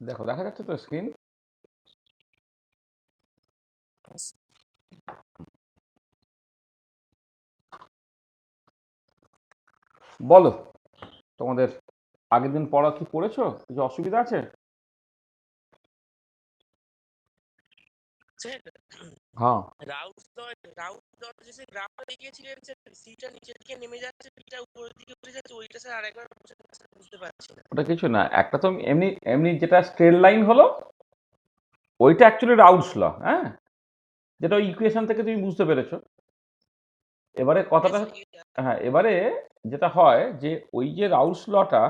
দেখো, দেখা যাচ্ছে তো স্ক্রিন? বলো, তোমাদের আগের দিন পড়া কি পড়েছো? কিছু অসুবিধা আছে? স্যার, হ্যাঁ। যে গ্রাফটা দেখিয়েছিলেন স্যার, সিটা নিচের দিকে নেমে যাচ্ছে, বিটা উপরের দিকে উঠে যাচ্ছে, ওইটা স্যার আরেকবার বুঝতে পারছি না। ওটা কিছু না, একটা তো এমনি এমনি যেটা স্ট্রেট লাইন হলো ওইটা অ্যাকচুয়ালি রাউলস ল, হ্যাঁ, যেটা ওই ইকুয়েশন থেকে তুমি বুঝতে পেরেছো। এবারে হ্যাঁ কথাটা, স্যার, হ্যাঁ, এবারে যেটা হয় যে ওই যে রাউলস লটা,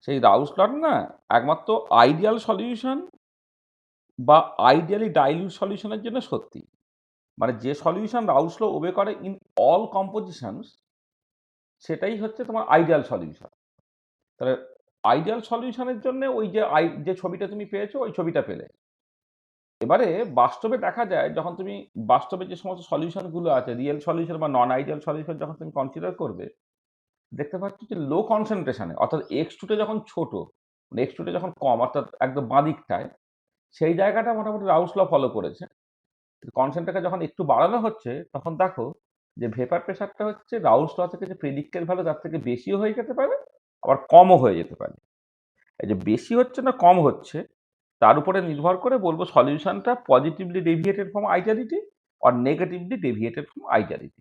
সেই রাউলস লটা না একমাত্র আইডিয়াল সলিউশন বা আইডিয়ালি ডাইলিউট সলিউশনের জন্য সত্যি। মানে যে সলিউশন রাউলস ল ওবে করে ইন অল কম্পোজিশনস, সেটাই হচ্ছে তোমার আইডিয়াল সলিউশন। তাহলে আইডিয়াল সলিউশনের জন্য ওই যে যে ছবিটা তুমি পেয়েছো ওই ছবিটা পেলে। এবারে বাস্তবে দেখা যায়, যখন তুমি বাস্তবে যে সমস্ত সলিউশনগুলো আছে, রিয়েল সলিউশন বা নন আইডিয়াল সলিউশন যখন তুমি কনসিডার করবে, দেখতে পাচ্ছ যে লো কনসেন্ট্রেশনে, অর্থাৎ এক্স টুটে যখন ছোট, মানে এক্স টুটে যখন কম, অর্থাৎ একদম বাঁ দিকটায়, সেই জায়গাটা মোটামুটি রাউলস ল ফলো করেছে। কনসেন্ট্রেশনটা যখন একটু বাড়ানো হচ্ছে, তখন দেখো যে ভেপার প্রেশারটা হচ্ছে রাউলস ল থেকে যে প্রেডিক্টেড ভ্যালু তার থেকে বেশিও হয়ে যেতে পারে, আবার কমও হয়ে যেতে পারে। এই যে বেশি হচ্ছে না কম হচ্ছে, তার উপরে নির্ভর করে বলবো সলিউশনটা পজিটিভলি ডেভিয়েটেড ফ্রম আইডিয়ালিটি আর নেগেটিভলি ডেভিয়েটেড ফ্রম আইডিয়ালিটি।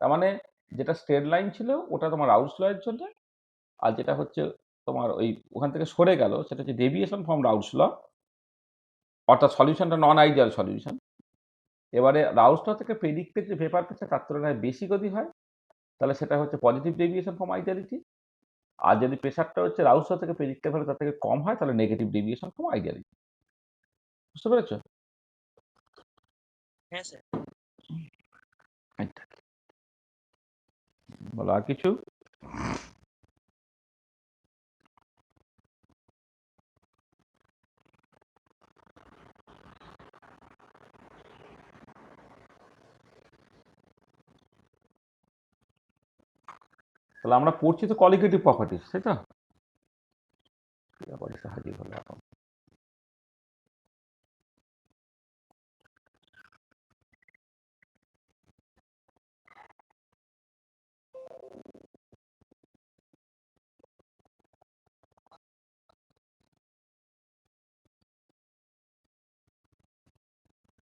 তার মানে যেটা স্ট্রেট লাইন ছিল ওটা তোমার রাউলস ল এর জন্য, আর যেটা হচ্ছে তোমার ওই ওখান থেকে সরে গেল সেটা হচ্ছে ডেভিয়েশন ফ্রম রাউলস ল, অর্থাৎ সলিউশনটা নন আইডিয়াল সলিউশন। এবারে রাউলস ল থেকে প্রেডিক্টেড যে ভেপার প্রেসার তার তুলনায় বেশি গতি হয়, তাহলে সেটা হচ্ছে পজিটিভ ডেভিয়েশন ফ্রম আইডিয়ালিটি। আর যদি প্রেসারটা হচ্ছে রাউলস ল থেকে প্রেডিক্টেড ভ্যালু তার থেকে কম হয়, তাহলে নেগেটিভ ডেভিয়েশন ফ্রম আইডিয়ালিটি। বুঝতে পেরেছো? হ্যাঁ স্যার। আচ্ছা, বলো আর কিছু। তাহলে আমরা পড়ছি তো কোয়ালিটেটিভ প্রপার্টিস, তাই তো? হাজির হলো এখন।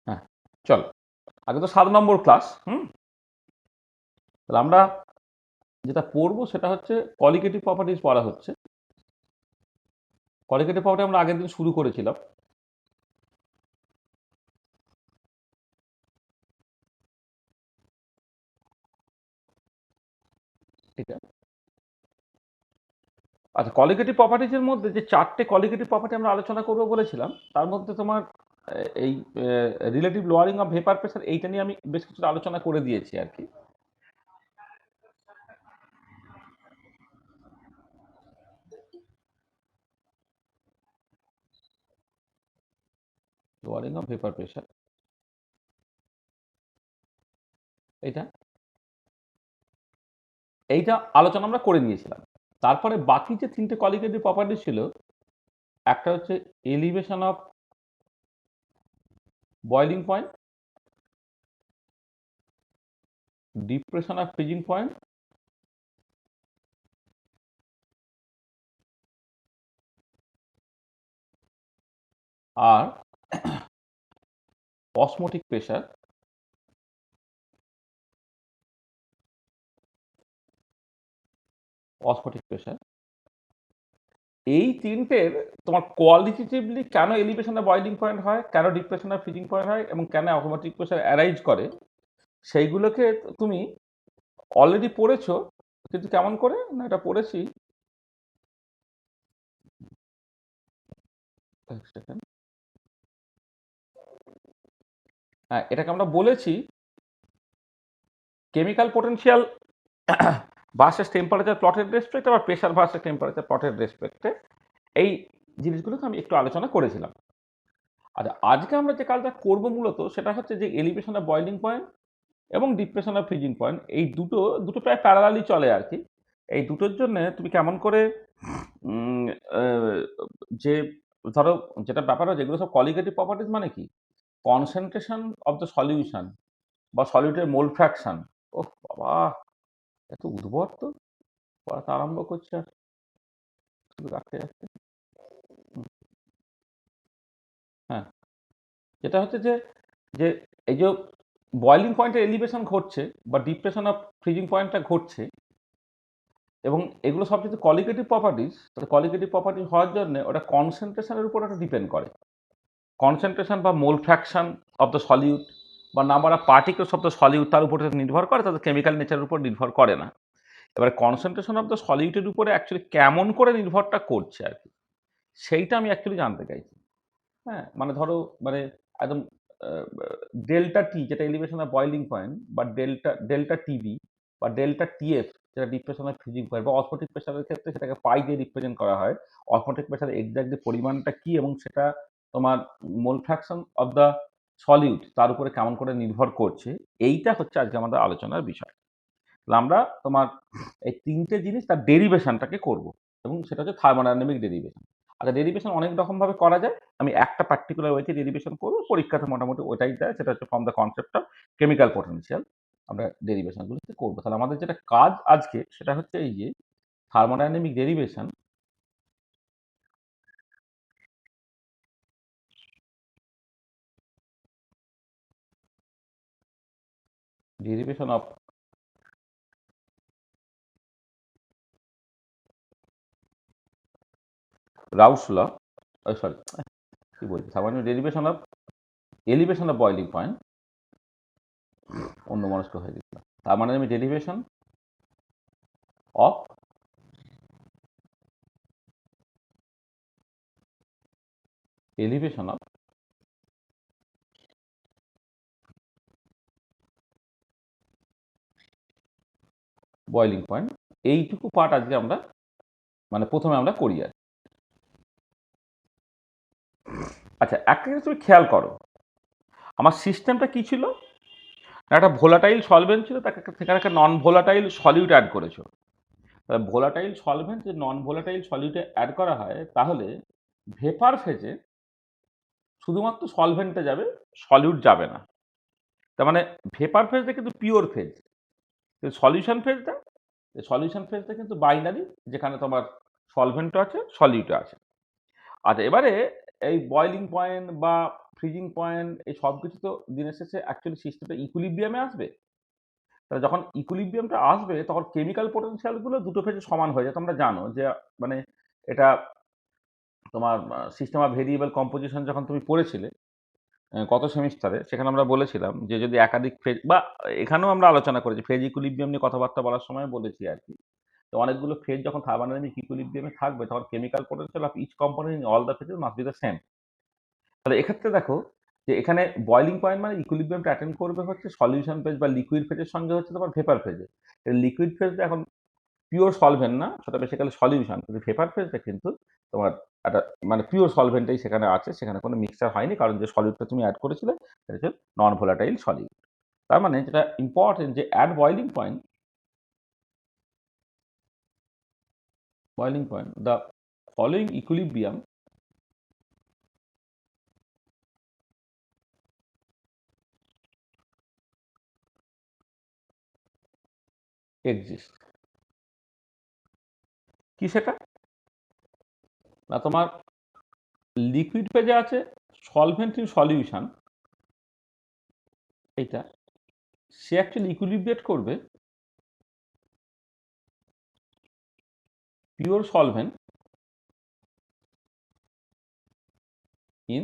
হ্যাঁ, চলো, আগে তো 7 নম্বর ক্লাস। তাহলে আমরা যেটা পড়বো সেটা হচ্ছে কোয়ালিটেটিভ প্রপার্টিস পড়া হচ্ছে। কোয়ালিটেটিভ প্রপার্টি আমরা আগের দিন শুরু করেছিলাম। এটা আচ্ছা, কোয়ালিটেটিভ প্রপার্টিজের মধ্যে যে 4টে কোয়ালিটেটিভ প্রপার্টি আমরা আলোচনা করবো বলেছিলাম, তার মধ্যে তোমার এই relative lowering of vapour pressure, এইটা নিয়ে আমি বেশ কিছুটা আলোচনা করে দিয়েছি আর কি। লোয়ারিং অফ ভেপার প্রেসার, এইটা এইটা আলোচনা আমরা করে নিয়েছিলাম। তারপরে বাকি যে 3টে কোয়ালিটেটিভ প্রপার্টি ছিল, একটা হচ্ছে elevation of boiling point, depression of freezing point, আর অসমোটিক প্রেসার। অসমোটিক প্রেসার, এই 3টের তোমার কোয়ালিটেটিভলি কেন এলিভেশন অফ বয়লিং পয়েন্ট হয়, কেন ডিপ্রেশন অফ ফ্রিজিং পয়েন্ট হয়, এবং কেন অটোমেটিক প্রেসার অ্যারাইজ করে, সেইগুলোকে তুমি অলরেডি পড়েছো। কিন্তু কেমন করে না, এটা পড়েছি, এক সেকেন্ড। হ্যাঁ, এটাকে আমরা বলেছি chemical potential versus temperature plotted respect, আবার প্রেশার ভার্সেস টেম্পারেচার প্লটেড রেসপেক্টে এই জিনিসগুলোকে আমি একটু আলোচনা করেছিলাম। আচ্ছা, আজকে আমরা যে কাজটা করবো মূলত সেটা হচ্ছে যে এলিভেশন অফ বয়লিং পয়েন্ট এবং ডিপ্রেশন অফ ফ্রিজিং পয়েন্ট, এই দুটো দুটো প্রায় প্যারালালি চলে আর কি। এই দুটোর জন্য তুমি কেমন করে উম, আহ, যে ধরো যেটা ব্যাপার হয় যেগুলো সব কলিগেটিভ প্রপার্টিজ মানে কি কনসেন্ট্রেশন অফ দ্য সলিউশন বা সলিউটের মোল ফ্র্যাকশন। ওহ বাবা, এত উদ্ভট তো, পড়াতে আরম্ভ করছে আর শুধু রাখতে যাচ্ছে। হ্যাঁ, যেটা হচ্ছে যে যে এই যে বয়লিং পয়েন্টের এলিভেশন ঘটছে বা ডিপ্রেশন অফ ফ্রিজিং পয়েন্টটা ঘটছে, এবং এগুলো সব যেহেতু কলিগেটিভ প্রপার্টিজ, তাহলে কলিগেটিভ প্রপার্টিজ হওয়ার জন্য ওটা কনসেন্ট্রেশনের উপর ওটা ডিপেন্ড করে। কনসেন্ট্রেশন বা mole fraction of the solute বা number of particles of the solute তার উপর নির্ভর করে, তাদের কেমিক্যাল নেচারের উপর নির্ভর করে না। এবারে কনসেন্ট্রেশন অফ দ্য সলিউটের উপরে অ্যাকচুয়ালি কেমন করে নির্ভরটা করছে আর কি, সেইটা আমি অ্যাকচুয়ালি জানতে চাইছি। হ্যাঁ, মানে ধরো মানে একদম ডেল্টা টি যেটা এলিভেশন অফ বয়লিং পয়েন্ট, বা ডেল্টা ডেল্টা টিবি বা ডেল্টা টিএফ যেটা ডিপ্রেশন অফ ফ্রিজিং পয়েন্ট, বা অসমোটিক প্রেশারের ক্ষেত্রে সেটাকে পাই দিয়ে রিপ্রেজেন্ট করা হয়। অসমোটিক প্রেশারের এক্স্যাক্টলি পরিমাণটা কি এবং সেটা তোমার মোল ফ্র্যাকশন অফ দ্য সলিউট তার উপরে কেমন করে নির্ভর করছে, এইটা হচ্ছে আজকে আমাদের আলোচনার বিষয়। তাহলে আমরা তোমার এই তিনটে জিনিস তার ডেরিভেশনটাকে করব, এবং সেটা হচ্ছে থার্মোডাইনামিক ডেরিভেশন। আচ্ছা, ডেরিভেশন অনেক রকমভাবে করা যায়, আমি একটা পার্টিকুলার ওয়েতে ডেরিভেশন করবো, পরীক্ষাতে মোটামুটি ওটাই দেয়, সেটা হচ্ছে from the concept of chemical potential আমরা ডেরিভেশনগুলোতে করবো। তাহলে আমাদের যেটা কাজ আজকে সেটা হচ্ছে এই যে thermodynamic derivation, derivation of Raoult's law, sorry কি বলছি, thermodynamic derivation of elevation of boiling point, অন্য মনস্ক হয়ে গেছিল, thermodynamic derivation of elevation of boiling point. এইটুকু পার্ট আজকে আমরা মানে প্রথমে আমরা করি আর। আচ্ছা, একটা জিনিস তুমি খেয়াল করো, আমার সিস্টেমটা কি ছিল, একটা ভোলাটাইল সলভেন্ট ছিল, তাকে সেখানে একটা নন ভোলাটাইল সলিউট অ্যাড করেছো। ভোলাটাইল সলভেন্ট যে নন ভোলাটাইল সলিউটে অ্যাড করা হয়, তাহলে ভেপার ফেজে শুধুমাত্র সলভেন্টে যাবে, সলিউট যাবে না। তার মানে ভেপার ফেজটা কিন্তু পিওর ফেজ, সলিউশন ফেজটা, সলিউশন ফেজটা কিন্তু বাইনারি, যেখানে তোমার সলভেন্টও আছে সলিউটও আছে। আচ্ছা, এবারে এই বয়লিং পয়েন্ট বা ফ্রিজিং পয়েন্ট এই সব কিছু তো দিনের শেষে অ্যাকচুয়ালি সিস্টেমটা ইকুইলিব্রিয়ামে আসবে। তাহলে যখন ইকুইলিব্রিয়ামটা আসবে তখন কেমিক্যাল পটেনশিয়ালগুলো দুটো ফেজে সমান হয়ে যায়। তোমরা জানো যে মানে এটা তোমার সিস্টেম অফ ভেরিয়েবল কম্পোজিশন যখন তুমি পড়েছিলে গত সেমিস্টারে, সেখানে আমরা বলেছিলাম যে যদি একাধিক ফেজ, বা এখানেও আমরা আলোচনা করেছি ফেজ ইকুইলিব্রিয়াম নিয়ে কথাবার্তা বলার সময় বলেছি আর কি। তো অনেকগুলো ফেজ যখন থার্মোডাইনামিক ইকুইলিব্রিয়ামে থাকবে তখন chemical potential of each component in all the phases must be the same. তাহলে এক্ষেত্রে দেখো যে এখানে বয়লিং পয়েন্ট মানে ইকুইলিব্রিয়ামটা অ্যাটেন্ড করবে হচ্ছে সলিউশন ফেজ বা লিকুইড ফেজের সঙ্গে হচ্ছে তোমার ভেপার ফেজে। লিকুইড ফেজটা এখন পিওর সলভেন্ট না, সেটা বেসিক্যালি সলিউশন, কিন্তু ভেপার ফেজটা কিন্তু তোমার একটা মানে পিওর সলভেন্টই সেখানে আছে, সেখানে কোনো মিক্সচার হয়নি, কারণ যে সলিউটটা তুমি অ্যাড করেছিলে সেটা হচ্ছে নন ভোলাটাইল সলিউট। তার মানে যেটা ইম্পর্টেন্ট যে at boiling point the following equilibrium exist. কি সেটা না, তোমার লিকুইড ফেজে আছে সলভেন্ট ইন সলিউশন, এইটা সে অ্যাকচুয়ালি ইকুইলিব্রিয়েট করবে pure solvent in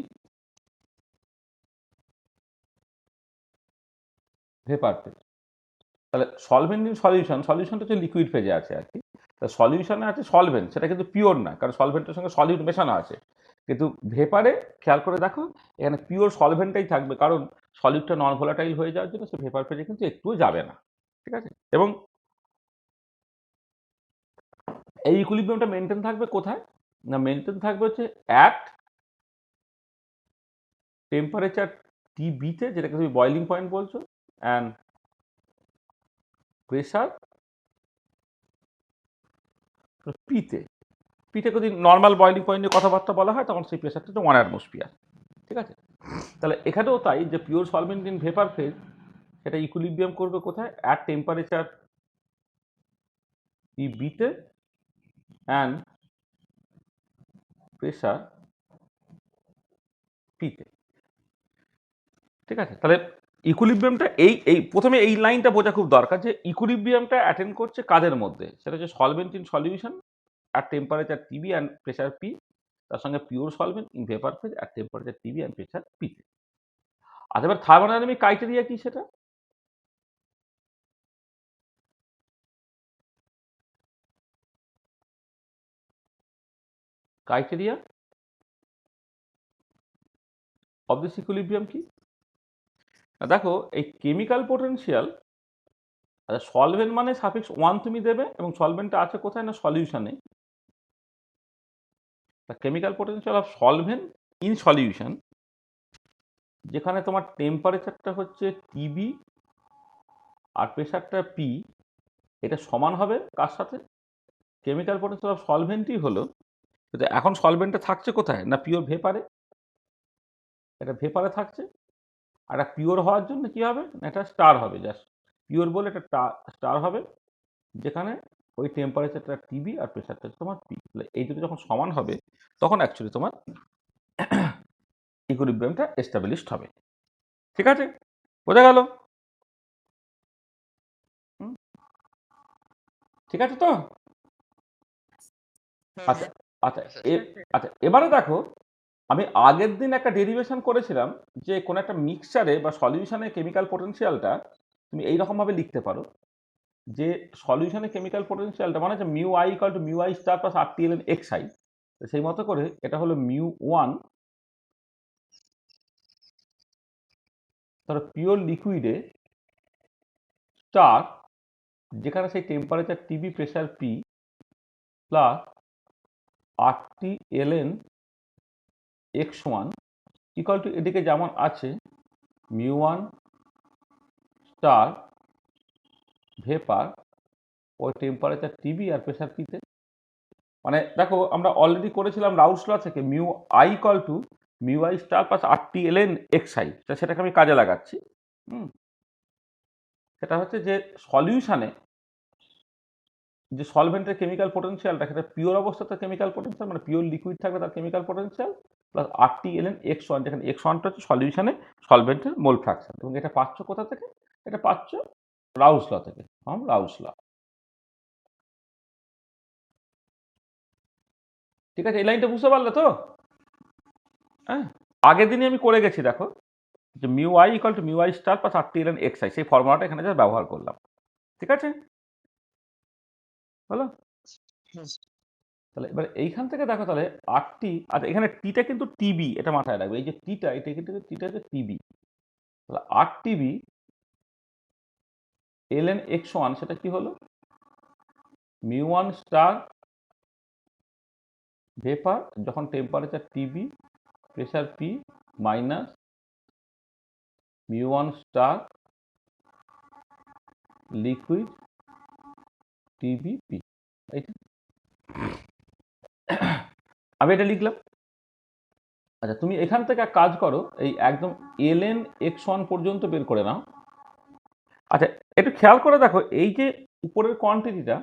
vapour phase. তাহলে সলভেন্ট ইন সলিউশন, সলিউশনটা হচ্ছে লিকুইড ফেজে আছে আর কি। তা সলিউশনে আছে সলভেন্ট, সেটা কিন্তু পিওর না, কারণ সলভেন্টের সঙ্গে সলিউট মেশানো আছে। কিন্তু ভেপারে খেয়াল করে দেখো এখানে পিওর সলভেন্টটাই থাকবে, কারণ সলিউটটা নন ভোলাটাইল হয়ে যাওয়ার জন্য সে ভেপার ফেজে কিন্তু একটুও যাবে না। ঠিক আছে, এবং এই ইকুইলিব্রিয়ামটা মেনটেন থাকবে কোথায় না, মেনটেন থাকবে হচ্ছে অ্যাট টেম্পারেচার টিবিতে, যেটাকে তুমি বয়লিং পয়েন্ট বলছো, অ্যান্ড প্রেশার পিতে। পিতে যদি নর্মাল বয়লিং পয়েন্টে কথাবার্তা বলা হয় তখন সেই প্রেশারটা হচ্ছে 1 অ্যাটমসফিয়ার। ঠিক আছে, তাহলে এখানেও তাই যে pure solvent in vapour phase সেটা ইকুইলিব্রিয়াম করবে কোথায়, অ্যাট টেম্পারেচার টিবিতে অ্যান্ড প্রেশার পিতে। ঠিক আছে, তাহলে ইকুইলিব্রিয়ামটা এই এই প্রথমে এই লাইনটা বোঝা খুব দরকার যে ইকুইলিব্রিয়ামটা অ্যাটেন্ড করছে কাদের মধ্যে, সেটা হচ্ছে solvent in solution at temperature TB and pressure P, তার সঙ্গে pure solvent in vapour phase at temperature TB and pressure পিতে। আচ্ছা, এবার থার্মোডাইনামিক ক্রাইটেরিয়া কি সেটা? ক্রাইটেরিয়া অফ দিস ইকুইলিব্রিয়াম কি? দেখো এই কেমিক্যাল পোটেনশিয়াল, আচ্ছা সলভেন্ট মানে সাফিক্স 1 তুমি দেবে এবং সলভেন্টটা আছে কোথায় না সলিউশনে। Chemical potential of solvent in solution, যেখানে তোমার টেম্পারেচারটা হচ্ছে টিবি আর প্রেশারটা পি, এটা সমান হবে কার সাথে? কেমিক্যাল পোটেনশিয়াল অফ সলভেন্টই হলো, কিন্তু এখন সলভেন্টটা থাকছে কোথায় না পিওর ভেপারে, এটা ভেপারে থাকছে। আর এটা পিওর হওয়ার জন্য কি হবে না এটা স্টার হবে, জাস্ট পিওর বলে এটা স্টার হবে, যেখানে ওই টেম্পারেচারটা টিবি আর প্রেশারটা তোমার পি, এই দুটো যখন সমান হবে তখন অ্যাকচুয়ালি তোমার ইকুইলিব্রিয়ামটা এস্টাবলিশড হবে। ঠিক আছে, বোঝা গেল? ঠিক আছে তো? আচ্ছা আচ্ছা আচ্ছা, এবারে দেখো আমি আগের দিন একটা ডেরিভেশন করেছিলাম যে কোনো একটা মিক্সচারে বা সলিউশনে কেমিক্যাল পোটেনশিয়ালটা তুমি এইরকমভাবে লিখতে পারো যে সলিউশনে কেমিক্যাল পোটেনশিয়ালটা মানে হচ্ছে mu I equal to mu I star plus R T L N X I, সেই মতো করে এটা হলো মিউ ওয়ান, ধরো পিওর লিকুইডে স্টার, যেখানে সেই temperature TB pressure P plus R T L N X one equal to এদিকে যেমন আছে মিউ ওয়ান স্টার ভেপার ওই টেম্পারেচার টিবি আর প্রেশার পিতে। মানে দেখো আমরা অলরেডি করেছিলাম রাউলস ল থেকে mu I equal to mu I star plus R T L N X I, সেটাকে আমি কাজে লাগাচ্ছি। সেটা হচ্ছে যে সলিউশনে যে সলভেন্টের কেমিক্যাল পোটেনশিয়ালটা সেটা পিওর অবস্থাতে কেমিক্যাল পোটেনশিয়াল মানে পিওর লিকুইড থাকবে তার chemical potential plus R T L N X one, যেখানে এক্স ওয়ানটা হচ্ছে সলিউশনে সলভেন্টের মোল ফ্র্যাকশন, এবং এটা পাচ্ছ কোথা থেকে? এটা পাচ্ছ রাউলস ল থেকে, রাউলস ল। ঠিক আছে, এই লাইনটা বুঝতে পারলে তো? হ্যাঁ, আগের দিনই আমি করে গেছি, দেখো যে mu I equal to mu I star plus R T L N X I, সেই ফর্মুলাটা এখানে যা ব্যবহার করলাম। ঠিক আছে, হলো? তাহলে এবার এইখান থেকে দেখো তাহলে আর টি, আচ্ছা এখানে টিটা কিন্তু টিবি, এটা মাথায় রাখবে, এই যে টিটা এটা কিন্তু টিটা হচ্ছে টিবি, তাহলে আর টিবি এল এন এক্স ওয়ান সেটা কি হলো মিউ ওয়ান স্টার ভেপার যখন temperature TB pressure P minus mu one star liquid TB P, এইটা আমি এটা লিখলাম। আচ্ছা তুমি এখান থেকে এক কাজ করো, এই একদম এল এন এক্স ওয়ান পর্যন্ত বের করে নাও। আচ্ছা একটু খেয়াল করে দেখো এই যে উপরের কোয়ান্টিটিটা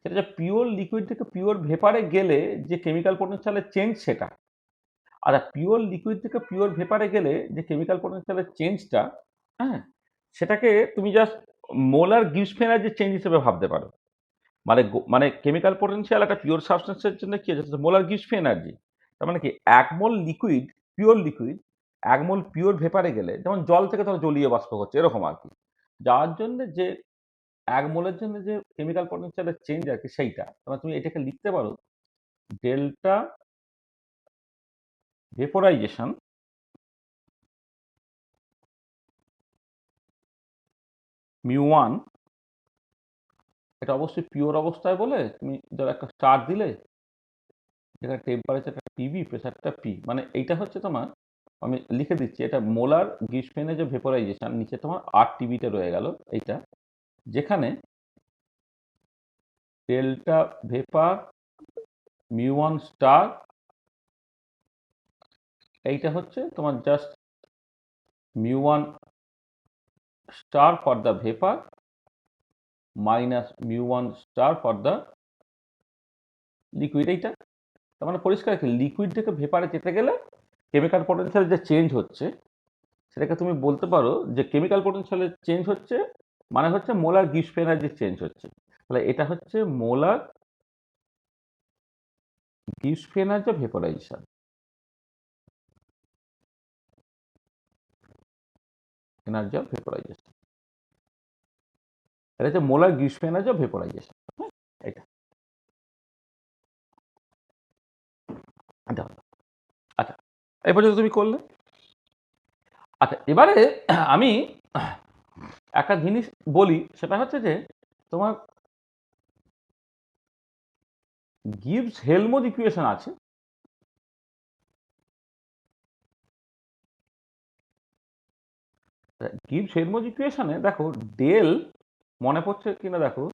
সেটা যে পিওর লিকুইড থেকে পিওর ভেপারে গেলে যে কেমিক্যাল পোটেনশিয়ালের চেঞ্জ সেটা, আচ্ছা পিওর লিকুইড থেকে পিওর ভেপারে গেলে যে কেমিক্যাল পোটেনশিয়ালের চেঞ্জটা, হ্যাঁ সেটাকে তুমি জাস্ট মোলার গিভস এনার্জি চেঞ্জ হিসেবে ভাবতে পারো। মানে মানে কেমিক্যাল পোটেনশিয়াল একটা পিওর সাবস্টেন্সের জন্য কি আছে মোলার গিভস এনার্জি, তার মানে কি এক মোল লিকুইড পিওর লিকুইড এক মোল পিওর ভেপারে গেলে যেমন জল থেকে ধরো জলীয় বাষ্প হচ্ছে এরকম আর কি, যার জন্য যে এক মোলের জন্য যে কেমিক্যাল পোটেনশিয়ালের চেঞ্জ আর কি সেইটা, তাহলে তুমি এটাকে লিখতে পারো ডেল্টা ভেপোরাইজেশন মিউ ওয়ান, এটা অবশ্যই পিওর অবস্থায় বলে তুমি ধর একটা স্টার দিলে যেখানে টেম্পারেচারটা টিবি প্রেশারটা পি, মানে এইটা হচ্ছে তোমার, আমি লিখে দিচ্ছি এটা মোলার গ্রীষ্মেনে যে ভেপোরাইজেশন, নিচে তোমার আর টিবিটা রয়ে গেল এইটা, যেখানে ডেল্টা ভেপার μ1 স্টার, এইটা হচ্ছে তোমার just μ1 star for the vapour minus μ1 star for the liquid. এইটা তার মানে পরিষ্কার কি, লিকুইড থেকে ভেপারে যেতে গেলে কেমিক্যাল পোটেনশিয়াল যে চেঞ্জ হচ্ছে সেটাকে তুমি বলতে পারো যে কেমিক্যাল পোটেনশিয়ালের চেঞ্জ হচ্ছে মানে হচ্ছে মোলার গিবস এনার্জি চেঞ্জ হচ্ছে। তাহলে এটা হচ্ছে molar Gibbs energy of vaporisation. Energy of vaporisation, এটা হচ্ছে molar Gibbs energy of vaporisation. এটা এটা হলো। আচ্ছা, এই পর্যন্ত তুমি করলে। আচ্ছা, এবারে আমি একটা জিনিস বলি, সেটা হচ্ছে যে তোমার গিবস হেলমোজ ইকুয়েশন আছে। গিবস হেলমোজ ইকুয়েশনে দেখো ডেল, মনে পড়ছে কিনা দেখো,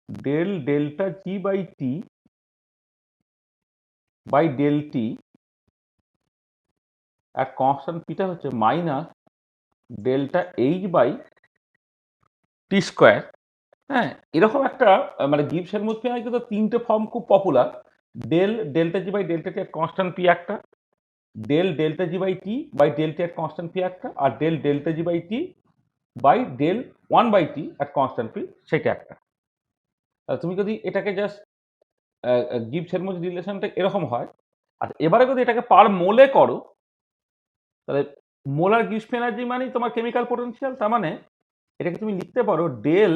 del delta G by T by del T আর কনস্ট্যান্ট পিটা হচ্ছে minus delta H by T square. হ্যাঁ, এরকম একটা মানে গিবস হেলমোজ ইকুয়েশনে কিন্তু তিনটে ফর্ম খুব popular. Del delta G by delta T আর কনস্ট্যান্ট পি একটা, del delta G by T by del T আর কনস্ট্যান্ট পি একটা, আর del delta G by T by del one by T আর কনস্ট্যান্ট পি সেটা একটা। তুমি যদি এটাকে জাস্ট গিবস হেলমোজ রিলেশনটা এরকম হয়। আচ্ছা, এবারে যদি এটাকে পার মোলে করো তাহলে মোলার গিবস এনার্জি মানে তোমার কেমিক্যাল পোটেনশিয়াল। তার মানে এটাকে তুমি লিখতে পারো del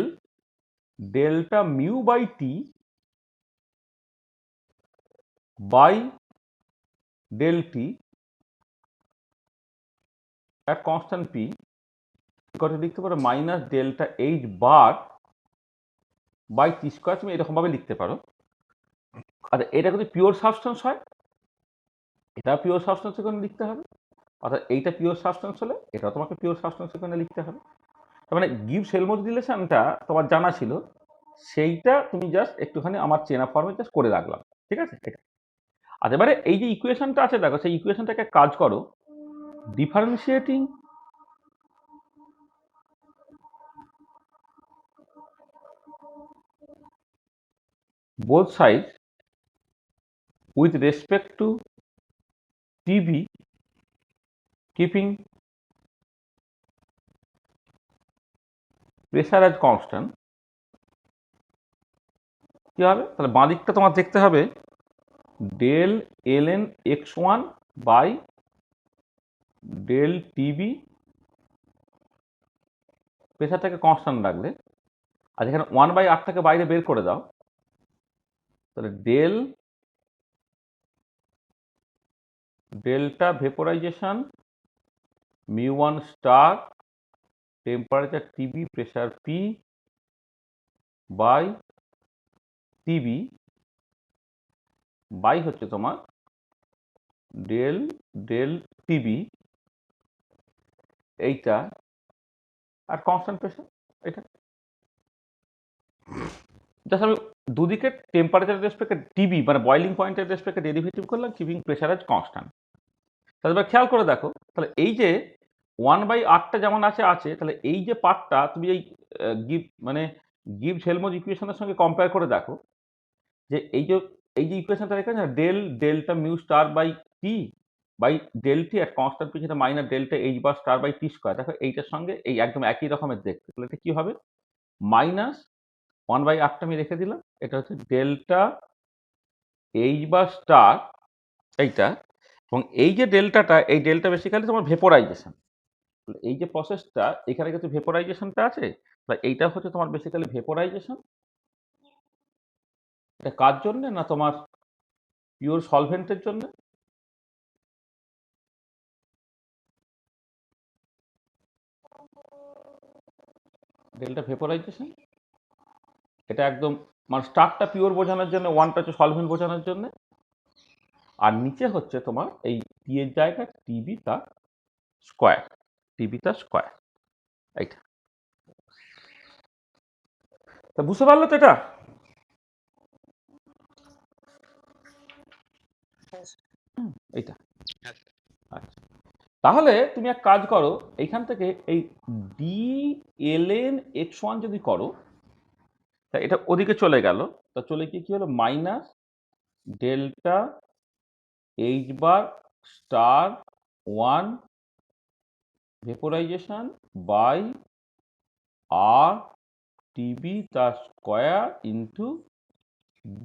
delta mu by T by del T at constant P equal to লিখতে পারো minus delta H bar by T square. তুমি এরকম ভাবে লিখতে পারো। আচ্ছা, এটা যদি পিওর সাবস্টেন্স হয় এটা পিওর সাবস্টেন্স এখানে লিখতে হবে, অর্থাৎ এইটা পিওর সাবস্টেন্স হলে এটাও তোমাকে পিওর সাবস্টেন্স এখানে লিখতে হবে। তার মানে গিবস হেলমোজ রিলেশনটা তোমার জানা ছিল, সেইটা তুমি জাস্ট একটুখানি আমার চেনা ফর্মে জাস্ট করে রাখলাম। ঠিক আছে এটা। আচ্ছা, এবারে এই যে ইকুয়েশনটা আছে দেখো, সেই ইকুয়েশনটাকে কাজ করো differentiating both sides with respect to TB keeping pressure as constant। কি হবে তাহলে, বাঁ দিকটা তোমার দেখতে হবে del L N X one by del T B, প্রেশারটাকে কনস্ট্যান্ট রাখলে। আর এখানে ওয়ান বাই আরটাকে বাইরে বের করে দাও, তাহলে del delta vaporisation mu one star temperature TB pressure P by TB by হচ্ছে তোমার ডেল ডেল টিবি এইটা আর কনস্ট্যান্ট প্রেশার এটা। জাস্ট আমি দুদিকে টেম্পারেচার রেসপেক্টে টিবি মানে বয়লিং পয়েন্টের রেসপেক্টে ডেরিভেটিভ করলাম, কিপিং প্রেশার আজ কনস্ট্যান্ট। তাহলে এবার খেয়াল করে দেখো, তাহলে এই যে ওয়ান বাই আরটা যেমন আছে আছে, তাহলে এই যে পার্টটা তুমি এই গিবস হেলমোজ ইকুয়েশনের সঙ্গে কম্পেয়ার করে দেখো যে এই যে ইকুয়েশনটা রেখে del delta mu star by T by del T আর কনস্ট্যান্ট পিছনে minus delta H bar star by T square. দেখো এইটার সঙ্গে এই একদম একই রকমের দেখতে, তাহলে এটা কি হবে মাইনাস ওয়ান বাই আরটা আমি রেখে দিলাম, এটা হচ্ছে ডেল্টা এইচ বার স্টার এইটা, এবং এই যে ডেল্টাটা এই ডেল্টা বেসিক্যালি তোমার ভেপোরাইজেশন। এই যে প্রসেসটা এখানে কিন্তু ভেপোরাইজেশনটা আছে, তাই এইটা হচ্ছে তোমার বেসিক্যালি ভেপোরাইজেশন। এটা কার জন্য না তোমার পিওর সলভেন্টের জন্য। ডেল্টা ভেপোরাইজেশন এটা একদম মানে স্টারটা পিওর বোঝানোর জন্য, ওয়ানটা হচ্ছে সলভেন্ট বোঝানোর জন্য, আর নিচে হচ্ছে তোমার এই টি এর জায়গা টিবি তার স্কোয়ার, টিবি তার স্কোয়ার এইটা। তা বুঝতে পারলো তো এটা? এইটা। আচ্ছা আচ্ছা, তাহলে তুমি এক কাজ করো, এইখান থেকে এই dln(x1) যদি করো, তা এটা ওদিকে চলে গেল, তা চলে গিয়ে কি হলো, minus delta H bar star 1 vaporisation by R TB তার স্কোয়ার ইন্টু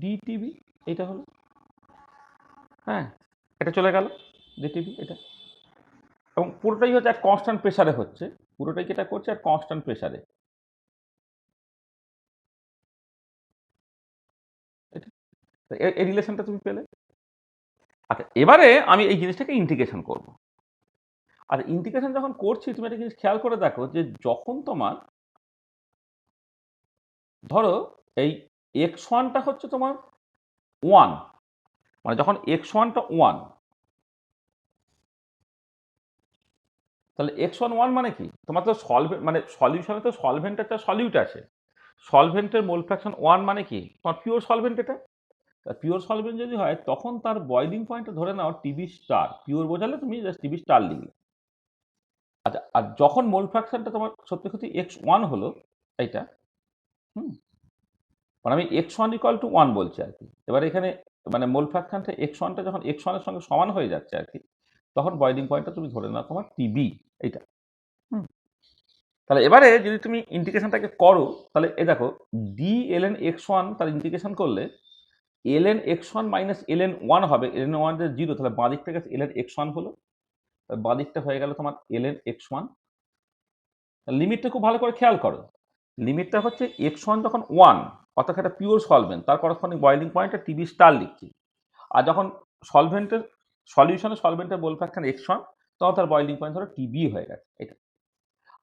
ডিটিবি। এটা হলো, হ্যাঁ, এটা চলে গেল ডিটিবি এটা, এবং পুরোটাই হচ্ছে এক কনস্ট্যান্ট প্রেসারে হচ্ছে, পুরোটাই যেটা করছে এক কনস্ট্যান্ট প্রেসারে। এটা, তো এই রিলেশনটা তুমি পেলে। আচ্ছা, এবারে আমি এই জিনিসটাকে ইন্টিগ্রেশন করব। আর ইন্টিগ্রেশন যখন করছি, তুমি একটা জিনিস খেয়াল করে দেখো যে যখন তোমার ধরো এই x1টা হচ্ছে তোমার 1, মানে যখন x1টা 1, তাহলে x1 মানে কি, তোমার তো সলভেন্ট মানে সলিউশনে তো সলভেন্ট একটা সলিউট আছে, সলভেন্টের মোল ফ্র্যাকশন 1 মানে কি, তোমার পিওর সলভেন্ট এটা। পিওর সলভেন্ট যদি হয় তখন তার বয়লিং পয়েন্টটা ধরে নাও টিবি স্টার, পিওর বোঝালে তুমি জাস্ট টিবি স্টার লিখলে। আচ্ছা, আর যখন মোল ফ্র্যাকশনটা তোমার সত্যি সত্যি x1 হলো এইটা, হুম, মানে আমি x1 = 1 বলছি আর কি। এবার এখানে মানে মোল ফ্র্যাকশনটা x1টা যখন x1 এর সঙ্গে সমান হয়ে যাচ্ছে আর কি, তখন বয়লিং পয়েন্টটা তুমি ধরে নাও তোমার টিবি এইটা। হুম, তাহলে এবারে যদি তুমি ইন্টিগ্রেশনটাকে করো, তাহলে এই দেখো dln(x1) তার ইন্টিগ্রেশন করলে ln(x1 - ln(1) হবে, ln(1) যে 0, তাহলে বাঁ দিক থেকে ln(x1) হলো, বাঁ দিকটা হয়ে গেল তোমার ln(x1). লিমিটটা খুব ভালো করে খেয়াল করো, লিমিটটা হচ্ছে x1 যখন 1, অর্থাৎ একটা পিওর সলভেন্ট, তার করসপন্ডিং বয়লিং পয়েন্টটা টিবি স্টার লিখছি। আর যখন সলভেন্টের সলিউশনে সলভেন্টের মোল ফ্র্যাকশন x1, তখন তার বয়লিং পয়েন্ট ধরো টিবি হয়ে গেছে এটা।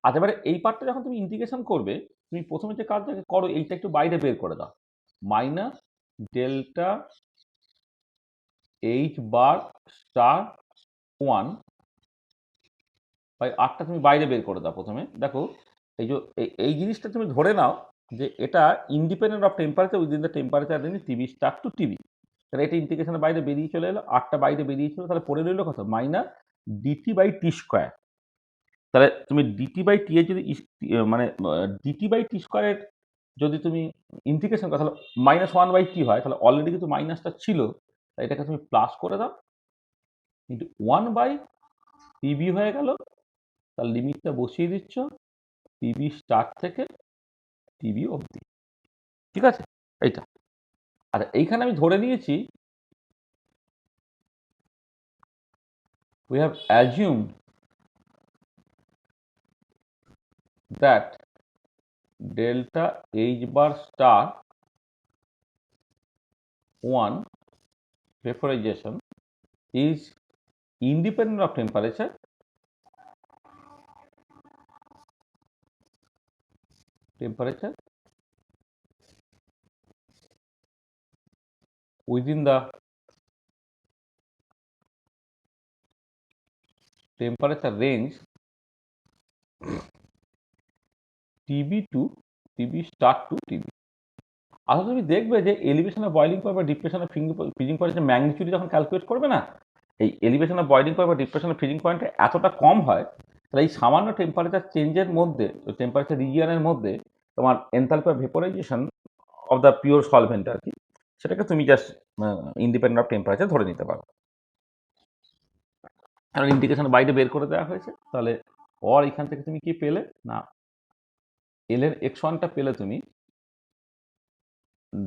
আচ্ছা, এবারে এই পার্টটা যখন তুমি ইন্টিগ্রেশন করবে, তুমি প্রথমে যে কাজটাকে করো এইটা একটু বাইরে বের করে দাও, minus delta H bar star 1 by আরটা তুমি বাইরে বের করে দাও প্রথমে। দেখো এই যে এই জিনিসটা তুমি ধরে নাও যে এটা independent of temperature within the temperature range TB star to TB. তাহলে এটা ইন্টিগ্রেশনের বাইরে বেরিয়ে চলে এলো, আরটা বাইরে বেরিয়ে ছিল, তাহলে পড়ে রইলো কত, minus DT by T square. তাহলে তুমি ডিটি বাই টি এর যদি মানে ডিটি বাই টি স্কোয়ারের যদি তুমি ইন্টিগ্রেশন করো, তাহলে -1/t হয়, তাহলে অলরেডি কিন্তু মাইনাসটা ছিল, তাই এটাকে তুমি প্লাস করে দাও, কিন্তু 1/টিবি হয়ে গেল। তার লিমিটটা বসিয়ে দিচ্ছ টিবি স্টার্ট থেকে টিবি অবধি, ঠিক আছে এইটা। আচ্ছা, এইখানে আমি ধরে নিয়েছি we have assumed that delta h bar star 1 vaporization is independent of temperature within the temperature range TB to TB start to TB। আসলে তুমি দেখবে যে এলিভেশন অফ বয়লিং পয়েন্ট বা ডিপ্রেশন অফ ফ্রিজিং পয়েন্টের ম্যাগনিটিউড যখন calculate করবে না, এই এলিভেশন অফ বয়লিং পয়েন্ট বা ডিপ্রেশন অফ ফ্রিজিং পয়েন্টে এতটা কম হয়, তাহলে এই সামান্য টেম্পারেচার চেঞ্জের মধ্যে, টেম্পারেচার রিজিয়নের মধ্যে তোমার enthalpy of vaporisation of the pure solvent আর কি, সেটাকে তুমি জাস্ট ইন্ডিপেন্ডেন্ট অফ টেম্পারেচার ধরে নিতে পারো। কারণ ইন্ডিকেশন বাইরে বের করে দেওয়া হয়েছে, তাহলে অর এখান থেকে তুমি কি পেলে না, ln(x1)টা পেলে তুমি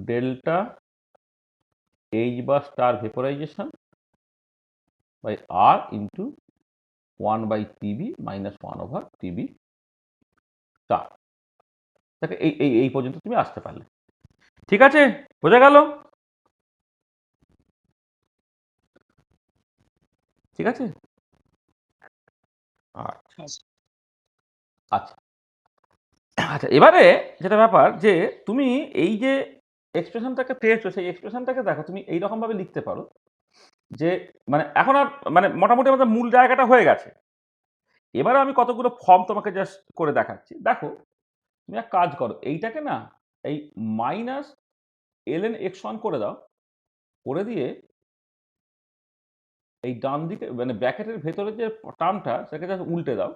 delta H bar star vaporisation by R into 1/টিবি মাইনাস 1/টিবি স্টার। তাকে এই এই এই পর্যন্ত তুমি আসতে পারলে, ঠিক আছে, বোঝা গেল, ঠিক আছে। আচ্ছা আচ্ছা আচ্ছা, এবারে যেটা ব্যাপার যে তুমি এই যে এক্সপ্রেশনটাকে পেয়েছো, সেই এক্সপ্রেশনটাকে দেখো তুমি এইরকম ভাবে লিখতে পারো যে মানে এখন আর মানে মোটামুটি আমাদের মূল জায়গাটা হয়ে গেছে। এবারে আমি কতগুলো ফর্ম তোমাকে জাস্ট করে দেখাচ্ছি, দেখো তুমি এক কাজ করো, এইটাকে না এই মাইনাস ln(x1) করে দাও, করে দিয়ে এই ডান দিকে মানে ব্র্যাকেটের ভেতরে যে টার্মটা সেটাকে জাস্ট উল্টে দাও,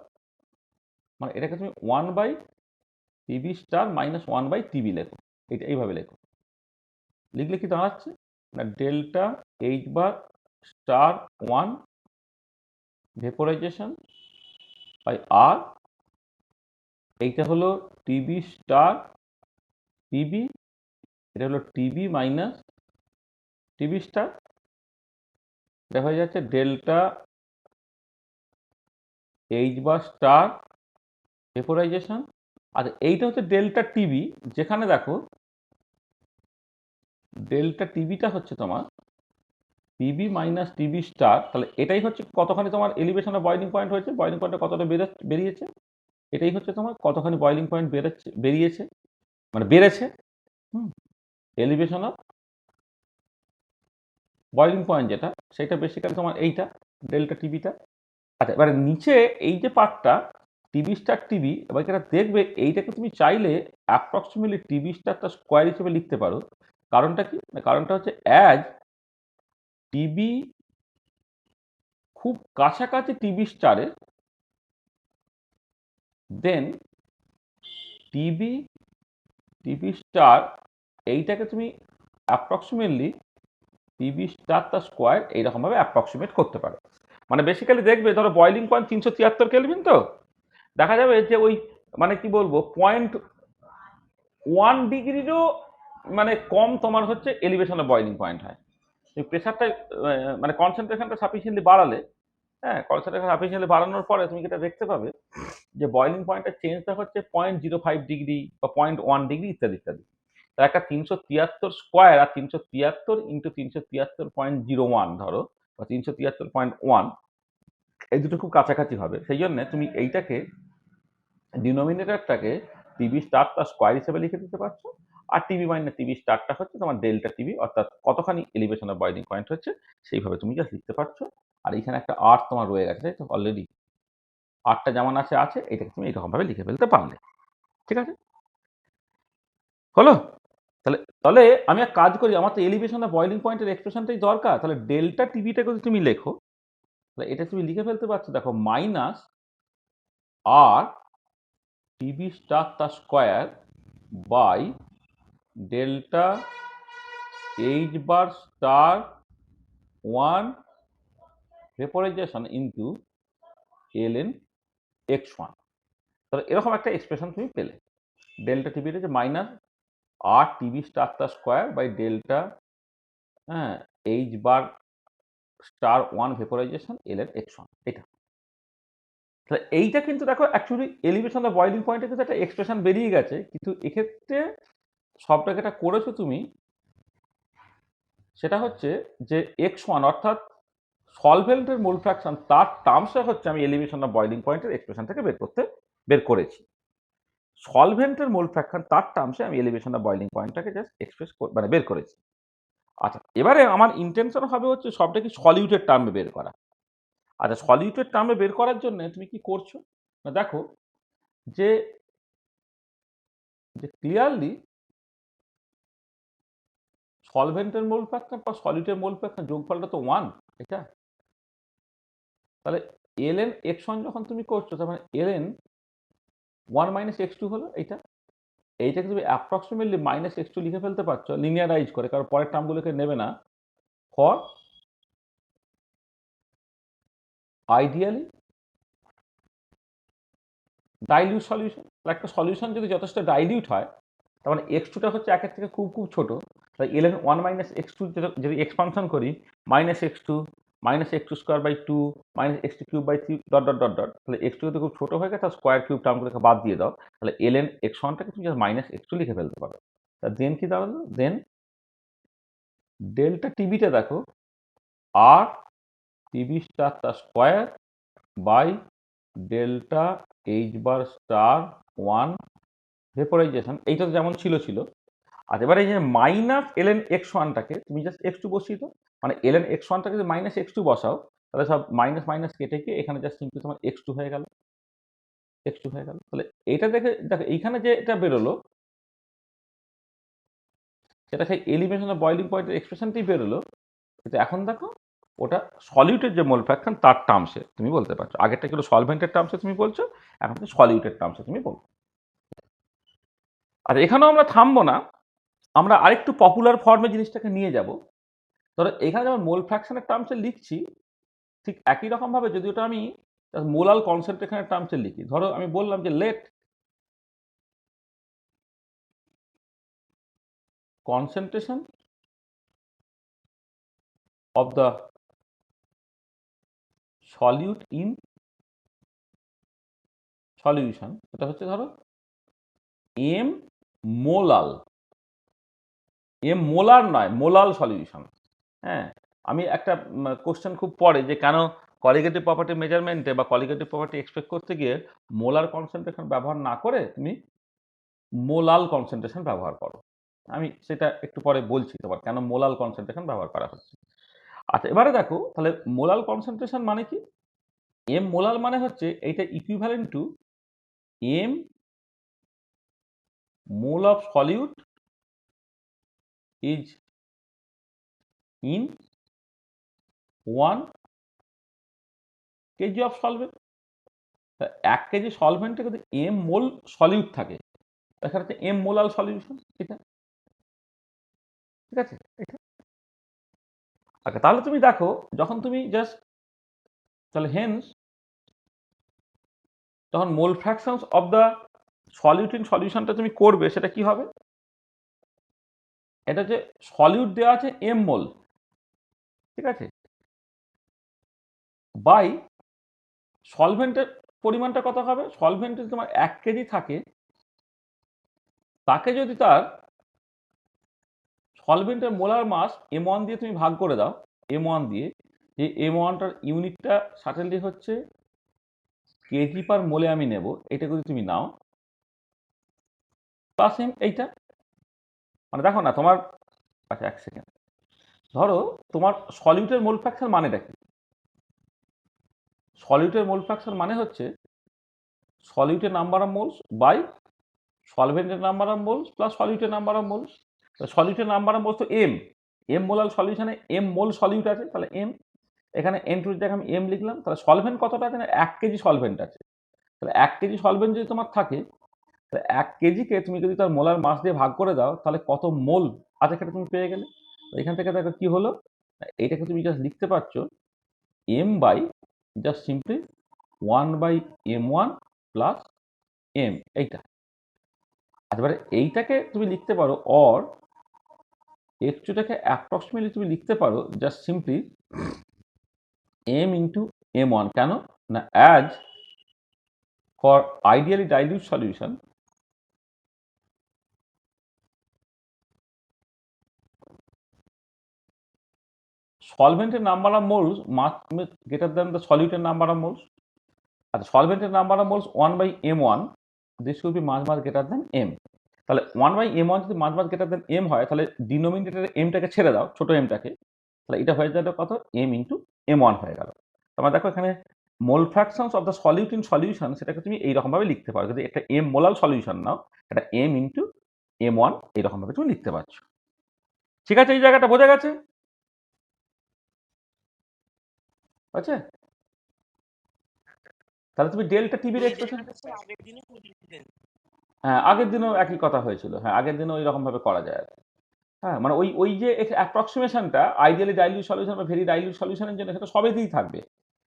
মানে এটাকে তুমি 1/TB স্টার মাইনাস 1/TB লেখো, এটা এইভাবে লেখো। লিখলে কি দাঁড়াচ্ছে না delta H bar star 1 vaporisation by R, এইটা হলো টিবি স্টার টিবি, এটা হলো টিবি মাইনাস টিবি স্টার, এটা হয়ে যাচ্ছে delta H bar star vaporisation. আর এইটা হচ্ছে ডেল্টা টিবি, যেখানে দেখো ডেল্টা টিবিটা হচ্ছে তোমার টিবি মাইনাস টিবি স্টার, তাহলে এটাই হচ্ছে কতখানি তোমার এলিভেশন অফ বয়লিং পয়েন্ট হয়েছে, বয়লিং পয়েন্টটা কতটা বেরিয়েছে, এটাই হচ্ছে তোমার কতখানি বয়লিং পয়েন্ট বেরিয়েছে মানে বেড়েছে, এলিভেশন অফ বয়লিং পয়েন্ট যেটা, সেটা বেসিক্যালি তোমার এইটা ডেল্টা টিবিটা। আচ্ছা, এবারে নিচে এই যে পার্টটা টিবি স্টার টিবি, এবার এটা দেখবে এইটাকে তুমি চাইলে অ্যাপ্রক্সিমেটলি টিবি স্টারটা স্কোয়ার হিসেবে লিখতে পারো। কারণটা কি, কারণটা হচ্ছে অ্যাজ টিবি খুব কাছাকাছি টিবি স্টারের, দেন টিবি টিবি স্টার এইটাকে তুমি অ্যাপ্রক্সিমেটলি টিবি স্টার তার স্কোয়ার এইরকমভাবে অ্যাপ্রক্সিমেট করতে পারো। মানে বেসিক্যালি দেখবে ধরো বয়লিং পয়েন্ট 373 কেলভিন, তো দেখা যাবে যে ওই মানে কি বলবো 0.1 ডিগ্রিরও মানে কম তোমার হচ্ছে এলিভেশনে বয়লিং পয়েন্ট হয়। তুমি প্রেশারটা মানে কনসেন্ট্রেশনটা সাফিসিয়েন্টলি বাড়ালে, হ্যাঁ কনসেন্ট্রেশন সাফিসিয়েন্টলি বাড়ানোর পরে তুমি যেটা দেখতে পাবে যে বয়লিং পয়েন্টের চেঞ্জটা হচ্ছে 0.05 ডিগ্রি বা 0.1 ডিগ্রি ইত্যাদি ইত্যাদি। তার একটা 373 স্কোয়ার আর 373 ইন্টু 373.01 ধরো বা 373.1, এই দুটো খুব কাছাকাছি হবে। সেই জন্য তুমি এইটাকে ডিনোমিনেটরটাকে টিবি স্টার তার স্কোয়ার হিসেবে লিখে দিতে পারছো, আর টিবি মাইনাস টিবি স্টারটা হচ্ছে তোমার ডেল্টা টিবি, অর্থাৎ কতখানি এলিভেশন অফ বয়লিং পয়েন্ট হচ্ছে সেইভাবে তুমি জাস্ট লিখতে পারছো। আর এখানে একটা আর তোমার রয়ে গেছে, তাই তো অলরেডি আরটা যেমন আছে আছে, এটাকে তুমি এইরকমভাবে লিখে ফেলতে পারলে। ঠিক আছে, হলো? তাহলে তাহলে আমি এক কাজ করি, আমার তো এলিভেশন অফ বয়লিং পয়েন্টের এক্সপ্রেশনটাই দরকার, তাহলে ডেল্টা টিবিটা যদি তুমি লেখো, তাহলে এটা তুমি লিখে ফেলতে পারছো, দেখো মাইনাস আর টিবি স্টার তার square by delta H bar star 1 vaporisation into ln x1। তাহলে এরকম একটা এক্সপ্রেশন তুমি পেলে, ডেল্টা টিবিটা যে মাইনাস আর টিবি স্টার তার স্কোয়ার বাই ডেল্টা হ্যাঁ H bar star 1 vaporisation ln x1, এটা। তাহলে এইটা কিন্তু দেখো অ্যাকচুয়ালি এলিভেশন অফ বয়লিং পয়েন্টে কিন্তু একটা এক্সপ্রেশন বেরিয়ে গেছে, কিন্তু এক্ষেত্রে সবটা যেটা করেছো তুমি সেটা হচ্ছে যে x1 অর্থাৎ সলভেন্টের মোল ফ্র্যাকশন তার টার্মসে হচ্ছে আমি এলিভেশন অফ বয়লিং পয়েন্টের এক্সপ্রেশন থেকে বের করেছি। সলভেন্টের মোল ফ্র্যাকশন তার টার্মসে আমি এলিভেশন অফ বয়লিং পয়েন্টটাকে জাস্ট মানে বের করেছি। আচ্ছা, এবারে আমার ইন্টেনশন হবে হচ্ছে সবটা কি সলিউটের টার্মে বের করা। আচ্ছা, সলিউটের টার্মে বের করার জন্য তুমি কি করছো না দেখো যে ক্লিয়ারলি সলভেন্টের মোল ফ্র্যাকশন বা সলিউটের মোল ফ্র্যাকশন যোগফলটা তো 1, এটা। তাহলে ln x1 যখন তুমি করছো, তার মানে ln 1 মাইনাস x2 হলো এইটা। এইটাকে তুমি অ্যাপ্রক্সিমেটলি মাইনাস x2 লিখে ফেলতে পারছো লিনিয়ারাইজ করে, কারণ পরের টার্মগুলোকে নেবে না, ফর আইডিয়ালি ডাইলিউট সলিউশন। একটা সলিউশন যদি যথেষ্ট ডাইলিউট হয়, তার মানে x2টা হচ্ছে একের থেকে খুব খুব ছোট, তাই ln 1 মাইনাস x2 যদি এক্সপানশন করি minus x2 minus x2 square by 2 minus x2 cube by 3 dot dot dot dot, তাহলে x2 যদি খুব ছোট হয়ে গেছে তার স্কোয়ার কিউব টার্মগুলোকে বাদ দিয়ে দাও, তাহলে ln x1টাকে তুমি মাইনাস x2 লিখে ফেলতে পারো। তা দেন কি দাঁড়ালো, দেন ডেল্টা টিবিটা দেখো আর টিবি স্টার তার square by delta H bar star 1 vaporisation, এইটা তো যেমন ছিল ছিল। আর এবারে এই যে মাইনাস ln x1টাকে তুমি জাস্ট x2 বসিয়ে দাও, মানে ln x1টাকে যদি মাইনাস x2 বসাও, তাহলে সব মাইনাস মাইনাস কেটে গিয়ে এখানে জাস্ট সিম্পলি তোমার x2 হয়ে গেল, x2 হয়ে গেল। তাহলে এটা দেখে দেখো এইখানে যে এটা বেরোলো সেটা সেই এলিভেশন অফ বয়লিং পয়েন্টের এক্সপ্রেশনটাই বেরোলো, কিন্তু এখন দেখো ওটা সলিউটের যে মোল ফ্র্যাকশন তার টার্মসে তুমি বলতে পারছো। আগেরটা ছিল সলভেন্টের টার্মসে তুমি বলছো, এখন তুমি সলিউটের টার্মসে তুমি বলছো। আর এখানেও আমরা থামবো না, আমরা আরেকটু পপুলার ফর্মে জিনিসটাকে নিয়ে যাব। ধরো এখানে যেমন মোল ফ্র্যাকশনের টার্মসে লিখছি, ঠিক একই রকমভাবে যদি ওটা আমি মোলাল কনসেন্ট্রেশনের টার্মসে লিখি, ধরো আমি বললাম যে late concentration of the solute in solution, এটা হচ্ছে ধরো m মোলাল, মোলার নয়, মোলাল সলিউশন। হ্যাঁ, আমি একটা কোশ্চেন খুব পড়ে যে কেন কলিগেটিভ প্রপার্টি মেজারমেন্টে বা কলিগেটিভ প্রপার্টি এক্সপেক্ট করতে গিয়ে মোলার কনসেন্ট্রেশন ব্যবহার না করে তুমি মোলাল কনসেন্ট্রেশন ব্যবহার করো। আমি সেটা একটু পরে বলছি তোমার কেন মোলাল কনসেন্ট্রেশন ব্যবহার করা হচ্ছে। আচ্ছা, এবারে দেখো তাহলে মোলাল কনসেন্ট্রেশন মানে কি? এম মোলাল মানে হচ্ছে এইটা equivalent to m mole of solute is in 1 kg of solvent। 1 KG সলভেন্টে যদি m মোল সলিউট থাকে, এখানে হচ্ছে m মোলাল সলিউশন। এটা ঠিক আছে, এটা আচ্ছা। তাহলে তুমি দেখো যখন তুমি জাস্ট তাহলে হেন্স যখন mole fractions of the solute in সলিউশনটা তুমি করবে, সেটা কি হবে? এটা যে সলিউট দেওয়া আছে m মোল, ঠিক আছে, বাই সলভেন্টের পরিমাণটা কত হবে? সলভেন্টে তোমার 1 কেজি থাকে, তাকে যদি তার সলভেন্টের মোলার মাস m1 দিয়ে তুমি ভাগ করে দাও, m1 দিয়ে, যে m1টার ইউনিটটা সার্টেনলি হচ্ছে কেজি পার মোলে আমি নেব, এটা যদি তুমি নাও প্লাস m এইটা, মানে দেখো না তোমার, আচ্ছা এক সেকেন্ড, ধরো তোমার সলিউটের মোল ফ্র্যাকশন মানেটা কি? সলিউটের মোল ফ্র্যাকশন মানে হচ্ছে সলিউটের নাম্বার অফ মোলস বাই সলভেন্টের নাম্বার অফ মোলস প্লাস সলিউটের নাম্বার অফ মোলস। সলিউটের নাম্বার অফ মোলস তো m মোলাল সলিউশনে m মোল সলিউট আছে, তাহলে m, এখানে n টু জায়গায় আমি m লিখলাম। তাহলে সলভেন্ট কতটা আছে না 1 কেজি সলভেন্ট আছে। তাহলে 1 কেজি সলভেন্ট যদি তোমার থাকে, তাহলে 1 কেজিকে তুমি যদি তার মোলার মাস দিয়ে ভাগ করে দাও, তাহলে কত মোল আছে সেটা তুমি পেয়ে গেলে। এখান থেকে দেখো কি হলো, এইটাকে তুমি জাস্ট লিখতে পারছো m by just simply 1 by m1 plus m, এইটা। এবারে এইটাকে তুমি লিখতে পারো, অর একটুটাকে অ্যাপ্রক্সিমেটলি তুমি লিখতে পারো just simply m into m1। কেন না, as for ideally dilute solution সলভেন্টের number of moles must greater than the সলিউটের নাম্বার অফ মোলস। আচ্ছা, সলভেন্টের number of moles 1 by m1, this will be much greater than m। তাহলে 1 by m1 যদি মাস greater than m হয়, তাহলে ডিনোমিনেটরে এমটাকে ছেড়ে দাও, ছোট এমটাকে, তাহলে এটা হয়ে যাবে কত, m ইন্টু m1 হয়ে গেল। তোমরা দেখো এখানে mole fractions of the solute in solution, সেটাকে তুমি এইরকমভাবে লিখতে পারো। যদি একটা m মোলাল সলিউশন নাও, এটা m ইন্টু m1 এইরকমভাবে তুমি লিখতে পারছো। ঠিক আছে, এই জায়গাটা বোঝা গেছে? আছে? তাহলে তুমি ডেল্টা টিভির ওই এক্সপ্রেশন, জায়গাটা স্যার আগের দিনও বলেছিলেন। হ্যাঁ আগের দিনও একই কথা হয়েছিল, হ্যাঁ আগের দিনও ওই রকম ভাবে করা যায় আর কি। হ্যাঁ, মানে ওই ওই যে অ্যাপ্রক্সিমেশনটা আইডিয়ালি ডাইলিউট সলিউশন বা ভেরি ডাইলিউট সলিউশনের জন্য, সেটা সবেতেই থাকবে।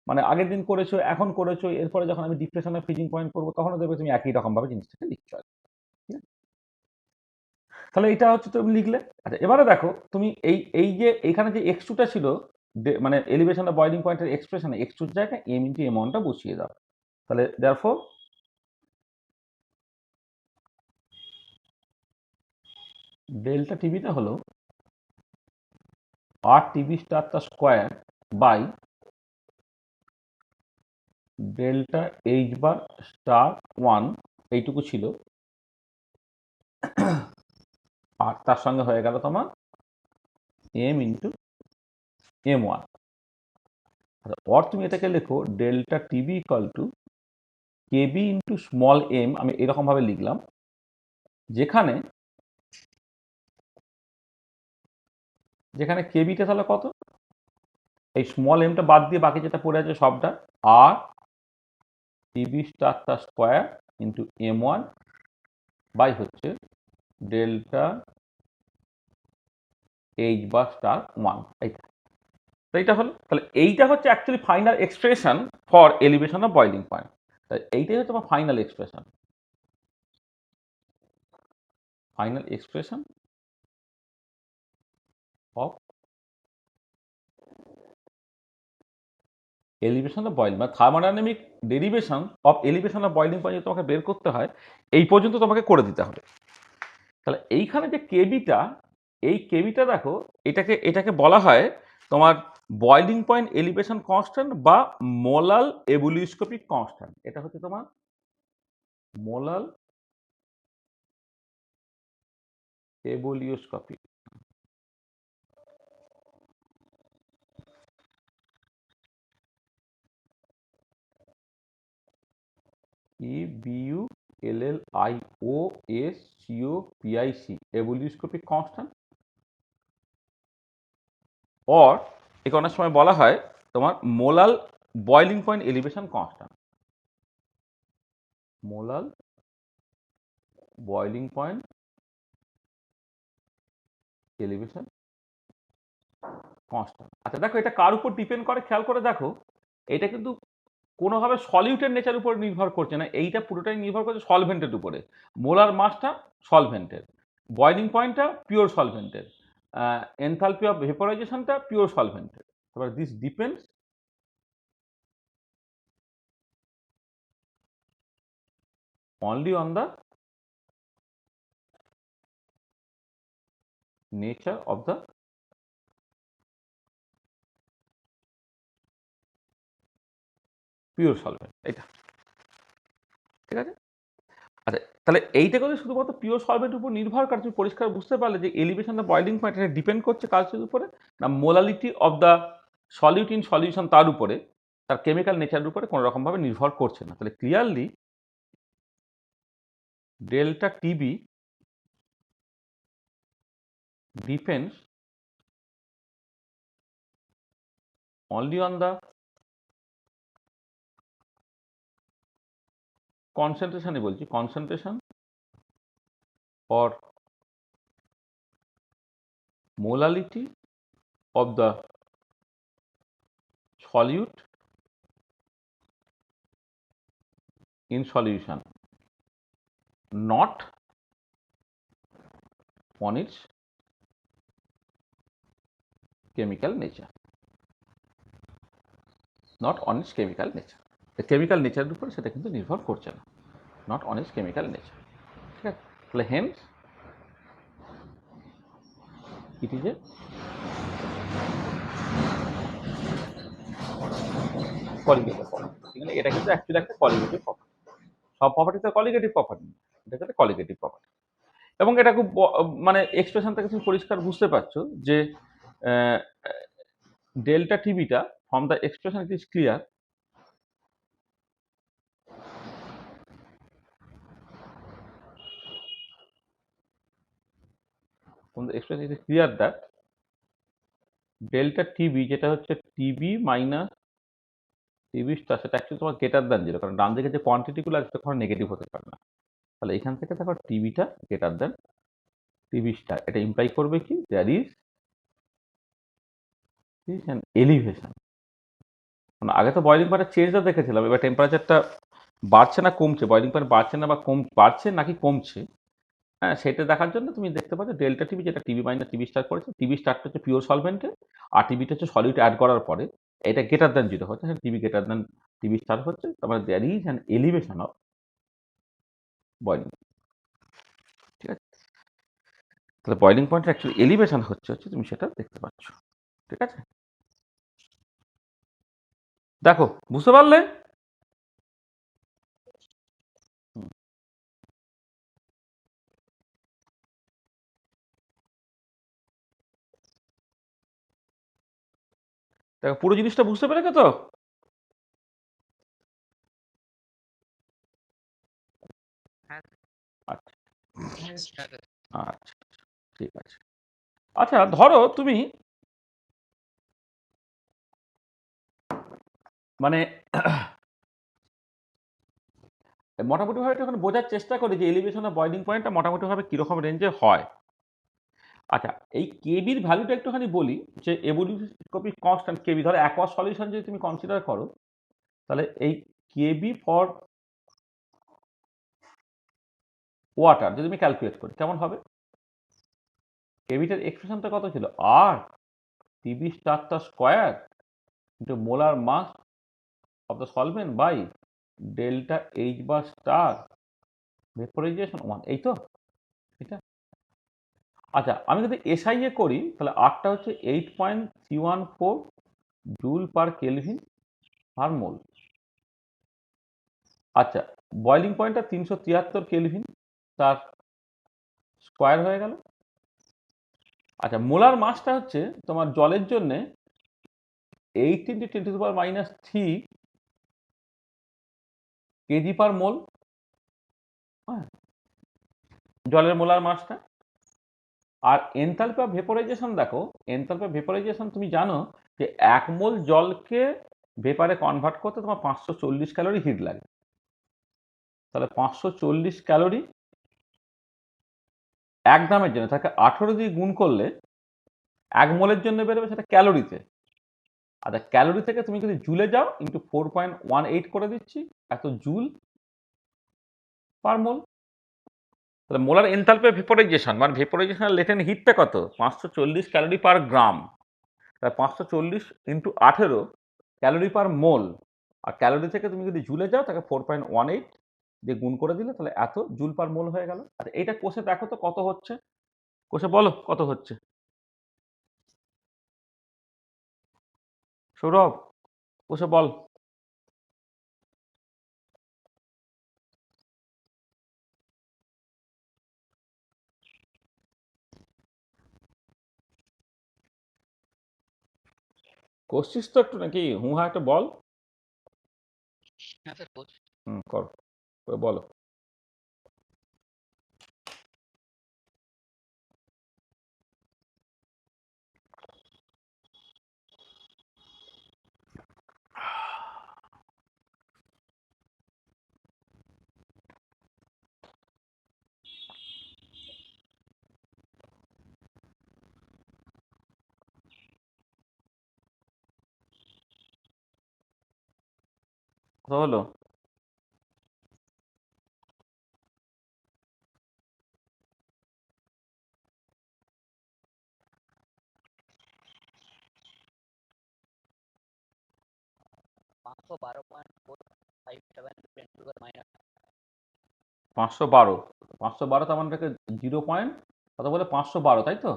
মানে আগের দিন করেছো, এখন করেছো, এরপরে যখন আমি ডিপ্রেশনের ফ্রিজিং পয়েন্ট করবো, তখনও দেখবে তুমি একই রকম ভাবে জিনিসটাকে লিখছো আর কি। ঠিক আছে? তাহলে এটা হচ্ছে তুমি লিখলে। আচ্ছা, এবারে দেখো তুমি এই এই যে এইখানে যে x2টা ছিল, মানে এলিভেশন অফ বয়লিং পয়েন্টের এক্সপ্রেশনে x2 এর জায়গায় m ইন্টু m1টা বসিয়ে দাও। তাহলে দেয়ারফর ডেল্টা টিভিটা হলো আর টিভি স্টার তার square by delta H bar star 1, এইটুকু ছিল। আর তার সঙ্গে হয়ে গেল তোমার m ইন্টু m1। অর তুমি এটাকে লেখো delta TB equal to KB into small m, আমি এরকম ভাবে লিখলাম, যেখানে যেখানে কেবিটা তাহলে কত, এই স্মল এমটা বাদ দিয়ে বাকি যেটা পড়ে আছে সবটা আর টিবি স্টার তার স্কোয়ার ইন্টু M1 বাই হচ্ছে ডেল্টা এইচ বা স্টার 1 এইটা। তো এইটা হলো, তাহলে এইটা হচ্ছে actually final expression for elevation of boiling point. তাই এইটাই হচ্ছে আমার final expression, final expression of elevation of boiling, মানে thermodynamic derivation of elevation of boiling point যদি তোমাকে বের করতে হয় এই পর্যন্ত তোমাকে করে দিতে হবে। তাহলে এইখানে যে কেবিটা, এই কেবিটা দেখো, এটাকে এটাকে বলা হয় তোমার বয়েলিং পয়েন্ট এলিভেশন কনস্ট্যান্ট বা মোলাল এবুলিওস্কোপিক কনস্ট্যান্ট। এটা হচ্ছে তোমার মোলাল এবুলিওস্কোপিক। EBULLIOSCOPIC এবুলিওস্কোপিক কনস্ট্যান্ট, অর একে অনেক সময় বলা হয় তোমার মোলাল boiling point elevation constant, মোলাল boiling point elevation constant. আচ্ছা দেখো, এটা কার উপর ডিপেন্ড করে খেয়াল করে দেখো, এটা কিন্তু কোনোভাবে সলিউটের নেচার উপর নির্ভর করছে না, এইটা পুরোটাই নির্ভর করছে সলভেন্টের উপরে। মোলার মাসটা সলভেন্টের, বয়েলিং পয়েন্টটা পিওর সলভেন্টের, এনথালপি অফ ভেপোরাইজেশনটা পিওর সলভেন্টের। এবার this depends only on the nature of the pure solvent, এটা ঠিক আছে। আচ্ছা তাহলে এইটা করে শুধুমাত্র পিওর সলভেন্টের উপর নির্ভর করে, তুমি পরিষ্কার বুঝতে পারলে যে এলিভেশন অফ বয়েলিং পয়েন্ট এটা ডিপেন্ড করছে কার উপরে, না molality of the solute in solution তার উপরে, তার কেমিক্যাল নেচারের উপরে কোনো রকমভাবে নির্ভর করছে না। তাহলে clearly delta TB depends only on the concentration, বলছি concentration or molality of the solute in solution, not on its chemical nature, not on its chemical nature। Chemical নেচারের উপরে সেটা কিন্তু নির্ভর করছে না, not on its chemical nature, ঠিক আছে। তাহলে hence it is a colligative property. এটা কিন্তু অ্যাকচুয়ালি একটা কলিগেটিভ প্রপার্টি, সব প্রপার্টি তো কলিগেটিভ প্রপার্টি, এটা একটা কলিগেটিভ প্রপার্টি। এবং এটা খুব মানে এক্সপ্রেশন থেকে তুমি পরিষ্কার বুঝতে পারছো যে ডেল্টা টিবিটা from the expression it is clear, from the expression it is clear that delta T B যেটা হচ্ছে টিবি মাইনাস টিবি স্টার, সেটা অ্যাকচুয়ালি তোমার গ্রেটার দ্যান জিরো, কারণ ডান দিকে যে কোয়ান্টিটিগুলো আছে কখনো নেগেটিভ হতে পারে না। তাহলে এখান থেকে দেখো টিবিটা গ্রেটার দ্যান টিবি স্টার, এটা ইমপ্লাই করবে কি দেয়ার ইজ অ্যান এলিভেশন। মানে আগে তো বয়েলিং পয়েন্টের চেঞ্জটা দেখেছিলাম, এবার টেম্পারেচারটা বাড়ছে না কমছে, বয়েলিং পয়েন্ট বাড়ছে না বা বাড়ছে নাকি কমছে, হ্যাঁ সেটা দেখার জন্য তুমি দেখতে পাচ্ছ ডেল্টা টিবি যেটা টিবি মাইনাস টিবি স্টার করেছে, টিবি স্টারটা হচ্ছে পিওর সলভেন্টে আর টিবিটা হচ্ছে সলিউট অ্যাড করার পরে এটা গ্রেটার দ্যান জিরো হচ্ছে, TB greater than TB star হচ্ছে, তারপরে there is an elevation of boiling, ঠিক আছে। তাহলে বয়েলিং পয়েন্টের অ্যাকচুয়ালি এলিভেশন হচ্ছে তুমি সেটা দেখতে পাচ্ছ, ঠিক আছে। দেখো বুঝতে পারলে? দেখো পুরো জিনিসটা বুঝতে পেরেছো তো? হ্যাঁ আচ্ছা স্যার। আচ্ছা ঠিক আছে। আচ্ছা ধরো তুমি মানে মোটামুটিভাবে একটু বোঝার চেষ্টা করি যে এলিভেশন অফ বয়লিং পয়েন্টটা মোটামুটিভাবে কীরকম রেঞ্জে হয়। আচ্ছা, এই কেবির ভ্যালুটা একটুখানি বলি যে এভোলিউশনস্কোপিক কনস্ট্যান্ট কেবি, ধরো অ্যাকোয়াস সলিউশন যদি তুমি কনসিডার করো, তাহলে এই কেবি ফর ওয়াটার যদি আমি ক্যালকুলেট করি কেমন হবে? কেবিটার এক্সপ্রেশনটা কত ছিল? আর টিবি স্টারটা square into molar mass of the solvent by delta H bar star vaporisation 1, এই তো এটা। আচ্ছা, আমি যদি এসআইএ করি তাহলে আরটা হচ্ছে 8.314 জুল পার কেলভিন পার মোল। আচ্ছা, বয়লিং পয়েন্টটা 373 কেলভিন, তার স্কোয়ার হয়ে গেল। আচ্ছা, মোলার মাসটা হচ্ছে তোমার জলের জন্য 8 × 10⁻³ কেজি পার মোল। হ্যাঁ, জলের মোলার মাসটা। আর এনথালপি অফ ভেপোরাইজেশন দেখো, এনথালপি অফ ভেপোরাইজেশন তুমি জানো যে 1 মোল জলকে ভেপারে কনভার্ট করতে তোমার 540 ক্যালোরি হিট লাগে। তাহলে 540 ক্যালোরি 1 গ্রামের জন্য, তাকে 18 দিয়ে গুণ করলে 1 মোলের জন্য বেরোবে সেটা ক্যালোরিতে। আচ্ছা, ক্যালোরি থেকে তুমি যদি জুলে যাও ইন্টু 4.18 করে দিচ্ছি, এত জুল পার মোল। তাহলে মোলার এনথালপি অফ ভেপোরাইজেশন মানে ভেপোরাইজেশনের লেটেন্ট হিটটা কত? 540 ক্যালোরি পার গ্রাম। তাহলে 540 ইন্টু 18 ক্যালোরি পার মোল। আর ক্যালোরি থেকে তুমি যদি জুলে যাও তাকে 4.18 দিয়ে গুণ করে দিলে তাহলে এত জুল পার মোল হয়ে গেল। আচ্ছা, এইটা কোষে দেখো তো কত হচ্ছে, কোষে বলো কত হচ্ছে সৌরভ, কোষে বল। করছিস তো একটু নাকি? হুঁ হ্যাঁ একটা বল। হ্যাঁ স্যার বলছি। কর, করে বলো। কত হলো? পাঁচশো 512। 512 তার মানে এটাকে 0 পয়েন্ট কত বলে? 512, তাই তো?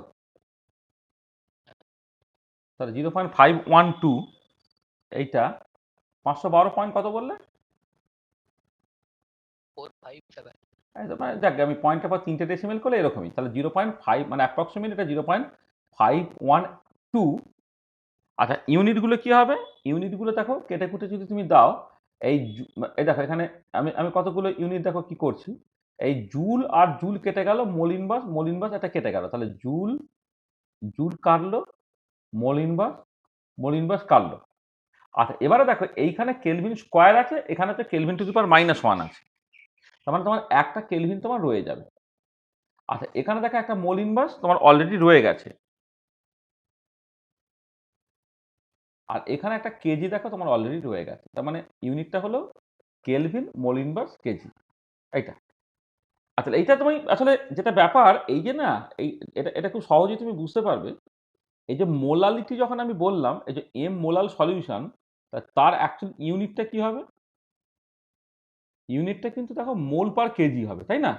তাহলে 0.512 এইটা 512 পয়েন্ট কত বললে? যাক, আমি পয়েন্টটা পর 3টে ডেসিমেল করলে এরকমই। তাহলে 0.5 মানে অ্যাপ্রক্সিমেট এটা 0.512। আচ্ছা, ইউনিটগুলো কি হবে? ইউনিটগুলো দেখো কেটে কুটে যদি তুমি দাও, এই দেখো এখানে আমি আমি কতগুলো ইউনিট দেখো কি করছি। এই জুল আর জুল কেটে গেল, মোল ইনভার্স এটা কেটে গেল, তাহলে জুল জুল কাটলো, মোল ইনভার্স কাটলো। আচ্ছা, এবারে দেখো এইখানে কেলভিন স্কোয়ার আছে, এখানে তো কেলভিন টু দি পাওয়ার -1 আছে, তার মানে তোমার একটা কেলভিন তোমার রয়ে যাবে। আচ্ছা, এখানে দেখো একটা মোল ইনভার্স তোমার অলরেডি রয়ে গেছে, আর এখানে একটা কেজি দেখো তোমার অলরেডি রয়ে গেছে, তার মানে ইউনিটটা হলো কেলভিন মোল ইনভার্স কেজি, এইটা। আচ্ছা, এইটা তুমি আসলে যেটা ব্যাপার এই যে না, এই এটা এটা খুব সহজেই তুমি বুঝতে পারবে। এই যে মোলালিটি যখন আমি বললাম, এই যে এম মোলাল সলিউশন, তার অ্যাকচুয়াল ইউনিটটা কি হবে? ইউনিটটা কিন্তু দেখো মোল পার কেজি হবে, তাই না?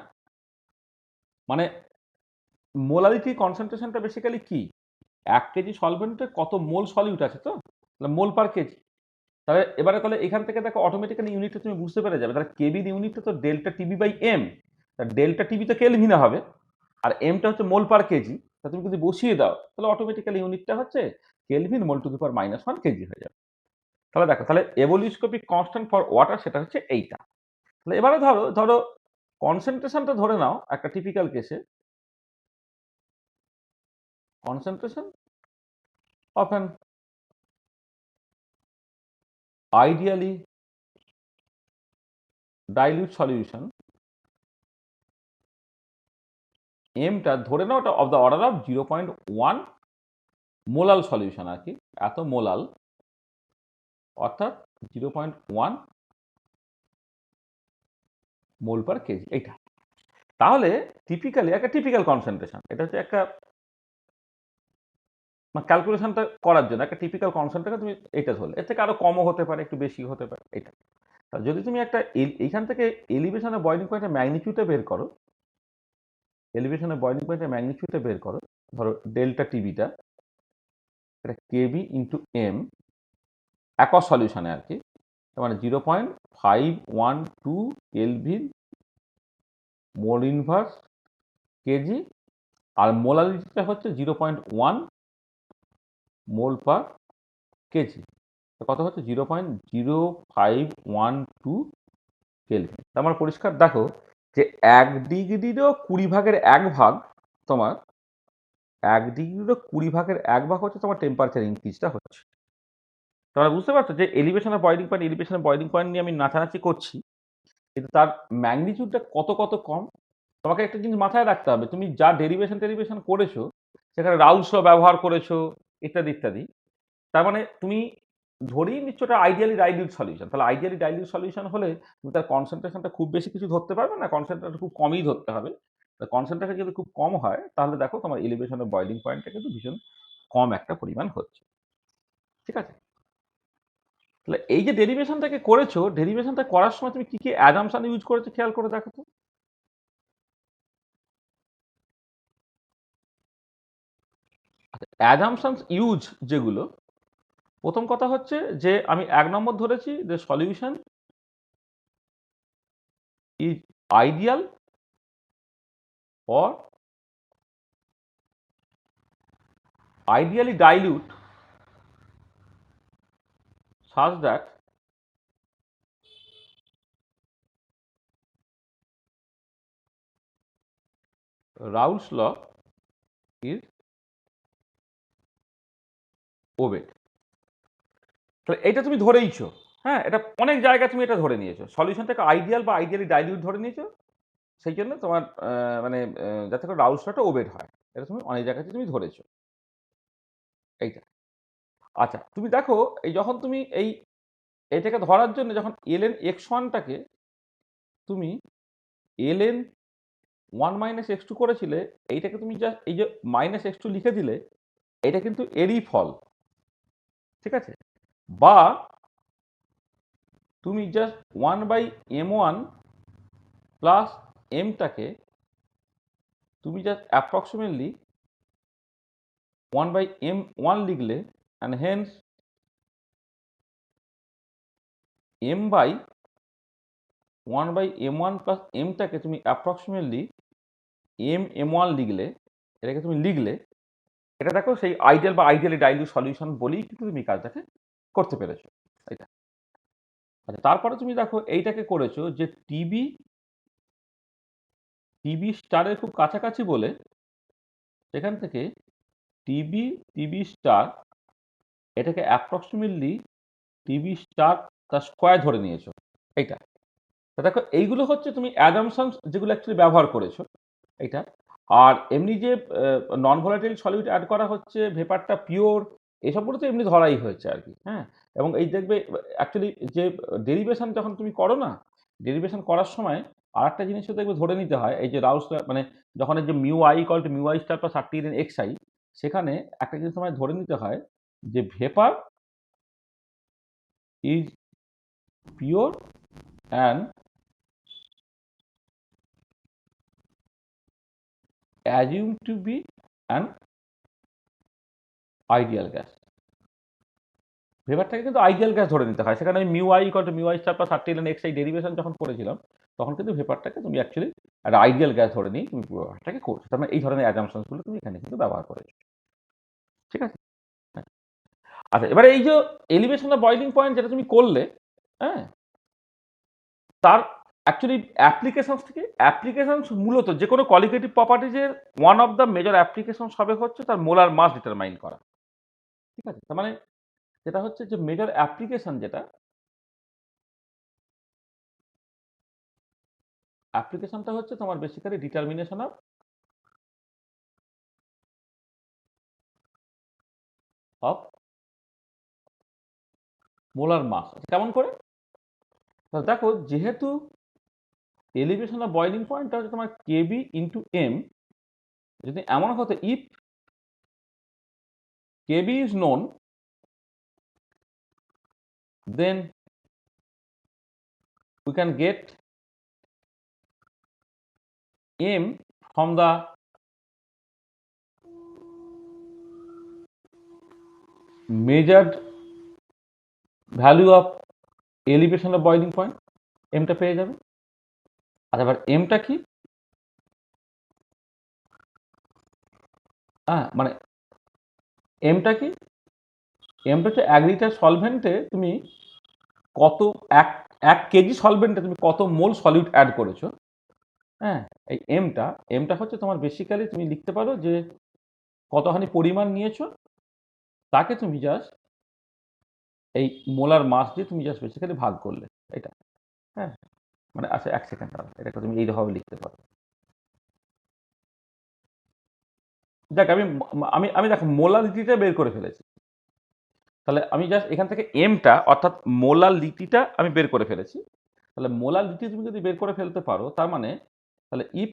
মানে মোলালিটি কনসেন্ট্রেশনটা বেসিক্যালি কি? 1 কেজি সলভেন্টে কত মোল সলিউট আছে, তো তাহলে মোল পার কেজি। তাহলে এবারে তাহলে এখান থেকে দেখো অটোমেটিক্যালি ইউনিটটা তুমি বুঝতে পেরে যাবে। তাহলে কেবির ইউনিটটা তো delta TB by M, delta TB তো কেলভিনে হবে, আর এমটা হচ্ছে মোল পার কেজি। তা তুমি যদি বসিয়ে দাও তাহলে অটোমেটিক্যালি ইউনিটটা হচ্ছে kelvin mole to the power -1 KG হয়ে যাবে। তাহলে দেখো, তাহলে এভোলিউশনস্কোপিক কনস্ট্যান্ট ফর ওয়াটার সেটা হচ্ছে এইটা। তাহলে এবারে ধরো ধরো কনসেন্ট্রেশনটা ধরে নাও একটা টিপিক্যাল কেসে, concentration of an ideally dilute solution এমটা ধরে নাও ওটা of the order of 0.1 molal solution আর কি, এত মোলাল অর্থাৎ 0.1 মোল পার কেজি, এইটা। তাহলে টিপিক্যালি একটা টিপিক্যাল কনসেন্ট্রেশন, এটা হচ্ছে একটা ক্যালকুলেশনটা করার জন্য একটা টিপিক্যাল কনসেন্ট্রেশন তুমি এটা ধরলে, এর থেকে আরো কমও হতে পারে, একটু বেশি হতে পারে, এটা। তা যদি তুমি একটা এইখান থেকে এলিভেশনের বয়লিং পয়েন্টের ম্যাগনিটিউডটা বের করো, এলিভেশনের বয়লিং পয়েন্টের ম্যাগনিটিউডটা বের করো, ধরো ডেল্টা টিবিটা, এটা কেবি ইন্টু এম একস সলিউশনে আর কি, তার মানে 0.512 কেলভিন মোল ইনভার্স কেজি, আর মোলারিটিটা হচ্ছে 0.1 মোল পার কেজি, কত হচ্ছে 0.0512 কেলভিন। তার মানে পরিষ্কার দেখো যে 1 ডিগ্রিরও 20 ভাগের 1 ভাগ তোমার 1 ডিগ্রিরও 20 ভাগের 1 ভাগ হচ্ছে তোমার টেম্পারেচার ইনক্রিজটা হচ্ছে। তোমরা বুঝতে পারছো যে এলিভেশনের বয়লিং পয়েন্ট নিয়ে আমি নাচানাচি করছি, কিন্তু তার ম্যাগনিটিউডটা কত কত কম। তোমাকে একটা জিনিস মাথায় রাখতে হবে, তুমি যা ডেরিভেশন করেছো সেখানে রাউলস ল ব্যবহার করেছো ইত্যাদি ইত্যাদি, তার মানে তুমি ধরেই নিচ্ছ ওটা আইডিয়ালি ডাইলিউট সলিউশন। তাহলে আইডিয়ালি ডাইলিউট সলিউশন হলে তুমি তার কনসেন্ট্রেশনটা খুব বেশি কিছু ধরতে পারবে না, কনসেন্ট্রেশন খুব কমই ধরতে হবে। কনসেন্ট্রেশন যদি খুব কম হয় তাহলে দেখো তোমার এলিভেশনের বয়লিং পয়েন্টটা কিন্তু ভীষণ কম একটা পরিমাণ হচ্ছে, ঠিক আছে। তাহলে এই যে ডেরিভেশনটাকে করেছো, ডেরিভেশনটা করার সময় তুমি কি কি অ্যাজাম্পশন ইউজ করেছো খেয়াল করে দেখো তো। অ্যাজাম্পশনস ইউজ যেগুলো, প্রথম কথা হচ্ছে যে আমি 1 নম্বর ধরেছি যে solution is ideal or ideally dilute such that Raoult's law is obeyed। তাহলে এটা তুমি ধরেইছো, হ্যাঁ, এটা অনেক জায়গায় তুমি এটা ধরে নিয়েছো, সলিউশনটাকে আইডিয়াল বা আইডিয়ালি ডাইলিউট ধরে নিয়েছো, সেই জন্য তোমার মানে যাতে করে রাউলস লটা ওবেড হয়, এটা তুমি অনেক জায়গাতে তুমি ধরেছো, এইটা। আচ্ছা তুমি দেখো এই যখন তুমি এইটাকে ধরার জন্য যখন ln x1টাকে তুমি ln 1 মাইনাস x2 করেছিলে, এইটাকে তুমি জাস্ট এই যে মাইনাস x2 লিখে দিলে, এটা কিন্তু এরই ফল, ঠিক আছে। বা তুমি জাস্ট 1/m1 প্লাস এমটাকে তুমি জাস্ট অ্যাপ্রক্সিমেটলি 1/m1 লিখলে, অ্যান্ড হেন্স m/1/m1 প্লাস এমটাকে তুমি অ্যাপ্রক্সিমেটলি m1 লিখলে, এটাকে তুমি লিখলে, এটা দেখো সেই আইডিয়াল বা আইডিয়ালি ডাইলিউট সলিউশন বলেই কিন্তু তুমি কাজটাকে করতে পেরেছো, এটা। আচ্ছা তারপরে তুমি দেখো এইটাকে করেছো যে টিবি স্টারের খুব কাছাকাছি বলে সেখান থেকে টিবি স্টার এটাকে অ্যাপ্রক্সিমেটলি টিবি স্টার তার স্কোয়ার ধরে নিয়েছো, এইটা। তা দেখো এইগুলো হচ্ছে তুমি অ্যাজাম্পশনস যেগুলো অ্যাকচুয়ালি ব্যবহার করেছো, এইটা। আর এমনি যে নন ভোলাটাইল সলিউট অ্যাড করা হচ্ছে, ভেপারটা পিওর, এসবগুলো তো এমনি ধরাই হয়েছে আর কি, হ্যাঁ। এবং এই দেখবে অ্যাকচুয়ালি যে ডেরিভেশন যখন তুমি করো না, ডেরিভেশন করার সময় আর একটা জিনিসও দেখবে ধরে নিতে হয়, এই যে রাউস মানে যখন এই যে mu I equal to mu I star plus 30 x I, সেখানে একটা জিনিস তোমায় ধরে নিতে হয় যে vapour is pure and assumed to be an ideal gas। ভেপারটাকে কিন্তু আইডিয়াল গ্যাস ধরে নিতে হয়, সেখানে mu I equal to mu I star plus 30 x I derivation যখন করেছিলাম, তখন কিন্তু ভেপারটাকে তুমি অ্যাকচুয়ালি একটা আইডিয়াল গ্যাস ধরে নিয়ে তুমি ব্যবহারটাকে করছো। তার মানে এই ধরনের অ্যাজাম্পশনসগুলো তুমি এখানে কিন্তু ব্যবহার করেছো, ঠিক আছে। হ্যাঁ। আচ্ছা এবারে এই যে এলিভেশন অফ বয়লিং পয়েন্ট যেটা তুমি করলে, হ্যাঁ, তার অ্যাকচুয়ালি অ্যাপ্লিকেশনস মূলত যে কোনো কোয়ালিটেটিভ প্রপার্টিজের one of the major applications হবে হচ্ছে তার মোলার মাস ডিটারমাইন করা, ঠিক আছে। তার মানে যেটা হচ্ছে যে মেজর অ্যাপ্লিকেশন যেটা, অ্যাপ্লিকেশনটা হচ্ছে তোমার basically determination of molar mass. কেমন করে? দেখো, যেহেতু এলিভেশন অফ বয়লিং পয়েন্টটা হচ্ছে তোমার কেবি ইন্টু এম, যদি এমন হতো if KB is known, then we can get m from the measured value of elevation of boiling point, mটা পেয়ে যাবে। আর এবার mটা কি? মানে mটা কি? mটা হচ্ছে 1 লিটার সলভেন্টে তুমি কত, এক কেজি সলভেন্টে তুমি কত মোল সলিউট অ্যাড করেছো। হ্যাঁ, এই mটা হচ্ছে তোমার বেসিক্যালি তুমি লিখতে পারো যে কতখানি পরিমাণ নিয়েছো, তাকে তুমি জাস্ট এই মোলার মাস দিয়ে তুমি জাস্ট বেসিক্যালি ভাগ করলে, এটা। হ্যাঁ, মানে আচ্ছা, 1 সেকেন্ড দাঁড়াও, এটাকে তুমি এইভাবে লিখতে পারো। দেখ, আমি আমি দেখো মোলালিটিটা বের করে ফেলেছি। তাহলে আমি জাস্ট এখান থেকে এমটা অর্থাৎ মোলালিটিটা আমি বের করে ফেলেছি। তাহলে মোলালিটি তুমি যদি বের করে ফেলতে পারো, তার মানে তাহলে ইফ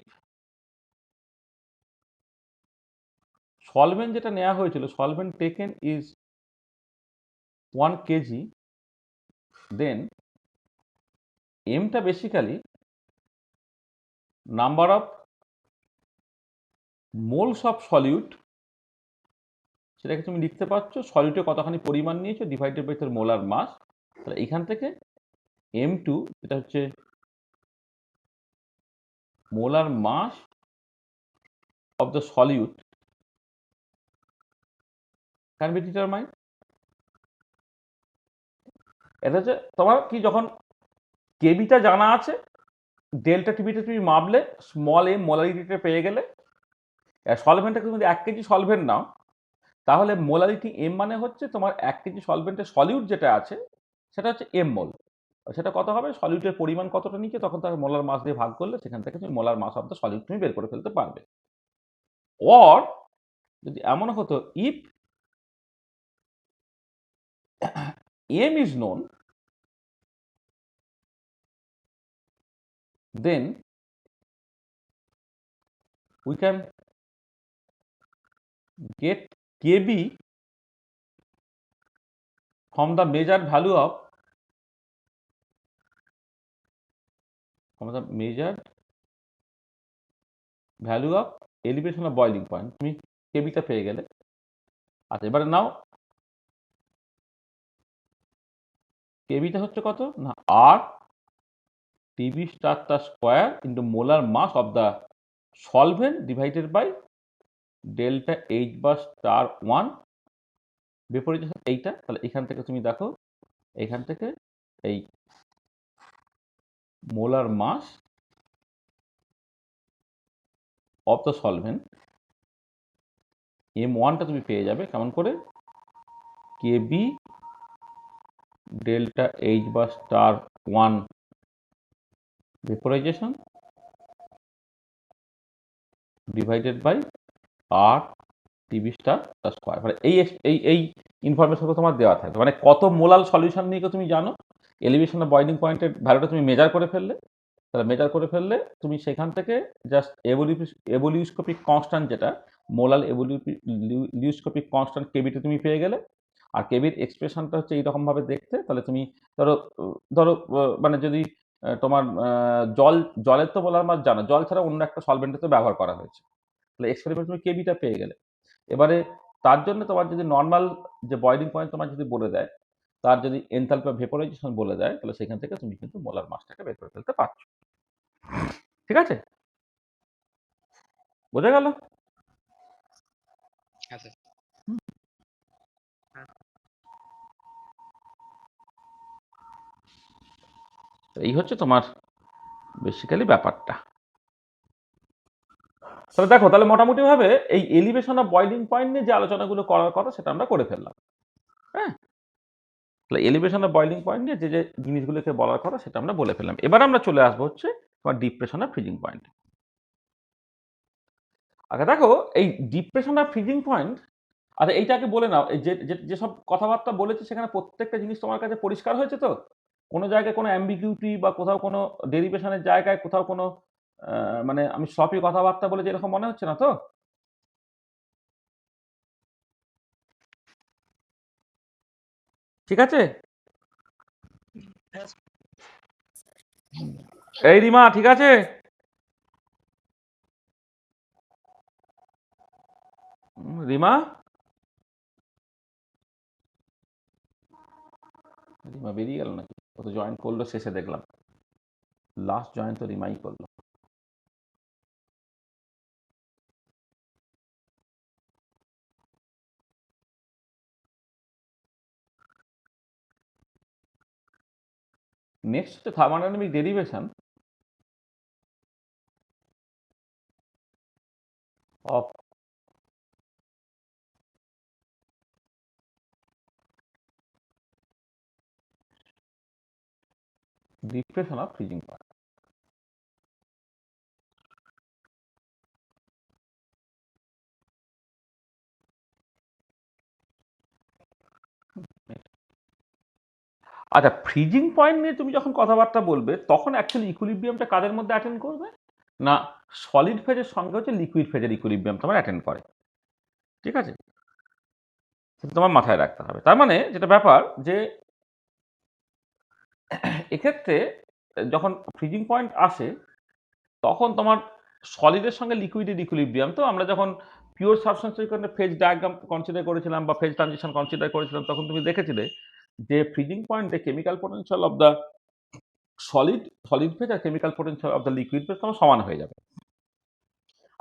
সলভেন্ট যেটা নেওয়া হয়েছিল, solvent taken is 1 K G, then এমটা basically number of moles of solute, সেটাকে তুমি লিখতে পারছো সলিউটে কতখানি পরিমাণ নিয়েছো ডিভাইডেড বাই তোর মোলার মাস। তাহলে এখান থেকে M2, এটা হচ্ছে molar mass of the solute, can be determined. এটা হচ্ছে তোমার কি, যখন কেবিটা জানা আছে, ডেল্টা টিবিটা তুমি মাপলে, স্মল এম মোলারিটিটা পেয়ে গেলে, সলভেন্টটা তুমি যদি 1 কেজি সলভেন্ট নাও, তাহলে মোলারিটি এম মানে হচ্ছে তোমার 1 কেজি সলভেন্টের সলিউট যেটা আছে সেটা হচ্ছে এম মোল। সেটা কত হবে, সলিউটের পরিমাণ কতটা নিচ্ছে, তখন তাকে মোলার মাস দিয়ে ভাগ করলে সেখান থেকে তুমি molar mass of the solute তুমি বের করে ফেলতে পারবে। অর যদি এমন হতো if M is known, then we can get kb from the measured value of elevation of boiling point, তুমি কেবিটা পেয়ে গেলে। আচ্ছা, এবারে নাও কেবিটা হচ্ছে কত না, আর টিবি স্টার তার square into molar mass of the solvent divided by delta H bar star 1 vaporisation, এইটা। তাহলে এখান থেকে তুমি দেখো, এখান থেকে এই molar mass of the solvent M1টা তুমি পেয়ে যাবে কেমন করে, K B delta H bar star 1 vaporisation divided by R TB star তার স্কোয়ার। মানে এই ইনফরমেশনগুলো তোমার দেওয়া থাকবে, মানে কত মোলাল সলিউশন নিয়ে তুমি জানো, এলিভেশন অফ বয়লিং পয়েন্টের ভ্যালুটা তুমি মেজার করে ফেললে। তাহলে মেজার করে ফেললে তুমি সেখান থেকে জাস্ট এভোলিউস্কোপিক কনস্ট্যান্ট, যেটা মোলাল এভোলিউস্কোপিক কনস্ট্যান্ট কেবিতে তুমি পেয়ে গেলে। আর কেবির এক্সপ্রেশনটা হচ্ছে এইরকমভাবে দেখতে। তাহলে তুমি ধরো ধরো মানে যদি তোমার জলের তো মোলার মাস জানো, জল ছাড়া অন্য একটা সলভেন্টে তো ব্যবহার করা হয়েছে, তাহলে এক্সপেরিমেন্ট তুমি কেবিটা পেয়ে গেলে। এবারে তার জন্য তোমার যদি নর্মাল যে বয়লিং পয়েন্ট তোমার যদি বলে দেয়, তার যদি এনথালপি অফ ভেপোরাইজেশন বলে দেয়, তাহলে সেখান থেকে তুমি কিন্তু মোলার মাসটাকে বের করে ফেলতে পারছো। ঠিক আছে, বোঝা গেল? হ্যাঁ স্যার। এই হচ্ছে তোমার বেসিক্যালি ব্যাপারটা। তাহলে দেখো, তাহলে মোটামুটি ভাবে এই এলিভেশন অফ বয়লিং পয়েন্ট নিয়ে যে আলোচনাগুলো করার কথা সেটা আমরা করে ফেললাম। হ্যাঁ, তাহলে এলিভেশন অফ বয়লিং পয়েন্ট নিয়ে যে যে জিনিসগুলোকে বলার কথা সেটা আমরা বলে ফেললাম। এবার আমরা চলে আসবো হচ্ছে তোমার ডিপ্রেশন আর ফ্রিজিং পয়েন্ট। আচ্ছা দেখো, এই ডিপ্রেশন আর ফ্রিজিং পয়েন্ট, আচ্ছা এইটাকে বলে নাও, এই যেসব কথাবার্তা বলেছি সেখানে প্রত্যেকটা জিনিস তোমার কাছে পরিষ্কার হয়েছে তো? কোনো জায়গায় কোনো অ্যাম্বিগুইটি বা কোথাও কোনো ডেরিভেশনের জায়গায় কোথাও কোনো মানে আমি sloppy কথাবার্তা বলেছি এরকম মনে হচ্ছে না তো? ঠিক আছে? হ্যাঁ এই রিমা ঠিক আছে? রিমা? রিমা বেরিয়ে গেল নাকি? ও তো জয়েন করলো শেষে দেখলাম। লাস্ট জয়েন তো রিমাই করলো। নেক্সট হচ্ছে thermodynamic derivation of depression of freezing point. আচ্ছা, ফ্রিজিং পয়েন্ট নিয়ে তুমি যখন কথাবার্তা বলবে তখন অ্যাকচুয়ালি ইকুইলিব্রিয়ামটা কাদের মধ্যে অ্যাটেন্ড করবে? না, সলিড ফেজের সঙ্গে হচ্ছে লিকুইড ফেজের ইকুইলিব্রিয়াম তোমার অ্যাটেন্ড করে। ঠিক আছে? সেটা তোমার মাথায় রাখতে হবে। তার মানে যেটা ব্যাপার যে এক্ষেত্রে যখন ফ্রিজিং পয়েন্ট আসে তখন তোমার সলিডের সঙ্গে লিকুইডের ইকুইলিব্রিয়াম, তো আমরা যখন পিওর সাবস্টেন্সের জন্য ফেজ ডায়াগ্রাম কনসিডার করেছিলাম বা ফেজ ট্রানজিশন কনসিডার করেছিলাম তখন তুমি দেখেছিলে যে ফ্রিজিং পয়েন্টে chemical potential of the solid phase আর chemical potential of the liquid phase তোমার সমান হয়ে যাবে।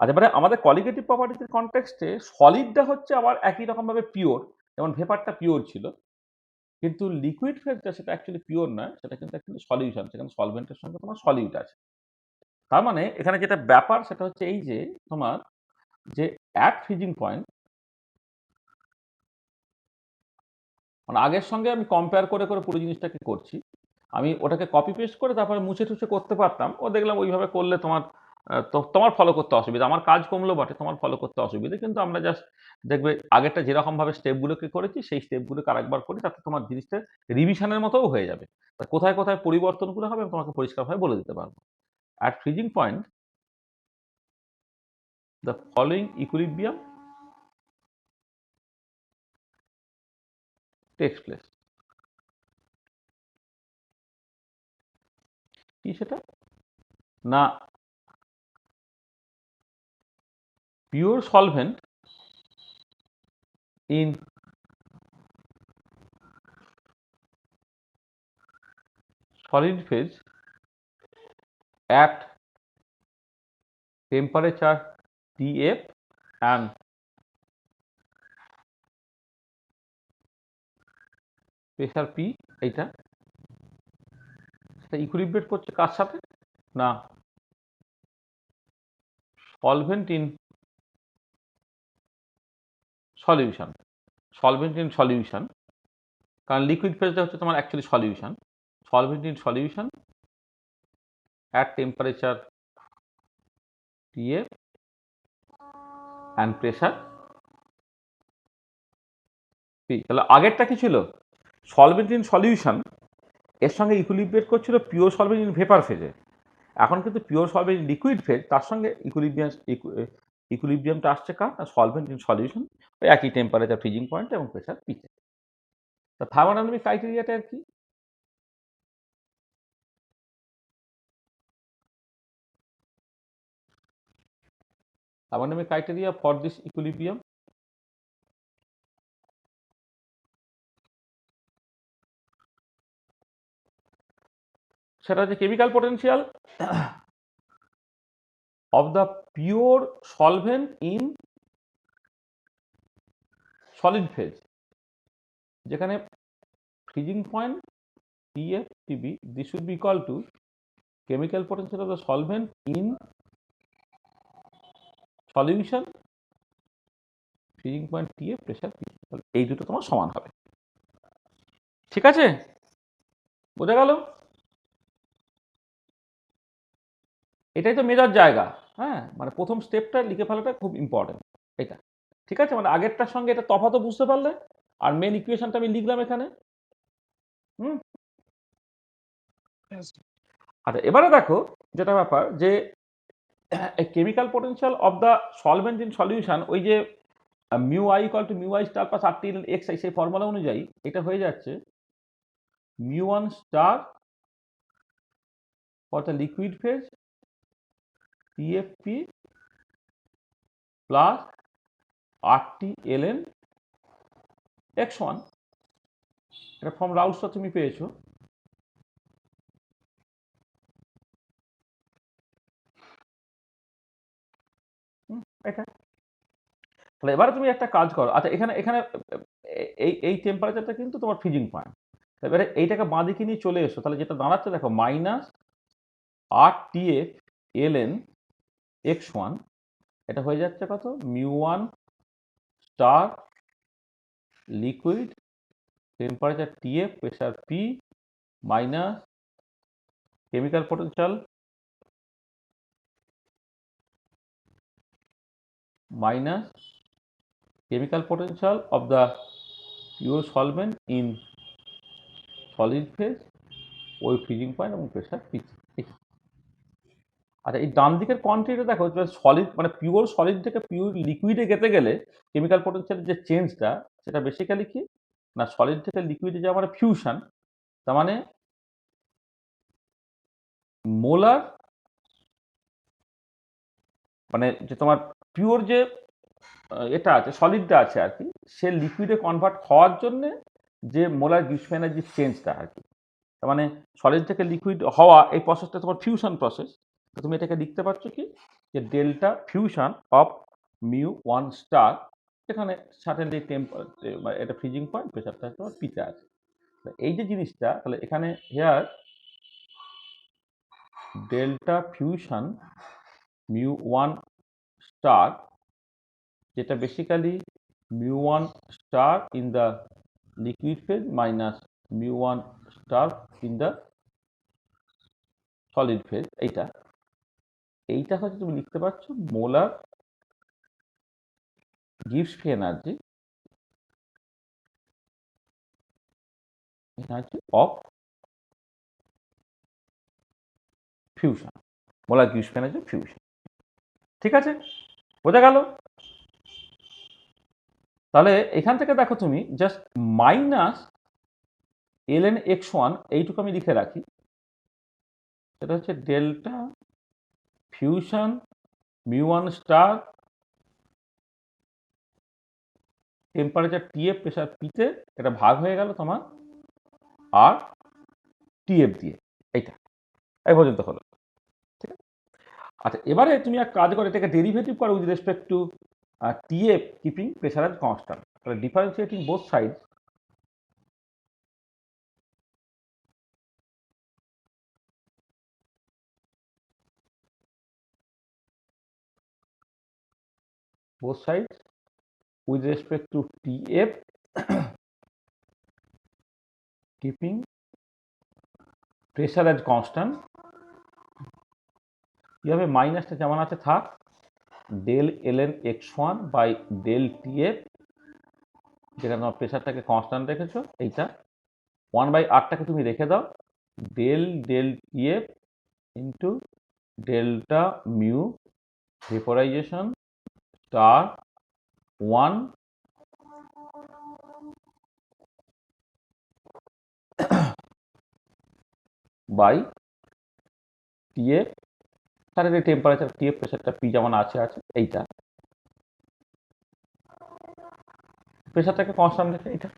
আর এবারে আমাদের কোয়ালিটেটিভ প্রপার্টিজের কনটেক্সটে সলিডটা হচ্ছে আবার একই রকমভাবে পিওর, যেমন ভেপারটা পিওর ছিল, কিন্তু লিকুইড ফেজটা সেটা অ্যাকচুয়ালি পিওর নয়, সেটা কিন্তু অ্যাকচুয়ালি সলিউশন, সেখানে সলভেন্টের সঙ্গে তোমার সলিউট আছে। তার মানে এখানে যেটা ব্যাপার সেটা হচ্ছে এই যে তোমার যে অ্যাট ফ্রিজিং পয়েন্ট, মানে আগের সঙ্গে আমি কম্পেয়ার করে করে পুরো জিনিসটাকে করছি, আমি ওটাকে কপি পেস্ট করে তারপরে মুছে টুছে করতে পারতাম, ও দেখলাম ওইভাবে করলে তোমার তো তোমার ফলো করতে অসুবিধা, আমার কাজ কমলো বটে, তোমার ফলো করতে অসুবিধা, কিন্তু আমরা জাস্ট দেখবে আগেরটা যেরকমভাবে স্টেপগুলোকে করেছি সেই স্টেপগুলোকে আরেকবার করি, তাতে তোমার জিনিসটা রিভিশনের মতোও হয়ে যাবে। তা কোথায় কোথায় পরিবর্তনগুলো হবে আমি তোমাকে পরিষ্কারভাবে বলে দিতে পারবো। At freezing point the following equilibrium takes place. কি সেটা? না, pure solvent in solid phase at temperature Tf and pressure P, এইটা সেটা ইকুইলিব্রেট করছে কার সাথে? না, solvent in solution. Solvent in solution, কারণ লিকুইড ফেজটা হচ্ছে তোমার actually solution. Solvent in solution at temperature Tf and pressure P। তাহলে আগেরটা কি ছিল? সলভেন্ট ইন সলিউশন, এর সঙ্গে ইকুইলিব্রেট করছিল পিওর সলভেন্ট ইন ভেপার ফেজে। এখন কিন্তু pure solvent in liquid phase, তার সঙ্গে ইকুইলিব্রিয়ামটা আসছে কার? সলভেন্ট ইন সলিউশন, ওই একই টেম্পারেচার ফ্রিজিং পয়েন্ট এবং প্রেশার পিতে। তা থার্মোডাইনামিক ক্রাইটেরিয়াটা কি? Thermodynamic criteria for this equilibrium, সেটা হচ্ছে chemical potential of the pure solvent in solid phase, যেখানে freezing point Tf Tb, this should be equal to chemical potential of the solvent in solution, freezing point Tf, pressure P, এই দুটো তোমার সমান হবে। ঠিক আছে, বোঝা গেল? এটাই তো মেজার জায়গা। হ্যাঁ, মানে প্রথম স্টেপটা লিখে ফেলাটা খুব ইম্পর্টেন্ট এটা। ঠিক আছে, মানে আগেরটার সঙ্গে এটা তফাৎও বুঝতে পারলে, আর মেন ইকুয়েশনটা আমি লিখলাম এখানে। হুম। আচ্ছা, এবারে দেখো যেটা ব্যাপার যে chemical potential of the solvent in solution, ওই যে mu I equal to mu I star plus R T X I, সেই ফর্মুলা অনুযায়ী এটা হয়ে যাচ্ছে mu one star for the liquid phase T F P plus R T L N X one. এটা form রাউসটা তুমি পেয়েছো। এটা তাহলে এবারে তুমি একটা কাজ করো। আচ্ছা, এখানে এখানে এই টেম্পারেচারটা কিন্তু তোমার ফ্রিজিং পয়েন্ট। এবারে এইটাকে বাঁ দিকে নিয়ে চলে এসো, তাহলে যেটা দাঁড়াচ্ছে দেখো minus R T F L N X one. এটা হয়ে যাচ্ছে কত, mu one star liquid temperature T F pressure P minus chemical potential minus chemical potential of the pure solvent in solid phase ওই ফ্রিজিং পয়েন্ট এবং pressure পিছি। আচ্ছা, এই ডান দিকের কোয়ান্টিটিটা দেখো, সলিড মানে পিওর সলিড থেকে পিওর লিকুইডে যেতে গেলে কেমিক্যাল পোটেনশিয়ালের যে চেঞ্জটা, সেটা বেসিক্যালি কি না, সলিড থেকে লিকুইডে যাওয়া মানে ফিউশন। তার মানে মোলার, মানে যে তোমার পিওর যে এটা আছে সলিডটা আছে আর কি, সে লিকুইডে কনভার্ট হওয়ার জন্যে যে মোলার গ্রিসফ এনার্জির চেঞ্জটা আর কি। তার মানে সলিড থেকে লিকুইড হওয়া এই প্রসেসটা তোমার ফিউশন প্রসেস। তো তুমি এটাকে লিখতে পারছো কি, যে delta fusion of mu one star, এখানে সার্টেনলি এটা ফ্রিজিং পয়েন্ট, প্রেশারটা তোমার পিতে আছে। এই যে জিনিসটা, তাহলে এখানে here delta fusion mu one star, যেটা basically mu one star in the liquid phase minus mu one star in the solid phase. এইটা হচ্ছে তুমি লিখতে পারছো মোলার গিভস এনার্জি অফ ফিউশন, মোলার গিভস এনার্জি ফিউশন। ঠিক আছে, বোঝা গেল? তাহলে এখান থেকে দেখো তুমি just minus L N X one, এইটুকু আমি লিখে রাখি। সেটা হচ্ছে delta fusion mu one star temperature T F pressure পিতে, এটা ভাগ হয়ে গেল তোমার আর টিএফ দিয়ে। এইটা এই পর্যন্ত হলো। ঠিক আছে। আচ্ছা, এবারে তুমি এক কাজ করো, এটাকে ডেরিভেটিভ করো with respect to T F keeping pressure at constant. তাহলে differentiating both sides, both sides with respect to TF keeping pressure as constant, কি হবে, মাইনাসটা যেমন আছে থাক, del L N X one by del TF, যেখানে তোমার প্রেশারটাকে কনস্ট্যান্ট রেখেছো, এইটা ওয়ান বাই আরটাকে তুমি রেখে দাও, del del TF into delta mu vaporisation star one by TF, তার এই টেম্পারেচার টিএফ প্রেশারটা পি যেমন আছে এইটা, প্রেশারটাকে কনস্ট্যান্ট রেখে এইটা।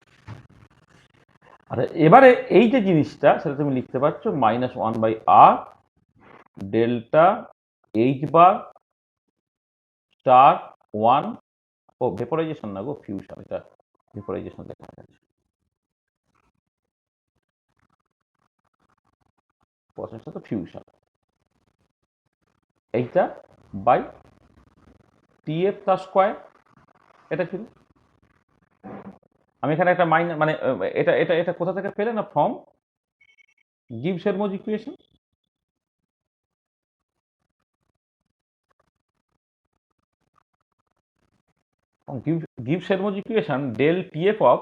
আর এবারে এই যে জিনিসটা, সেটা তুমি লিখতে পারছো minus one by R delta H bar star one, ও ভেপোরাইজেশন না গো, ফিউশন, এটা ভেপোরাইজেশন লেখা আছে, প্রসেসটা তো ফিউশন, এইটা বাই টিএফ তার স্কোয়ার। এটা ছিল, আমি এখানে একটা মাইনাস মানে এটা এটা এটা কোথা থেকে পেলে না, ফ্রম গিভস Helmholtz equation. gives Helmholtz equation del TF of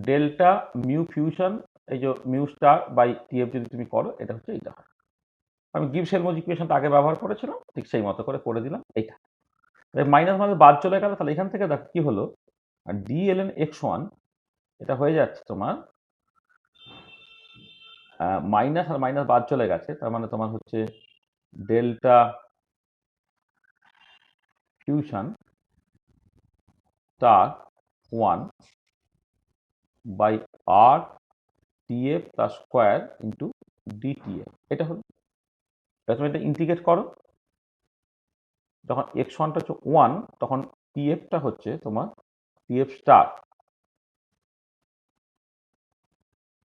delta mu fusion, এই যে মিউ স্টার বাই টিএফ যদি তুমি করো, এটা হচ্ছে এইটা। আমি গিভস হেলমোজ ইকুয়েশনটা আগে ব্যবহার করেছিলাম, ঠিক সেই মতো করে দিলাম এইটা। মাইনাস মাইনাস বাদ চলে গেল, তাহলে এখান থেকে দেখো কি হলো, আর ডি এল এন এক্স ওয়ান এটা হয়ে যাচ্ছে তোমার মাইনাস আর মাইনাস বাদ চলে গেছে, তার মানে তোমার হচ্ছে delta fusion star one by R TF plus square into DTF. এটা হলো, তুমি এটা ইন্টিগ্রেট করো, যখন এক্স ওয়ানটা হচ্ছে ওয়ান, তখন টিএফটা হচ্ছে তোমার টিএফ স্টার,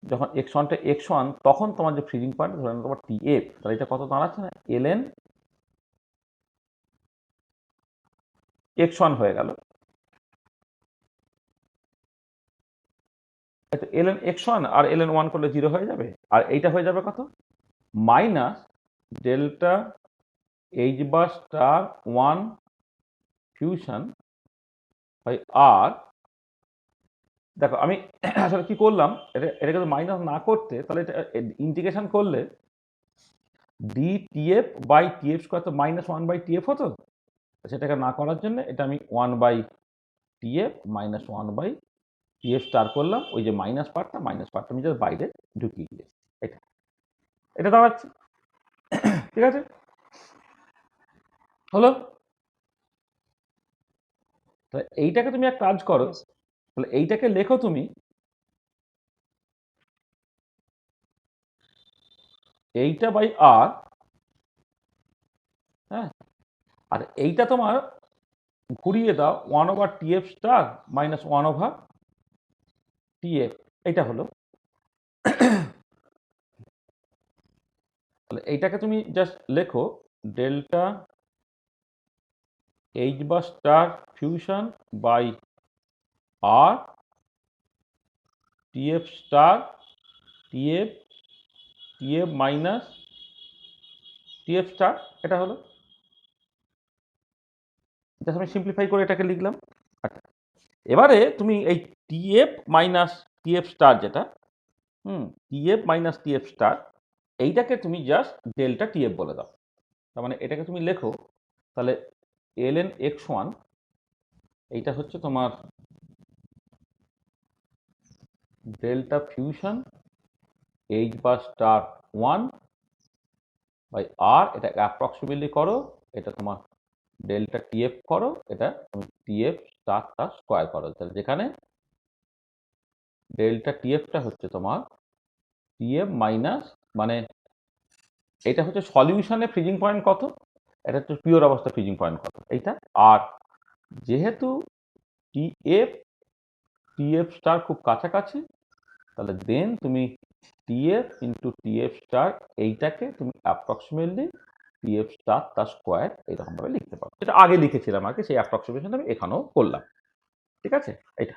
যখন এক্স ওয়ানটা এক্স ওয়ান, তখন তোমার যে ফ্রিজিং পয়েন্ট ধরে নাও তোমার টিএফ, তাহলে এটা কত দাঁড়াচ্ছে না, এলএন এক্স ওয়ান হয়ে গেল। এলএন এক্স ওয়ান আর এলএন ওয়ান করলে জিরো হয়ে যাবে, আর এইটা হয়ে যাবে কত, minus delta H bar star one fusion by R. দেখো আমি আসলে কি করলাম, এটাকে তো মাইনাস না করতে, তাহলে এটা ইন্টিগ্রেশন করলে D TF by TF square তো মাইনাস ওয়ান বাই টিএফ হতো, সেটাকে না করার জন্য এটা আমি one by TF minus one by TF star করলাম, ওই যে মাইনাস পার্টটা আমি জাস্ট বাইরে ঢুকিয়ে দিয়েছি, এটা এটা দাঁড়াচ্ছে। ঠিক আছে, হলো। তাহলে এইটাকে তুমি এক কাজ করো, তাহলে এইটাকে লেখো তুমি এইটা বাই আর, হ্যাঁ, আর এইটা তোমার ঘুরিয়ে দাও one over TF star minus one over TF, এইটা হলো। তাহলে এইটাকে তুমি জাস্ট লেখো delta H bar star fusion by R TF star TF TF minus TF star, এটা হলো। জাস্ট আমি সিম্পলিফাই করে এটাকে লিখলাম। আচ্ছা, এবারে তুমি এই টিএফ মাইনাস টিএফ স্টার যেটা, টিএফ মাইনাস টিএফ স্টার, এইটাকে তুমি জাস্ট ডেল্টা টিএফ বলে দাও। তার মানে এটাকে তুমি লেখো, তাহলে এলএন এক্স ওয়ান, এইটা হচ্ছে তোমার delta fusion H bar star one by R, এটা অ্যাপ্রক্সিমেটলি করো, এটা তোমার ডেল্টা টিএফ করো, এটা তুমি টিএফ স্টার তার স্কোয়ার করো, তাহলে যেখানে ডেল্টা টিএফটা হচ্ছে তোমার টিএফ মাইনাস, মানে এটা হচ্ছে সলিউশনে ফ্রিজিং পয়েন্ট কত, এটা হচ্ছে পিওর অবস্থা ফ্রিজিং পয়েন্ট কত, এইটা। আর যেহেতু টিএফ টিএফ স্টার খুব কাছাকাছি, তাহলে দেন তুমি টিএফ ইন্টু টিএফ স্টার, এইটাকে তুমি অ্যাপ্রক্সিমেটলি টিএফ স্টার তার স্কোয়ার এইরকমভাবে লিখতে পারো, যেটা আগে লিখেছিলাম আর কি, সেই অ্যাপ্রক্সিমেশন আমি এখানেও করলাম। ঠিক আছে, এইটা।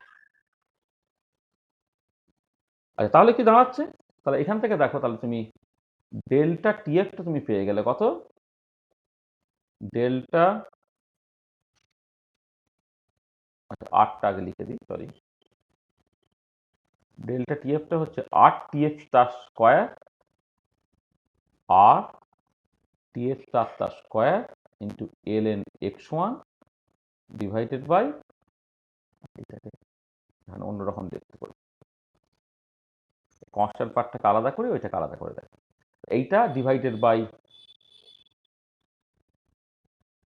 আচ্ছা, তাহলে কি দাঁড়াচ্ছে, তাহলে এখান থেকে দেখো, তাহলে তুমি ডেল্টা টিএফটা তুমি পেয়ে গেলে কত, ডেল্টা, আচ্ছা আটটা আগে লিখে দিই, সরি, ডেল্টা টিএফটা হচ্ছে R TF star square R TF star তার square into L N X one divided by, এটাকে এখানে অন্যরকম দেখতে পারি, কনস্ট্যান্ট পার্টটাকে আলাদা করে ওইটাকে আলাদা করে দেয়, এইটা divided by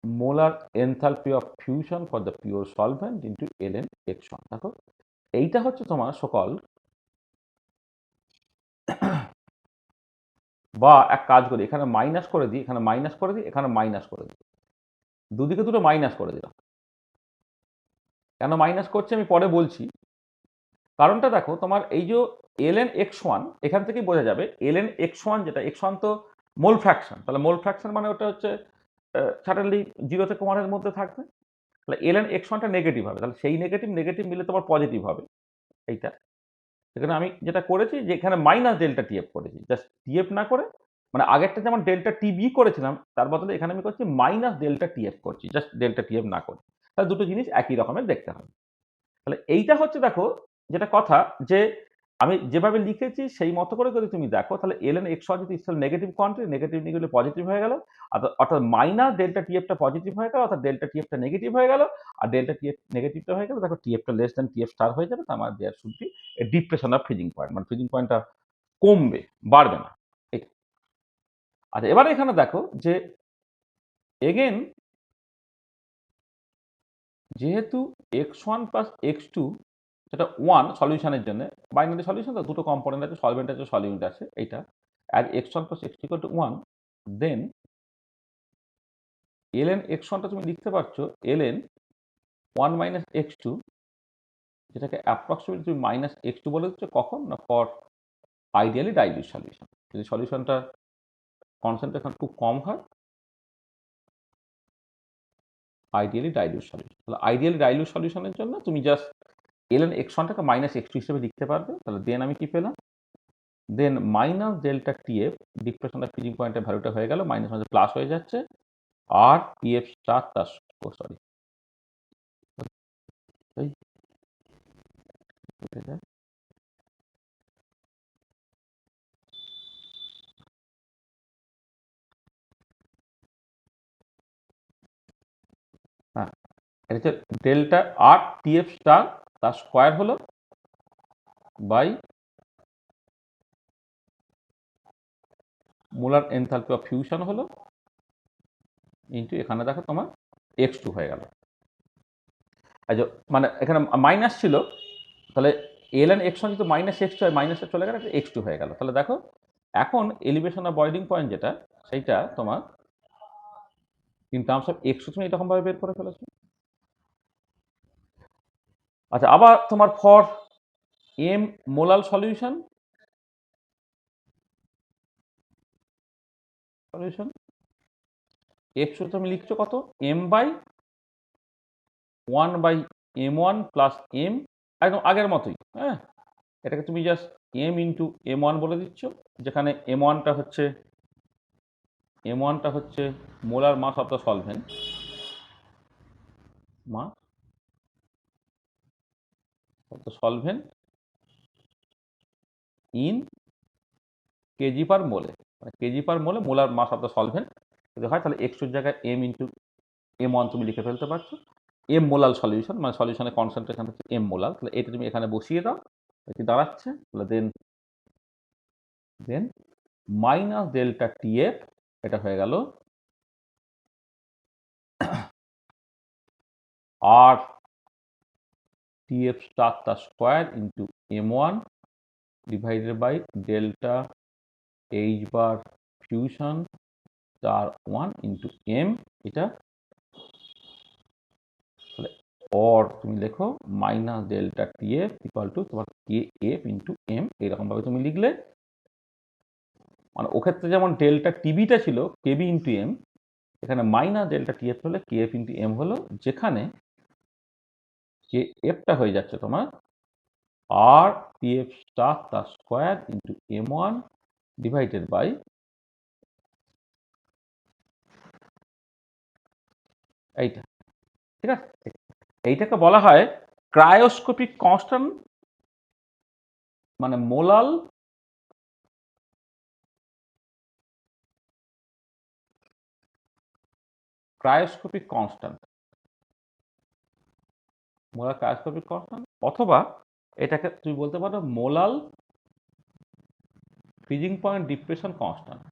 molar enthalpy of fusion for the pure solvent into L N X one. দেখো এইটা হচ্ছে তোমার সকল, বা এক কাজ করি, এখানে মাইনাস করে দিই, এখানে মাইনাস করে দিই, এখানে মাইনাস করে দিই, দুদিকে দুটো মাইনাস করে দিলাম। কেন মাইনাস করছে আমি পরে বলছি, কারণটা দেখো, তোমার এই যে এল এন এক্স ওয়ান, এখান থেকেই বোঝা যাবে এল এন এক্স ওয়ান যেটা, এক্স ওয়ান তো মোল ফ্র্যাকশন, তাহলে মোল ফ্র্যাকশন মানে ওটা হচ্ছে সাডেনলি 0 থেকে 1 এর মধ্যে থাকবে, তাহলে এল এন এক্স ওয়ানটা নেগেটিভ হবে, তাহলে সেই নেগেটিভ নেগেটিভ মিলে তোমার পজিটিভ হবে এইটা। সেখানে আমি যেটা করেছি যে এখানে মাইনাস ডেল্টা টিএফ করেছি, জাস্ট টিএফ না করে, মানে আগেরটা যেমন ডেল্টা টিবি করেছিলাম, তার বদলে এখানে আমি করছি মাইনাস ডেল্টা টিএফ করছি, জাস্ট ডেল্টা টিএফ না করে। তাহলে দুটো জিনিস একই রকমের দেখতে হবে। তাহলে এইটা হচ্ছে দেখো যেটা কথা যে আমি যেভাবে লিখেছি সেই মতো করে যদি তুমি দেখো তাহলে ln x যদি নেগেটিভ কোয়ান্টিটি নেগেটিভ নিয়ে গেলে পজিটিভ হয়ে গেল অর্থাৎ মাইনাস ডেল্টা টিএফটা পজিটিভ হয়ে গেল অর্থাৎ ডেল্টা টিএফটা নেগেটিভ হয়ে গেল আর ডেল্টা টিএফ নেগেটিভটা হয়ে গেল দেখো টিএফটা লেস দেন টিএফ স্টার হয়ে যাবে তার মানে there should be a depression of freezing point মানে ফ্রিজিং পয়েন্টটা কমবে বাড়বে না। আচ্ছা এবারে এখানে দেখো যে এগেন যেহেতু x1 প্লাস x2 যেটা 1 সলিউশনের জন্য বাইনারি সলিউশন তো দুটো কম্পোনেন্ট আছে সলভেন্ট আছে সলিউট আছে এইটা as x1 plus x2 equal to 1 then ln x1 টা তুমি লিখতে পারছো ln 1 মাইনাস x2 যেটাকে অ্যাপ্রক্সিমেটলি তুমি মাইনাস x2 বলে দিচ্ছ কখন না ফর আইডিয়ালি ডাইলিউট সলিউশন যদি সলিউশনটা কনসেন্ট্রেশন খুব কম হয় আইডিয়ালি ডাইলিউট সলিউশন তাহলে আইডিয়ালি ডাইলিউট সলিউশনের জন্য তুমি জাস্ট ln x1 টাকে মাইনাস x2 হিসেবে লিখতে পারবে তাহলে দেন আমি কি পেলাম then minus delta T F depression of freezing পয়েন্টের ভ্যালুটা হয়ে গেল মাইনাস মাঝে প্লাস হয়ে যাচ্ছে আর টিএফ স্টার তার সরি হ্যাঁ এটা হচ্ছে ডেল্টা আর টিএফ স্টার তার স্কোয়ার হলো by molar enthalpy of fusion হলো ইন্টু এখানে দেখো তোমার x2 হয়ে গেল আচ্ছা মানে এখানে মাইনাস ছিল তাহলে ln x1 যদি মাইনাস x2 হয় মাইনাসে চলে গেলে x2 হয়ে গেল তাহলে দেখো এখন এলিভেশন অফ বয়লিং পয়েন্ট যেটা সেইটা তোমার ইন টার্মস অফ x তুমি এরকম ভাবে বের করে ফেলেছো। আচ্ছা আবার তোমার for m molal solution x তুমি লিখছো কত m by 1 by m1 plus m একদম আগের মতোই হ্যাঁ এটাকে তুমি জাস্ট m ইন্টু m1 বলে দিচ্ছ যেখানে m1টা হচ্ছে molar mass of the solvent mass of the solvent in K G per মোলে মানে কেজি পার মোলে molar mass of the solvent যদি হয় তাহলে x এর জায়গায় m ইন্টু m1 তুমি লিখে ফেলতে পারছো m মোলাল সলিউশন মানে সলিউশনের কনসেন্ট্রেশন হচ্ছে m মোলাল তাহলে এটা তুমি এখানে বসিয়ে দাও কি দাঁড়াচ্ছে তাহলে দেন মাইনাস ডেল্টা টিএফ এটা হয়ে গেল আর টিএফ স্টার তার square into m1 divided by delta H bar fusion star 1 into m এটা और তুমি লেখো minus delta TF equal to তোমার কে এফ ইন্টু এম এরকম ভাবে তুমি লিখলে মানে ওক্ষেত্রে যেমন ডেল্টা টিবিটা ছিল কেবি ইন্টু এম এখানে মাইনাস ডেল্টা টিএফ হলে কে এফ ইন্টু এম হলো যেখানে কে এফটা হয়ে যাচ্ছে তোমার আর টিএফ স্টার তার square into m1 divided by এইটা ঠিক আছে এইটাকে বলা হয় ক্রায়োস্কোপিক কনস্ট্যান্ট মানে molal cryoscopic constant molar cryoscopic constant অথবা এটাকে তুমি বলতে পারো molal freezing point depression constant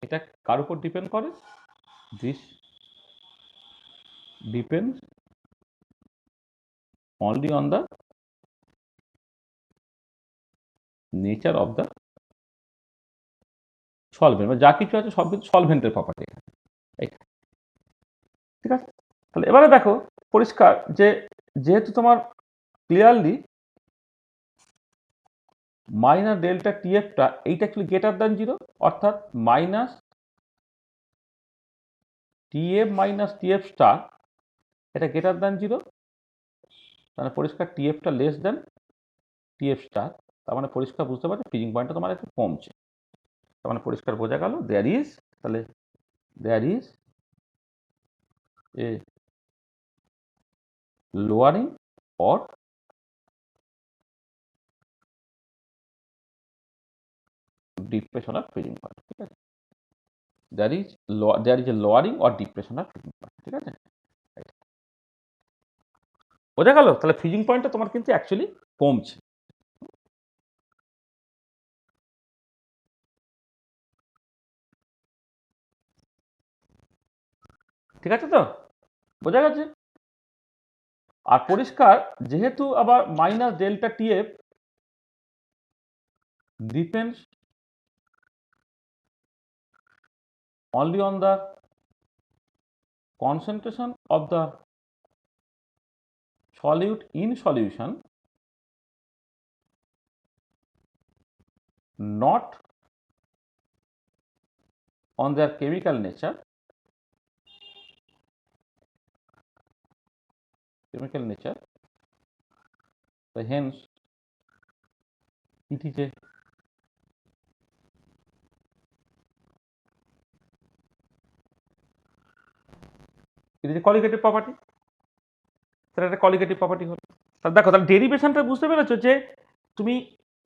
এটা কার উপর ডিপেন্ড করে this depends only on the nature of the solvent যা কিছু আছে সব কিছু সলভেন্টের প্রপার্টি ঠিক আছে তাহলে এবারে দেখো পরিষ্কার যে যেহেতু তোমার ক্লিয়ারলি মাইনাস ডেল্টা টিএফটা এইটা অ্যাকচুয়ালি গ্রেটার দ্যান জিরো অর্থাৎ minus TF minus TF star এটা গ্রেটার দ্যান জিরো তাহলে পরিষ্কার টিএফটা লেস দেন টিএফ স্টার, তার মানে পরিষ্কার বুঝতে পারছো ফ্রিজিং পয়েন্টটা তোমার একটু কমছে। তার মানে পরিষ্কার বোঝা গেল দেয়ার ইজ, তাহলে there is a lowering or depression of freezing point, ঠিক আছে। There is a lowering or depression of freezing point, ঠিক আছে। বোঝা গেল, তাহলে ফ্রিজিং পয়েন্টটা তোমার কিন্তু অ্যাকচুয়ালি কমছে। ঠিক আছে তো, বোঝা গেছে। আর পরিষ্কার যেহেতু আবার minus delta TF depends only on the concentration of the solute in solution, not on their chemical nature, so hence it is a qualitative property, তাহলে একটা qualitative property হলো। তাহলে দেখো, তাহলে ডেরিভেশনটা বুঝতে পেরেছো যে তুমি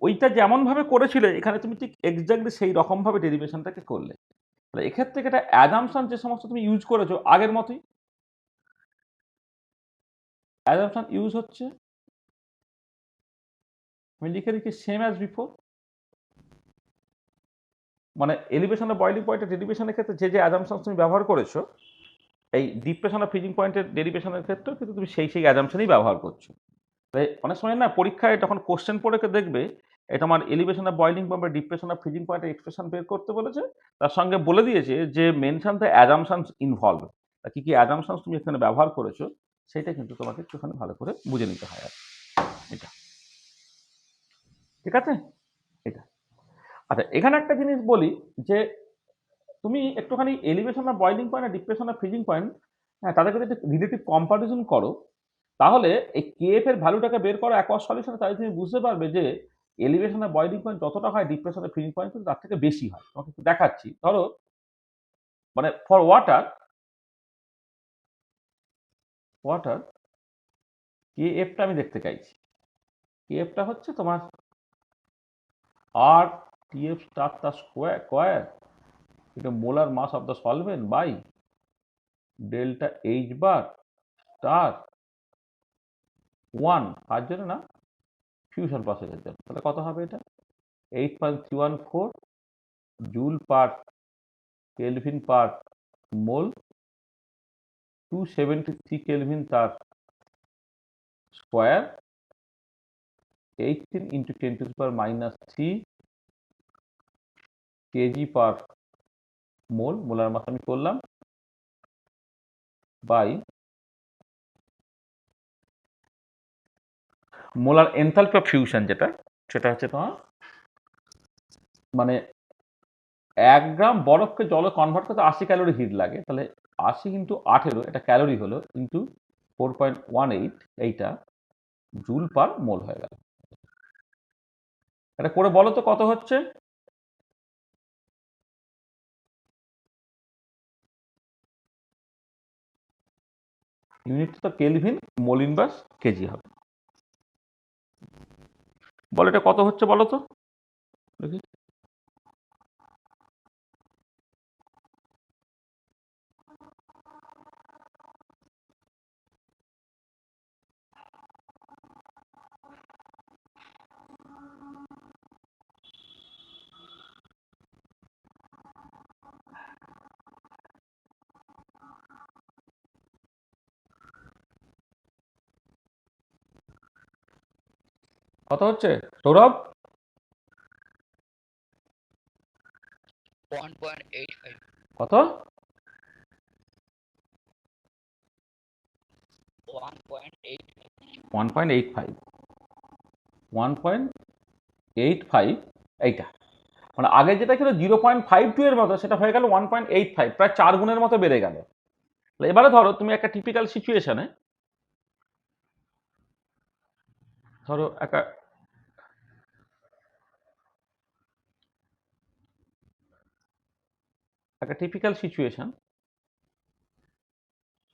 ওইটা যেমন ভাবে করেছিলে এখানে তুমি ঠিক এক্স্যাক্টলি সেই রকম ভাবে ডেরিভেশনটাকে করলে। তাহলে এক্ষেত্রে একটা অ্যাজাম্পশন যে সমস্ত তুমি ইউজ করেছো আগের মতোই, অ্যাজাম্পশন ইউজ হচ্ছে, আমি লিখে দিচ্ছি সেম অ্যাজ বিফোর। মানে এলিভেশন অফ বয়লিং পয়েন্টের ডেরিভেশনের ক্ষেত্রে যে অ্যাজাম্পশন তুমি ব্যবহার করেছো এই ডিপ্রেশন অফ ফ্রিজিং পয়েন্টের ডেরিভেশনের ক্ষেত্রেও কিন্তু তুমি সেই অ্যাজাম্পশনই ব্যবহার করছো। তাই অনেক সময় না পরীক্ষায় যখন কোশ্চেন পড়ে দেখবে এটা আমার এলিভেশন অফ বয়লিং পয়েন্ট বা ডিপ্রেশন অফ ফ্রিজিং পয়েন্টের এক্সপ্রেশন বের করতে বলেছে, তার সঙ্গে বলে দিয়েছে যে মেনশন দ্য অ্যাজাম্পশনস ইনভলভ, কি কি অ্যাজাম্পশনস তুমি এখানে ব্যবহার করেছো সেটা কিন্তু তোমাকে একটুখানি ভালো করে বুঝে নিতে হয়। আর এটা ঠিক আছে, এটা আচ্ছা। এখানে একটা জিনিস বলি যে তুমি একটুখানি এলিভেশন অফ বয়লিং পয়েন্ট আর ডিপ্রেশন অফ ফ্রিজিং পয়েন্ট, হ্যাঁ, তাদেরকে যদি রিলেটিভ কম্পারিজন করো তাহলে এই কেএফ এর ভ্যালুটাকে বের করো অ্যাকোয়াস সলিউশনে, তাহলে তুমি বুঝতে পারবে যে এলিভেশন অফ বয়লিং পয়েন্ট যতটা হয় ডিপ্রেশন অফ ফ্রিজিং পয়েন্ট কিন্তু তার থেকে বেশি হয়। তোমাকে একটু দেখাচ্ছি, ধরো মানে ফর ওয়াটার কেএফটা আমি দেখতে চাইছি। কেএফটা হচ্ছে তোমার আর টিএফ স্টার তার স্কোয়ার এটা molar mass of the solvent by delta H bar star 1 কার জন্য না ফিউশন প্রসেসের জন্য। তাহলে কত হবে এটা 8.314 joule per kelvin per mole, 273 kelvin তার square, 18 into 10⁻³ KG per mole, molar mass আমি করলাম, by molar enthalpy of fusion যেটা সেটা হচ্ছে তোমার মানে 1 গ্রাম বরফকে জলে কনভার্ট করতে 80 ক্যালোরি হিট লাগে, তাহলে 80 ইন্টু 18 এটা ক্যালোরি হলো ইন্টু 4.18 এইটা জুল পার মোল হয়ে গেল। এটা করে বলো তো কত হচ্ছে? ইউনিট তো কেলভিন, মোল ইনভার্স কেজি হবে। বলো এটা কত হচ্ছে বলো তো দেখি। কত হচ্ছে সৌরভ? 1.85 কত? 1.85 1.85 এইটা মানে আগে যেটা ছিল 0.52 এর মতো সেটা হয়ে গেল 1.85, প্রায় 4 গুণের মতো বেড়ে গেল। এবারে ধরো তুমি একটা টিপিক্যাল সিচুয়েশনে ধরো একটা একটা টিপিক্যাল সিচুয়েশন,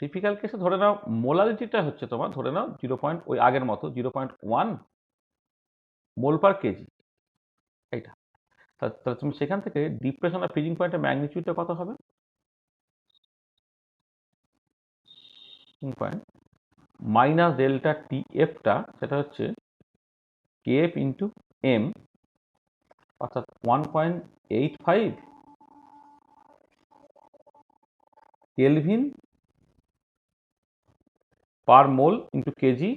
টিপিক্যাল কেসে ধরে নাও মোলারিটিটা হচ্ছে তোমার, ধরে নাও 0. ওই আগের মতো 0.1 মোল পার কেজি, এইটা। তাহলে তুমি সেখান থেকে ডিপ্রেশন আর ফ্রিজিং পয়েন্টের ম্যাগনিটিউডটা কত হবে? পয়েন্ট মাইনাস ডেল্টা টি এফটা, সেটা হচ্ছে কেএফ ইন্টু এম, অর্থাৎ 1.85 কেলভিন পার মোল ইন্টু কেজি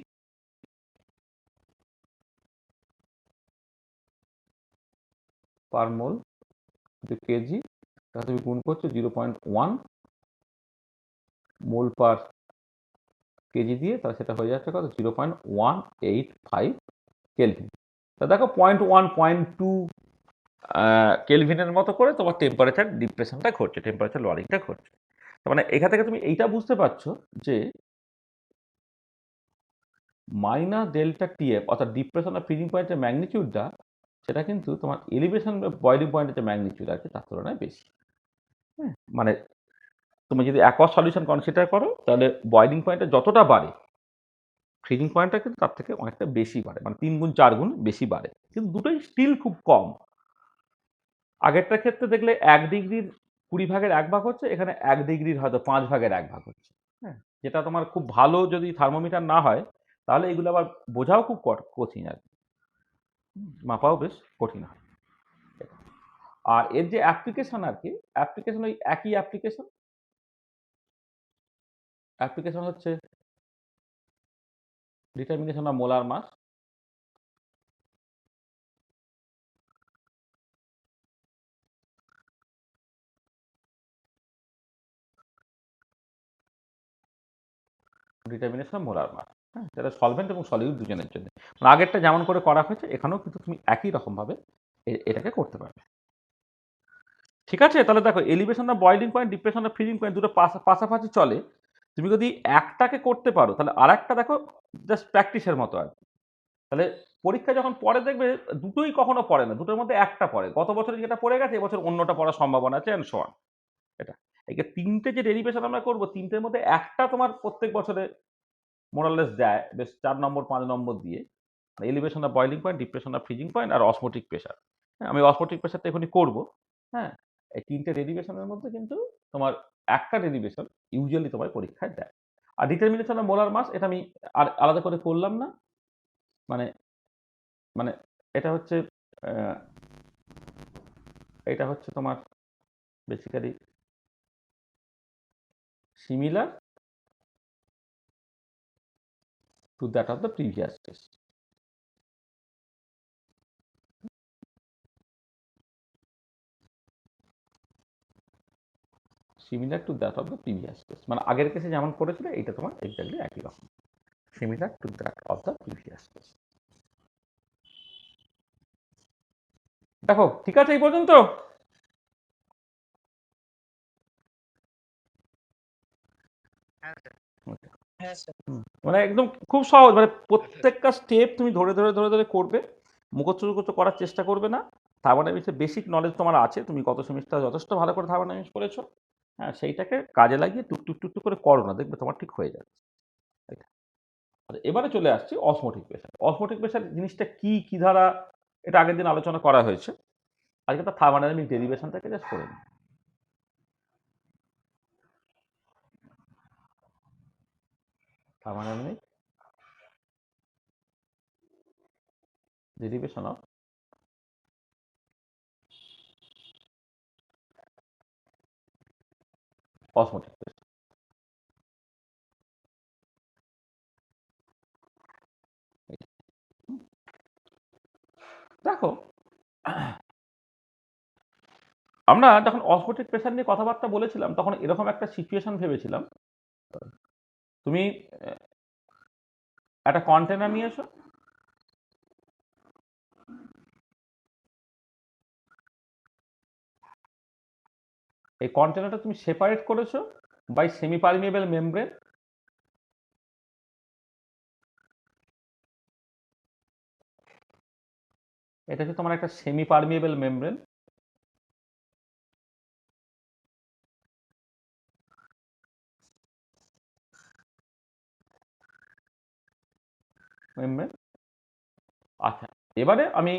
পার মোল ইন্টু কেজি, তাহলে তুমি গুণ করছো 0.1 মোল পার কেজি দিয়ে, তাহলে সেটা হয়ে যাচ্ছে কত? 0.185 কেলভিন। তা দেখো 0.1 0.2 কেলভিনের মতো করে তোমার টেম্পারেচার ডিপ্রেশনটা ঘটছে, টেম্পারেচার লরিংটা ঘটছে। তার মানে এখান থেকে তুমি এইটা বুঝতে পারছো যে মাইনাস ডেল্টা টিএফ অর্থাৎ ডিপ্রেশন আর ফ্রিজিং পয়েন্টের ম্যাগনিটিউডটা, সেটা কিন্তু তোমার এলিভেশন বা বয়লিং পয়েন্টের যে ম্যাগনিটিউড আছে তার তুলনায় বেশি। হ্যাঁ, মানে তুমি যদি অ্যাকোয়াস সলিউশন কনসিডার করো, তাহলে বয়লিং পয়েন্টটা যতটা বাড়ে, ফ্রিজিং পয়েন্টটা কিন্তু তার থেকে অনেকটা বেশি বাড়ে, মানে 3 গুণ 4 গুণ বেশি বাড়ে, কিন্তু দুটোই স্টিল খুব কম। আগেরটার ক্ষেত্রে দেখলে 1 ডিগ্রির 20 ভাগের 1 ভাগ হচ্ছে, এখানে 1 ডিগ্রির হয়তো 5 ভাগের 1 ভাগ হচ্ছে। হ্যাঁ, যেটা তোমার খুব ভালো যদি থার্মোমিটার না হয়, তাহলে এগুলো আবার বোঝাও খুব কঠিন আর কি, মাপাও বেশ কঠিন হয়। আর এর যে অ্যাপ্লিকেশন আর কি, অ্যাপ্লিকেশন ওই একই অ্যাপ্লিকেশন। অ্যাপ্লিকেশন হচ্ছে determination of molar mass, determination of molar mass. হ্যাঁ, সেটা সলভেন্ট এবং সলিউট দুজনের জন্য। মানে আগেরটা যেমন করে করা হয়েছে, এখানেও কিন্তু তুমি একই রকমভাবে এটাকে করতে পারবে। ঠিক আছে? তাহলে দেখো elevation of boiling point, depression of freezing point দুটো পাশাপাশি চলে। তুমি যদি একটাকে করতে পারো, তাহলে আরেকটা দেখো জাস্ট প্র্যাকটিসের মতো আর কি। তাহলে পরীক্ষায় যখন পড়ে দেখবে দুটোই কখনো পড়ে না, দুটোর মধ্যে একটা পড়ে। গত বছরে যেটা পড়ে গেছে এবছর অন্যটা পড়ার সম্ভাবনা আছে অ্যান্ড সো অন। এটা একে ৩টে যে ডেরিভেশন আমরা করব, ৩টের মধ্যে একটা তোমার প্রত্যেক বছরে মোরাললেস যায় বেশ ৪ নম্বর ৫ নম্বর দিয়ে। Elevation of boiling point, depression of freezing point আর অসমোটিক প্রেশার। হ্যাঁ, আমি অসমোটিক প্রেশারটা এখনই করব। হ্যাঁ, এই ৩টে ডেরিভেশনের মধ্যে কিন্তু তোমার একটা ডেরিভেশন ইউজুয়ালি তোমার পরীক্ষায় দেয়। আর ডিটারমিনেশন অফ মোলার মাস এটা আমি আর আলাদা করে করলাম না। মানে মানে এটা হচ্ছে আহ, এটা হচ্ছে তোমার basically similar to that of the previous test. Similar to that of the previous test, মানে আগের কেসে যেমন করেছিল এটা তোমার এক্স্যাক্টলি একই রকম। Similar to that of the previous test. দেখো ঠিক আছে এই পর্যন্ত? হ্যাঁ স্যার। হ্যাঁ স্যার। মানে একদম খুব সহজ, মানে প্রত্যেকটা স্টেপ তুমি ধরে ধরে ধরে ধরে করবে, মুখস্থ টুখস্থ করার চেষ্টা করবে না। থার্মোডাইনামিক্সের বেসিক নলেজ তোমার আছে, তুমি গত সেমিস্টার যথেষ্ট ভালো করে থার্মোডাইনামিক্স করেছো। হ্যাঁ, সেইটাকে কাজে লাগিয়ে টুকটুক টুকটুক করে করো না, দেখবে তোমার ঠিক হয়ে যাচ্ছে। এটা। আচ্ছা, এবারে চলে আসছি অসমোটিক প্রেশার। অসমোটিক প্রেশার জিনিসটা কি, কি ধারা, এটা আগের দিন আলোচনা করা হয়েছে। আজকে তার থার্মোডাইনামিক ডেরিভেশনটাকে জাস্ট করে নিই। Thermodynamic derivation of osmotic pressure. দেখো আমরা যখন অসমোটিক প্রেশার নিয়ে কথাবার্তা বলেছিলাম, তখন এরকম একটা সিচুয়েশন ভেবেছিলাম। তুমি একটা কন্টেনার নিয়ে এসো, এই কন্টেনারটা তুমি সেপারেট করেছো বাই সেমি পারমিয়েবল মেমব্রেন। এটা হচ্ছে তোমার একটা সেমি পারমিয়েবল মেমব্রেন। ml। আচ্ছা, এবারে আমি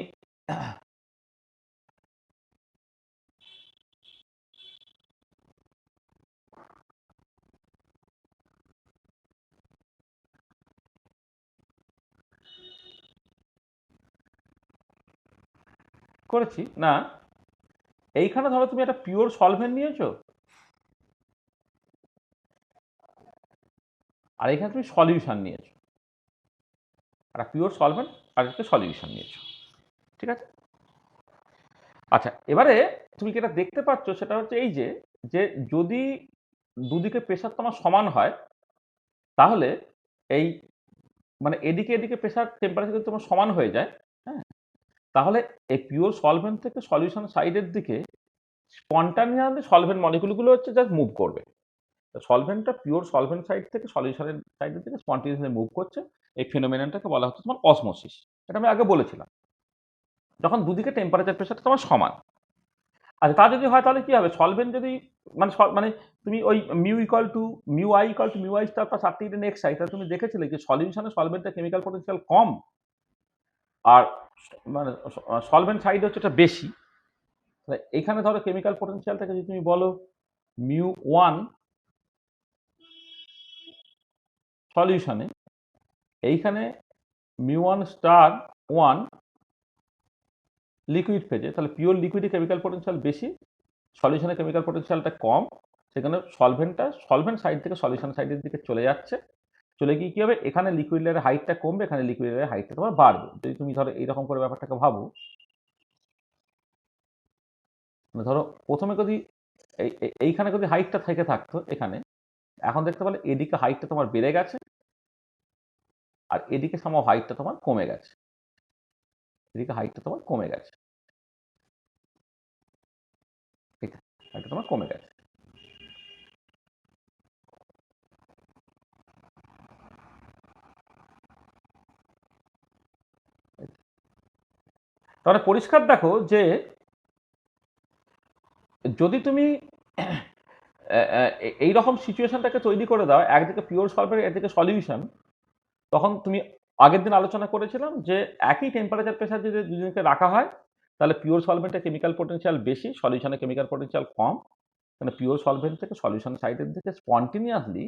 করেছি না, এইখানে ধরো তুমি একটা পিওর সলভেন্ট নিয়েছো, আর এখানে তুমি সলিউশন নিয়েছো, একটা পিওর সলভেন্ট আর একটা সলিউশন নিয়েছো, ঠিক আছে? আচ্ছা, এবারে তুমি যেটা দেখতে পাচ্ছ সেটা হচ্ছে এই যে, যে যদি দুদিকে প্রেশার তোমার সমান হয়, তাহলে এই মানে এদিকে এদিকে প্রেশার টেম্পারেচার যদি তোমার সমান হয়ে যায়, হ্যাঁ, তাহলে এই পিওর সলভেন্ট থেকে সলিউশন সাইডের দিকে স্পন্টানিয়াসলি সলভেন্ট মলিকুলগুলো হচ্ছে জাস্ট মুভ করবে। সলভেন্টটা পিওর সলভেন্ট সাইড থেকে সলিউশনের সাইডের দিকে স্পন্টেনিয়াসলি মুভ করছে। এই ফিনোমেননটাকে বলা হচ্ছে তোমার অসমোসিস। এটা আমি আগে বলেছিলাম। যখন দুদিকে টেম্পারেচার প্রেশারটা তোমার সমান। আচ্ছা, তা যদি হয় তাহলে কি হবে? সলভেন্ট যদি মানে তুমি ওই mu equal to mu I equal to mu I star plus R T in X I, তাহলে তুমি দেখেছিলে যে সলিউশনে সলভেন্টের কেমিক্যাল পটেনশিয়াল কম, আর মানে সলভেন্ট সাইড হচ্ছে এটা বেশি। তাহলে এইখানে ধরো কেমিক্যাল পটেনশিয়ালটাকে যদি তুমি বলো মিউ ওয়ান সলিউশনে, এইখানে mu one star one liquid ফেজে, তাহলে পিওর লিকুইডে কেমিক্যাল পটেনশিয়াল বেশি, সলিউশনের কেমিক্যাল পটেনশিয়ালটা কম। সেখানে সলভেন্টটা সলভেন্ট সাইড থেকে সলিউশন সাইডের দিকে চলে যাচ্ছে। চলে গিয়ে কি হবে? এখানে লিকুইড লেয়ারের হাইটটা কমবে, এখানে লিকুইড লেয়ারের হাইটটা তোমার বাড়বে। যদি তুমি ধরো এইরকম করে ব্যাপারটাকে ভাবো, মানে ধরো প্রথমে যদি এইখানে যদি হাইটটা থেকে থাকতো এখানে, এখন দেখতে পেলে এদিকে হাইটটা তোমার বেড়ে গেছে, আর এদিকে সামহাও হাইটটা তোমার কমে গেছে। এদিকে হাইটটা তোমার কমে গেছে, এটা হাইটটা তোমার কমে গেছে। তাহলে পরিষ্কার দেখো যে যদি তুমি এই রকম সিচুয়েশনটাকে তৈরি করে দাও, একদিকে পিওর সলভেন্ট একদিকে সলিউশন, তখন তুমি আগের দিন আলোচনা করেছিলাম যে একই টেম্পারেচার প্রেশার যদি দুজনকে রাখা হয়, তাহলে পিওর সলভেন্টের কেমিক্যাল পটেনশিয়াল বেশি, সলিউশনের কেমিক্যাল পটেনশিয়াল কম। মানে পিওর সলভেন্ট থেকে সলিউশন সাইডের দিকে স্পন্টিনিয়াসলি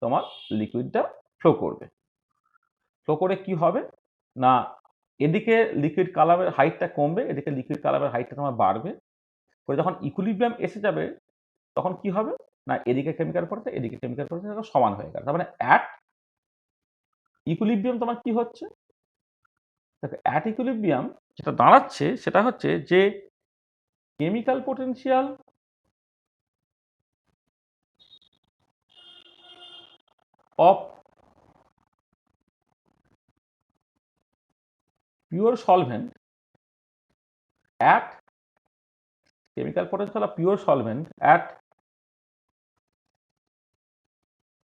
তোমার লিকুইডটা ফ্লো করবে। ফ্লো করে কি হবে না, এদিকে লিকুইড কালামের হাইটটা কমবে, এদিকে লিকুইড কালামের হাইটটা তোমার বাড়বে। করে যখন ইকুইলিব্রিয়াম এসে যাবে, তখন কি হবে না, এদিকে কেমিক্যাল পটেনশিয়াল এদিকে কেমিক্যাল পটেনশিয়াল সমান হয়ে গেল। তার মানে অ্যাট ইকুইলিব্রিয়াম তোমার কি হচ্ছে? দেখো, অ্যাট ইকুইলিব্রিয়াম যেটা দাঁড়াচ্ছে সেটা হচ্ছে যে chemical potential of pure solvent at chemical potential of pure solvent at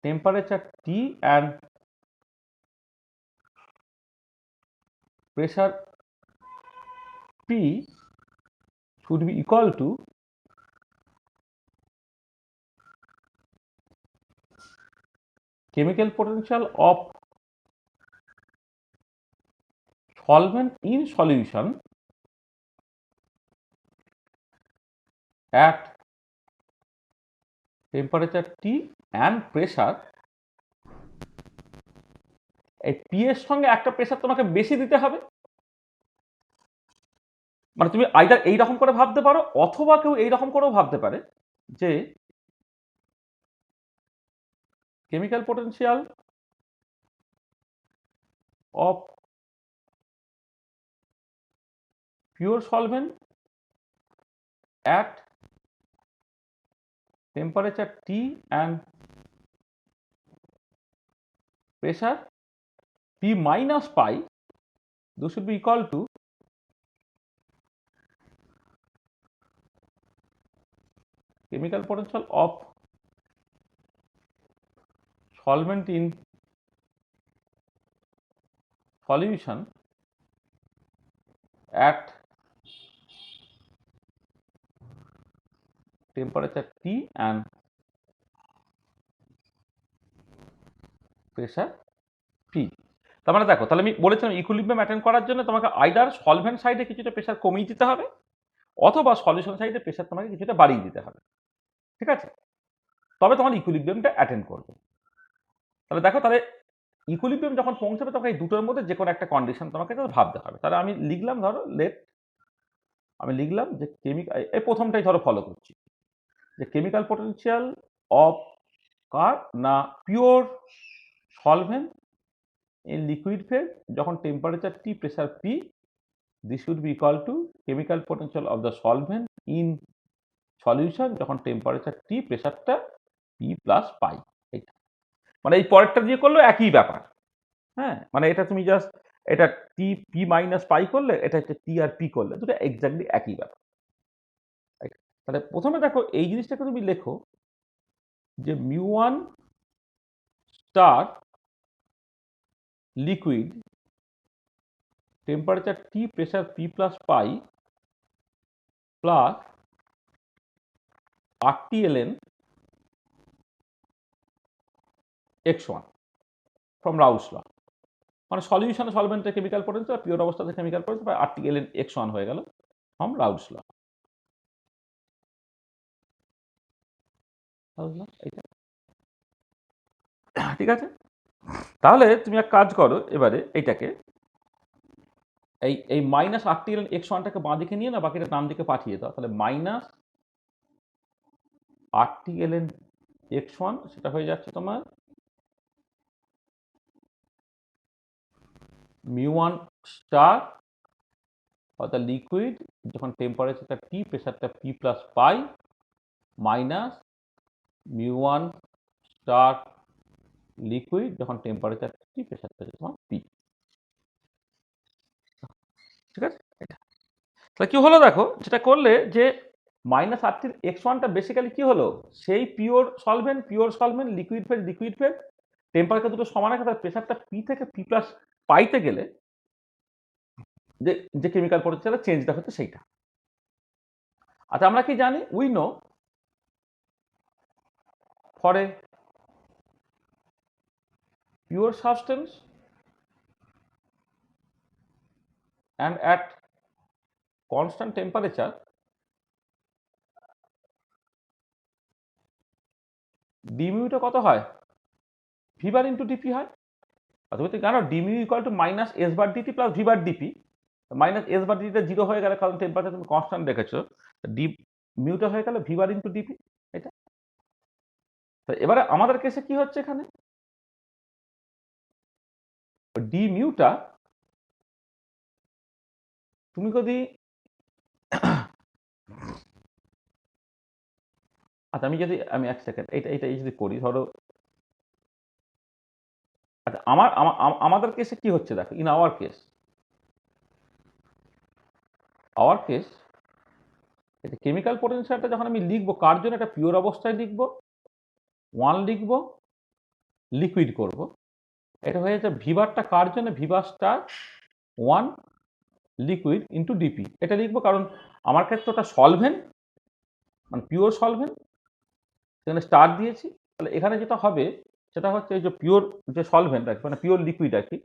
temperature T and pressure P should be equal to chemical potential of solvent in solution at temperature T and pressure। এই P এর সঙ্গে একটা pressure তোমাকে বেশি দিতে হবে। মানে তুমি আইদার এইরকম করে ভাবতে পারো, অথবা কেউ এইরকম করেও ভাবতে পারে যে chemical potential of pure solvent at temperature T and pressure P minus pi, those should be equal to chemical potential of solvent in solution at temperature T and pressure P। তার মানে দেখো, তাহলে আমি বলেছিলাম ইকুইলিব্রিয়াম অ্যাটেন্ড করার জন্য তোমাকে either solvent সাইডে কিছুটা প্রেশার কমিয়ে দিতে হবে, অথবা সলিউশন সাইডে প্রেশার তোমাকে কিছুটা বাড়িয়ে দিতে হবে, ঠিক আছে? তবে তোমার ইকুইলিব্রিয়ামটা অ্যাটেন্ড করবে। তাহলে দেখো, তাহলে ইকুইলিব্রিয়াম যখন পৌঁছাবে তখন এই দুটোর মধ্যে যে কোনো একটা কন্ডিশন তোমাকে ভাবতে হবে। তাহলে আমি লিখলাম, ধরো আমি লিখলাম যে এই প্রথমটাই ধরো ফলো করছি, যে কেমিক্যাল পোটেনশিয়াল অফ কার না pure solvent in liquid phase যখন temperature T pressure P, this should be equal to chemical potential of the solvent in solution যখন টেম্পারেচার টি প্রেসারটা পি প্লাস পাই। এইটা মানে এই পরেরটা দিয়ে করলেও একই ব্যাপার। হ্যাঁ, মানে এটা তুমি জাস্ট এটা টি পি মাইনাস পাই করলে, এটা হচ্ছে টি আর পি করলে, দুটো এক্স্যাক্টলি একই ব্যাপার। তাহলে প্রথমে দেখো এই জিনিসটাকে তুমি লেখো যে μ1 star liquid temperature T pressure P plus pi plus RTLN x1 from Raoult's law. মানে সলিউশনে সলভেন্টের কেমিক্যাল পোটেনশিয়াল, পিওর অবস্থাতে কেমিক্যাল পোটেনশিয়াল বা RTLN x1 হয়ে গেল ফ্রম রাউলস ল। এইটা ঠিক আছে। তাহলে তুমি এক কাজ করো, এবারে এইটাকে এই মাইনাস RTLN x1টাকে বাঁ দিকে নিয়ে না, বাকিটা ডান দিকে পাঠিয়ে দাও। তাহলে মাইনাস RTLN x1 সেটা হয়ে যাচ্ছে তোমার μ1 স্টার অর্থাৎ লিকুইড যখন টেম্পারেচারটা টি প্রেসারটা P plus pi minus μ1 star liquid যখন টেম্পারেচার টি প্রেসারটা তোমার পি। ঠিক আছে, এটা তাহলে কি হলো দেখো, যেটা করলে যে মাইনাস RTLN x1টা বেসিক্যালি কি হলো, সেই pure solvent liquid phase temperature দুটো সমান আছে, তার প্রেসারটা পি থেকে পি প্লাস পাইতে গেলে যে যে কেমিক্যাল পোটেনশিয়াল চেঞ্জটা হচ্ছে সেইটা। আচ্ছা, আমরা কি জানি, we know for a pure substance and at constant temperature ডিমিউটা কত হয়, ভি বার ইন্টু ডিপি হয়। আর তুমি তো জানো d mu equal to minus S bar d T plus V bar d P. Minus S bar ডিটিটা জিরো হয়ে গেলে, কারণ টেম্পারেচার তুমি কনস্ট্যান্ট রেখেছো, ডি মিউটা হয়ে গেল ভি বার ইন্টু ডিপি। এটা তো এবারে আমাদের কেসে কি হচ্ছে, এখানে ডি মিউটা তুমি যদি আচ্ছা আমি এক সেকেন্ড এটা যদি করি, ধরো আচ্ছা আমাদের কেসে কি হচ্ছে দেখো, ইন আওয়ার কেস এটা কেমিক্যাল পোটেনশিয়ালটা যখন আমি লিখবো কার জন্য, একটা পিওর অবস্থায় লিখবো, 1 লিখবো, লিকুইড করব, এটা হয়ে যাচ্ছে ভিবারটা কার জন্য, ভিবার স্টার 1 লিকুইড ইন্টু ডিপি। এটা লিখবো কারণ আমার ক্ষেত্রে ওটা সলভেন্ট, মানে পিওর সলভেন্ট, সেখানে স্টার দিয়েছি। তাহলে এখানে যেটা হবে সেটা হচ্ছে এই যে পিওর যে সলভেন্ট আর কি, মানে পিওর লিকুইড আর কি,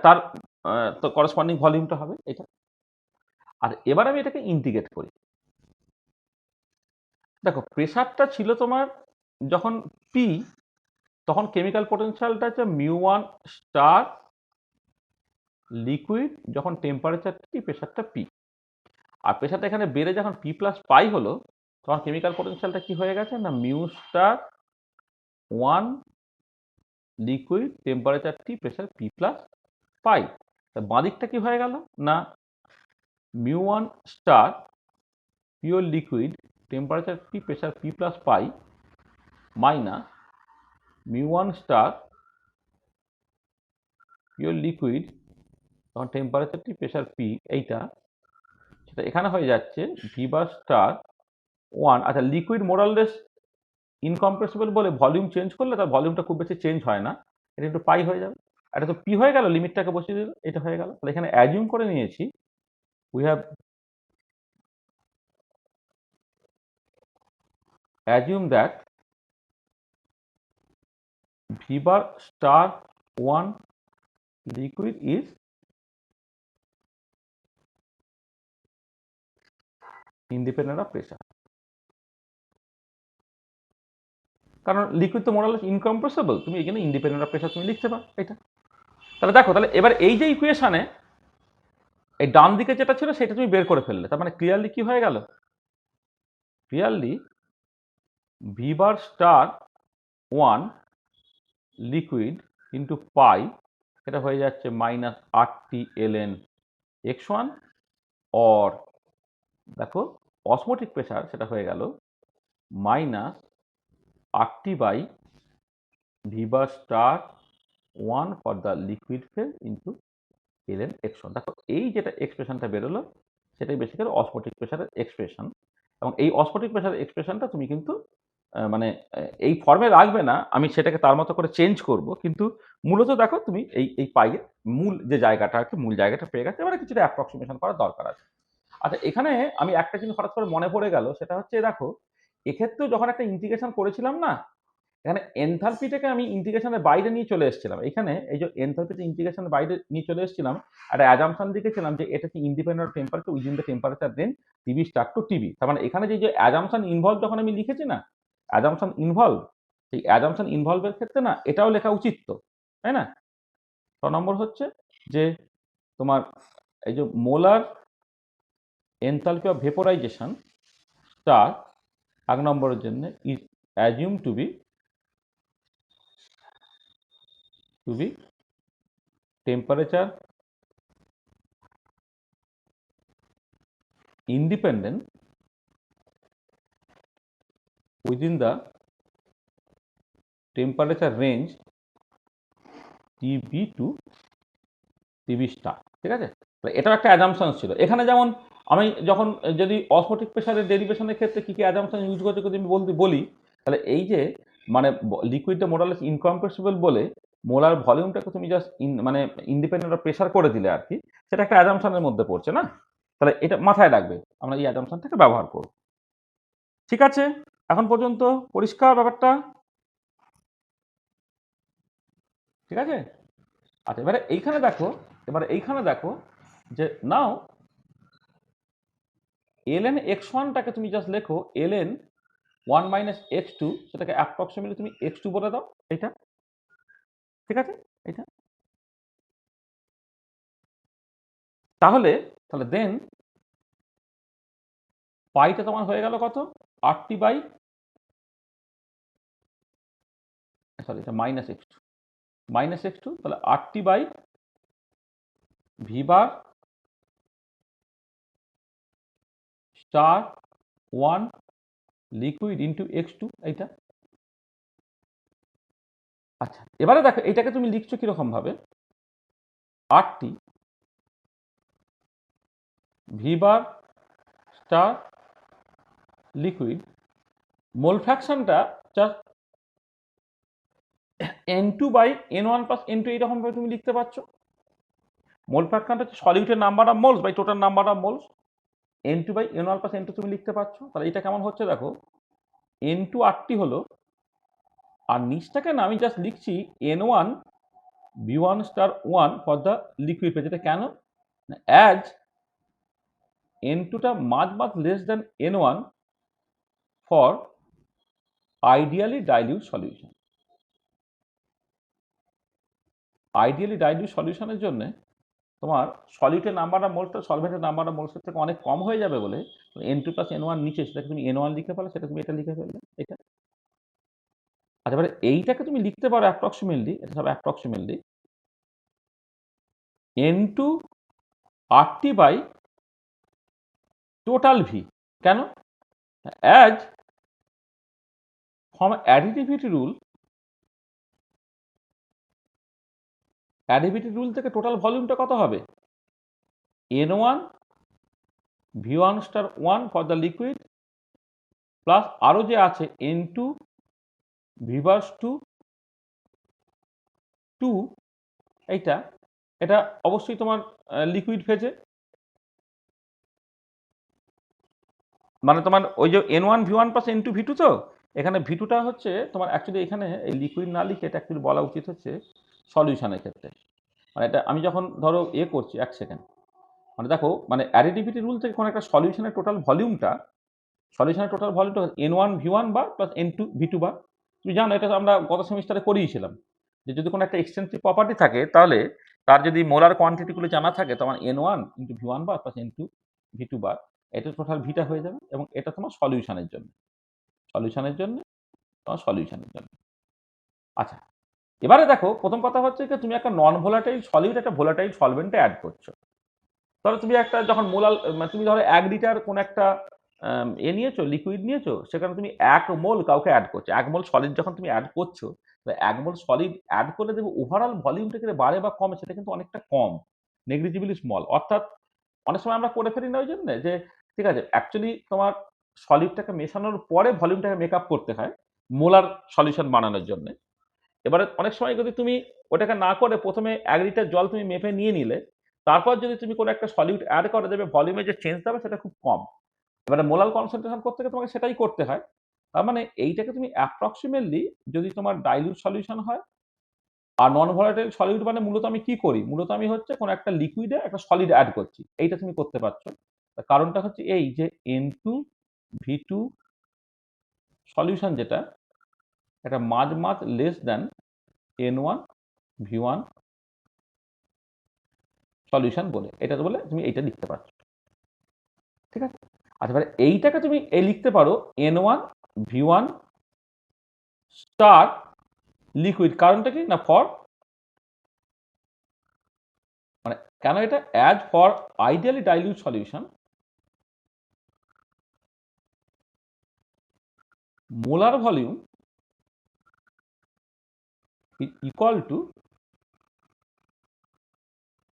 তার তো করসপন্ডিং ভলিউমটা হবে এটা। আর এবার আমি এটাকে ইন্টিগ্রেট করি। দেখো প্রেসারটা ছিল তোমার যখন পি, তখন কেমিক্যাল পোটেনশিয়ালটা হচ্ছে μ1 স্টার লিকুইড যখন টেম্পারেচার টি প্রেসারটা পি। আর প্রেসারটা এখানে বেড়ে যখন পি প্লাস পাই হলো, তখন কেমিক্যাল পোটেনশিয়ালটা কি হয়ে গেছে না, mu star 1 liquid temperature T pressure P plus pi. বাঁ দিকটা কি হয়ে গেল না, μ1 star pure liquid temperature T pressure P plus pi minus μ1 star pure liquid তখন টেম্পারেচার টি প্রেসার পি, এইটা সেটা এখানে হয়ে যাচ্ছে ভি বার স্টার 1। আচ্ছা, লিকুইড মোরাললেস ইনকম্প্রেসিবল বলে ভলিউম চেঞ্জ করলে তার ভলিউমটা খুব বেশি চেঞ্জ হয় না, এটা একটু পাই হয়ে যাবে। এটা তো পি হয়ে গেল, লিমিটটাকে বসিয়ে দিল, এটা হয়ে গেল। তাহলে এখানে অ্যাজিউম করে নিয়েছি, we have assume that V bar star 1 liquid is independent of pressure. কারণ লিকুইড তো মোরালেস ইনকম্প্রেসেবল, তুমি এখানে ইন্ডিপেন্ডেন্ট অফ প্রেশার তুমি লিখতে পারো এটা। তাহলে দেখো, তাহলে এবার এই যে ইকুয়েশনে এই ডান দিকে যেটা ছিল সেটা তুমি বের করে ফেললে, তার মানে ক্লিয়ারলি কি হয়ে গেল? Clearly V bar star 1 liquid into pi, এটা হয়ে যাচ্ছে minus RT ln x1, or দেখো অসমোটিক প্রেশার সেটা হয়ে গেল minus RT by V bar star 1 for the liquid phase into ln x1। দেখো এই যেটা এক্সপ্রেশনটা বেরোলো সেটাই বেসিক্যালি অসমোটিক প্রেশারের এক্সপ্রেশন, এবং এই অসমোটিক প্রেশারের এক্সপ্রেশনটা তুমি কিন্তু মানে এই ফর্মে রাখবে না, আমি সেটাকে তার মতো করে চেঞ্জ করব, কিন্তু মূলত দেখো তুমি এই পাইয়ের মূল যে জায়গাটা আছে মূল জায়গাটা পেয়ে গেছে, এবারে কিছুটা অ্যাপ্রক্সিমেশন করার দরকার আছে। আচ্ছা, এখানে আমি একটা জিনিস হঠাৎ করে মনে পড়ে গেল, সেটা হচ্ছে দেখো এক্ষেত্রেও যখন একটা ইন্টিগ্রেশন করেছিলাম না, এখানে এনথালপিটাকে আমি ইন্টিগ্রেশনের বাইরে নিয়ে চলে এসেছিলাম। এখানে এই যে এনথালপিতে ইন্টিগ্রেশনের বাইরে নিয়ে চলে এসেছিলাম, একটা অ্যাজাম্পশন লিখেছিলাম যে এটা কি independent temperature within the temperature range TB star to TB. তার মানে এখানে যে অ্যাজাম্পশন ইনভলভ যখন আমি লিখেছি না, অ্যাজাম্পশন ইনভলভ, এই অ্যাজাম্পশন ইনভলভের ক্ষেত্রে না এটাও লেখা উচিত তো, তাই না? 6 নম্বর হচ্ছে যে তোমার এই যে molar enthalpy of vaporisation star 1 নম্বরের জন্য is assume to be temperature independent within the temperature range TB to TB star। ঠিক আছে, এটাও একটা অ্যাজাম্পশন ছিল। এখানে যেমন আমি যখন যদি অসমোটিক প্রেশারের ডেরিভেশনের ক্ষেত্রে কি কি অ্যাজাম্পশন ইউজ করতে যদি আমি বলি, তাহলে এই যে মানে লিকুইডটা মোরালেস ইনকম্প্রেসিবল বলে মোলার ভলিউমটাকে তুমি জাস্ট মানে ইন্ডিপেন্ডেন্ট অফ প্রেশার করে দিলে আর কি, সেটা একটা অ্যাজাম্পশনের মধ্যে পড়ছে না? তাহলে এটা মাথায় রাখবে, আমরা এই অ্যাজাম্পশনটাকে ব্যবহার করব। ঠিক আছে, এখন পর্যন্ত পরিষ্কার ব্যাপারটা? ঠিক আছে। আচ্ছা, এবারে এইখানে দেখো যে নাও ln x1টাকে তুমি জাস্ট লেখো ln 1 মাইনাস x2, সেটাকে অ্যাপ্রক্সিমেটলি তুমি x2 বলে দাও, এইটা ঠিক আছে। এইটা তাহলে দেন পাইটা তোমার হয়ে গেল কত? RT বাই, সরি এটা মাইনাস x2, তাহলে RT by V bar star 1 liquid into x2, এইটা। আচ্ছা, এবারে দেখো এইটাকে তুমি লিখছো কিরকম ভাবে, RT V bar star liquid, mole ফ্র্যাকশনটা just n2 by n1 plus n2 এইরকম ভাবে তুমি লিখতে পারছো। মোল ফ্র্যাকশনটা হচ্ছে সলিউটের number of moles by total number of moles, n2 by n1 plus n2 তুমি লিখতে পারছো। তাহলে এটা কেমন হচ্ছে দেখো, n2 RT হলো, আর নিচটাকে না আমি জাস্ট লিখছি n1 v1 star 1 for the liquid phase. এটা কেন? অ্যাজ n2টা much less than n1 for ideally dilute solution. Ideally dilute সলিউশনের জন্য তোমার সলিউটের নাম্বার অফ মোলসটা সলভেন্টের নাম্বার অফ মোলসের থেকে অনেক কম হয়ে যাবে বলে n2 প্লাস n1 নিচে, সেটাকে তুমি n1 লিখে ফেলো, সেটা তুমি এটা লিখে ফেললে, এটা। আচ্ছা, এবারে এইটাকে তুমি লিখতে পারো অ্যাপ্রক্সিমেটলি, এটা সব approximately n2 RT by total V. কেন? অ্যাজ ফ্রম অ্যাডিটিভিটি রুল থেকে টোটাল ভলিউমটা কত হবে? n1 v1 star 1 for the liquid plus আরো যে আছে n2 ভিভার্স টু 2, এটা অবশ্যই তোমার লিকুইড ফেজে, মানে তোমার ওই যে n1 v1 plus n2 v2, তো এখানে v2টা হচ্ছে তোমার অ্যাকচুয়ালি এখানে এই লিকুইড না লিখে এটা অ্যাকচুয়ালি বলা উচিত হচ্ছে সলিউশনের ক্ষেত্রে। মানে এটা আমি যখন ধরো করছি 1 সেকেন্ড, মানে দেখো মানে অ্যাডিটিভিটি রুল থেকে কোনো একটা সলিউশনের টোটাল ভলিউমটা N1 V1 বার প্লাস N2 V2 বার। তুমি জানো এটা তো আমরা গত সেমিস্টারে করিয়েছিলাম যে যদি কোনো একটা এক্সটেন্সিভ প্রপার্টি থাকে তাহলে তার যদি মোলার কোয়ান্টিটিগুলো জানা থাকে তখন N1 ইন্টু V1 বার প্লাস N2 V2 বার, এটা টোটাল ভিটা হয়ে যাবে এবং এটা তোমার সলিউশনের জন্য সলিউশনের জন্য। আচ্ছা, এবারে দেখো প্রথম কথা হচ্ছে যে তুমি একটা নন ভোলাটাইল সলিউট একটা ভোলাটাইল সলভেন্টে অ্যাড করছো। ধরো তুমি একটা যখন তুমি ধরো 1 লিটার কোন একটা নিয়েছো, লিকুইড নিয়েছো, সেখানে তুমি 1 মোল কাউকে অ্যাড করছো। 1 মোল সলিড যখন তুমি অ্যাড করছো, 1 মোল সলিড অ্যাড করলে দেখবে ওভারঅল ভলিউমটা কিন্তু বাড়ে বা কমে সেটা কিন্তু অনেকটা কম, নেগলিজিবলি স্মল। অর্থাৎ অনেক সময় আমরা করে ফেলি না ওই জন্য যে ঠিক আছে অ্যাকচুয়ালি তোমার সলিডটাকে মেশানোর পরে ভলিউমটাকে মেকআপ করতে হয় মোলার সলিউশন বানানোর জন্য। এবারে অনেক সময় যদি তুমি ওটাকে না করে প্রথমে 1 লিটার জল তুমি মেপে নিয়ে নিলে, তারপর যদি তুমি কোনো একটা সলিউট অ্যাড করে দেবে, ভলিউমে যে চেঞ্জ হবে সেটা খুব কম। এবারে মোলাল কনসেন্ট্রেশন করতে গেলে তোমাকে সেটাই করতে হয়। তার মানে এইটাকে তুমি অ্যাপ্রক্সিমেটলি যদি তোমার ডাইলিউট সলিউশন হয়, আর নন ভলাটাইল সলিউট মানে মূলত আমি কি করি, মূলত আমি হচ্ছে কোনো একটা লিকুইডে একটা সলিড অ্যাড করছি, এইটা তুমি করতে পারছো। তার কারণটা হচ্ছে এই যে N2 V2 সলিউশন যেটা, এটা মাঝ less than N1 V1 solution বলে, এটা বলে তুমি এইটা লিখতে পারছো। ঠিক আছে, আচ্ছা এবারে এইটাকে তুমি লিখতে পারো N1 V1 স্টার লিকুইড। কারণটা কি না, ফর মানে কেন এটা as for ideally dilute solution molar volume is equal to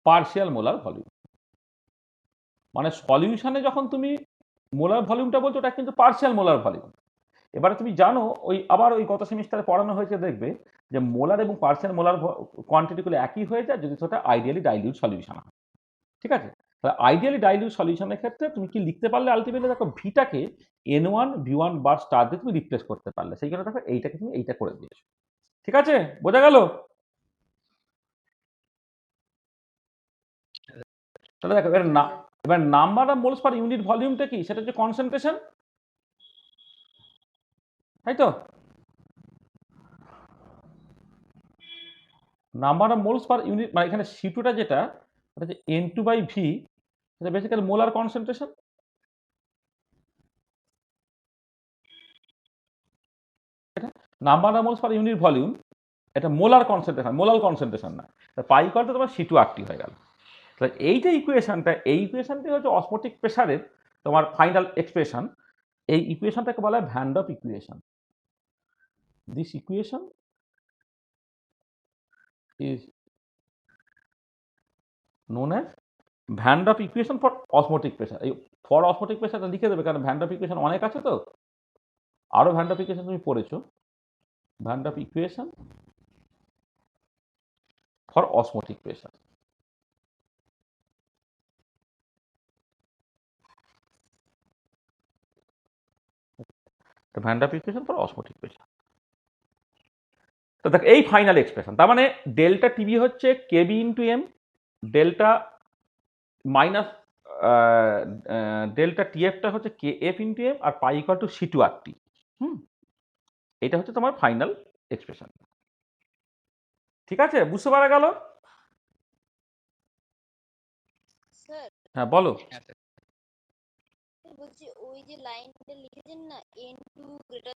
partial molar volume. মানে সলিউশনে যখন তুমি মোলার ভলিউমটা বলছো ওটা কিন্তু পার্শিয়াল মোলার ভলিউম। এবারে তুমি জানো আবার ওই গত সেমিস্টারে পড়ানো হয়েছে, দেখবে যে মোলার এবং পার্শিয়াল মোলার কোয়ান্টিটিগুলো একই হয়ে যায় যদি সেটা আইডিয়ালি ডাইলিউট সলিউশন হয়। ঠিক আছে, তাহলে আইডিয়ালি ডাইলিউট সলিউশনের ক্ষেত্রে তুমি কি লিখতে পারলে আলটিমেটলি দেখো ভিটাকে N1 V1 বার স্টার দিয়ে তুমি রিপ্লেস করতে পারলে, সেই জন্য দেখো এইটাকে তুমি এইটা করে দিয়েছো। ঠিক আছে, বোঝা গেল? তাহলে দেখো এবার number of moles per unit ভলিউমটা কি, সেটা হচ্ছে কনসেন্ট্রেশন, তাই তো? Number of moles per unit মানে এখানে C2টা যেটা, এটা হচ্ছে N2/V, এটা basically molar concentration. Number of moles per unit volume এটা মোলার কনসেন্ট্রেশন না, পাই করতে তোমার C2R হয়ে গেল। তাহলে এই যে ইকুয়েশনটা, এই ইকুয়েশনটি হচ্ছে অসমোটিক প্রেসারের তোমার ফাইনাল এক্সপ্রেশন। এই ইকুয়েশনটাকে বলা হয় van depth equation. This equation is known as van depth equation for osmotic pressure. এই ফর অসমোটিক প্রেসারটা লিখে দেবে, কারণ ভ্যান ডপ ইকুয়েশন অনেক আছে তো, আরও ভ্যান ডপ ইকুয়েশন তুমি পড়েছো। Van depth equation for osmotic pressure. Van depth equation for osmotic pressure. তো দেখ এই ফাইনাল এক্সপ্রেশন, তার মানে ডেল্টা টিবি হচ্ছে K B into M, delta minus delta টিএফটা হচ্ছে কে এফ ইন্টু এম, আর পাই ইকুয়াল টু C2RT। এটা হচ্ছে তোমার ফাইনাল এক্সপ্রেশন। ঠিক আছে, বুঝতে পারা গেল? স্যার হ্যাঁ বলো। বলছি ওই যে লাইনটা লিখেছেন না N2 greater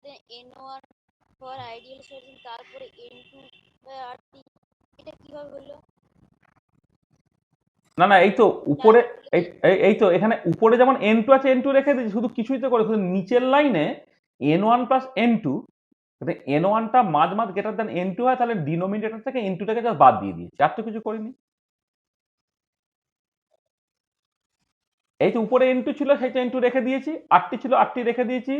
than N1 for ideal solution, তারপরে N2/RT, এটা কিভাবে হলো? না এই তো উপরে, এই তো এখানে উপরে যেমন N2 আছে N2 রেখে দিয়েছি, শুধু কিছুই তো করে, শুধু নিচের লাইনে N1 প্লাস N2, যাতে N1টা মাঝ গ্রেটার দ্যান N2 হয়, তাহলে ডিনোমিনেটর থেকে N2টাকে জাস্ট বাদ দিয়ে দিয়েছি, আর তো কিছু করিনি। এই তো উপরে N2 ছিল সেটা N2 রেখে দিয়েছি, RT ছিল RT রেখে দিয়েছি,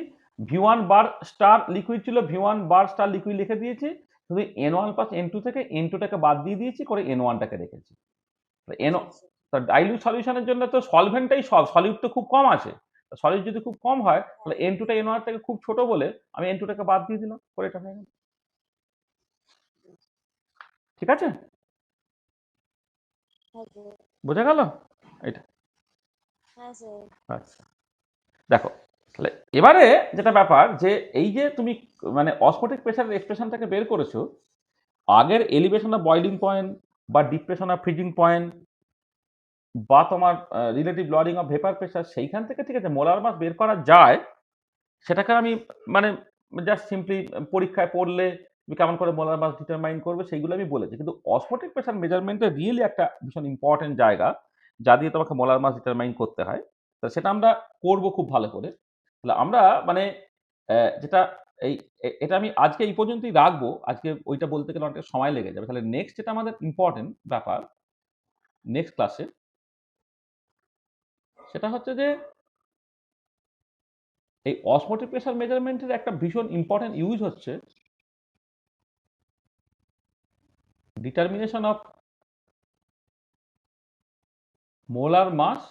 V1 বার স্টার লিকুইড ছিল V1 বার স্টার লিকুইড লিখে দিয়েছি, শুধু N1 প্লাস N2 থেকে N2টাকে বাদ দিয়ে দিয়েছি, করে N1টাকে রেখেছি। ডাইলিউট সলিউশনের জন্য তো সলভেন্টটাই সলিউট তো খুব কম আছে, সলিড যদি খুব কম হয় তাহলে N2টা N1 থেকে খুব ছোট বলে আমি N2টাকে বাদ দিয়ে দিলাম, করে এটা হয়ে গেল। ঠিক আছে। হ্যাঁ স্যার। বোঝা গেল এটা? হ্যাঁ স্যার। আচ্ছা, দেখো তাহলে এবারে যেটা ব্যাপার যে এই যে তুমি মানে অসমোটিক প্রেসারের এক্সপ্রেশনটাকে বের করেছো, আগের এলিভেশন অফ বয়লিং পয়েন্ট বা ডিপ্রেশন অফ ফ্রিজিং পয়েন্ট বা তোমার রিলেটিভ লরিং অফ ভেপার প্রেসার, সেইখান থেকে ঠিক আছে মোলার মাস বের করা যায়, সেটাকে আমি মানে জাস্ট সিম্পলি পরীক্ষায় পড়লে তুমি কেমন করে মোলার মাস ডিটারমাইন করবে সেইগুলো আমি বলেছি। কিন্তু অসমোটিক প্রেসার মেজারমেন্টের রিয়েলি একটা ভীষণ ইম্পর্টেন্ট জায়গা যা দিয়ে তোমাকে মোলার মাস ডিটারমাইন করতে হয়। তো সেটা আমরা করব খুব ভালো করে। তাহলে আমরা মানে যেটা এই এটা আমি আজকে এই পর্যন্তই রাখবো। আজকে ওইটা বলতে গেলে অনেকটা সময় লেগে যাবে। তাহলে নেক্সট যেটা আমাদের ইম্পর্টেন্ট ব্যাপার নেক্সট ক্লাসে, সেটা হচ্ছে যে এই অসমোটিক প্রেসার মেজারমেন্টের একটা ভীষণ ইম্পর্টেন্ট ইউজ হচ্ছে determination of molar mass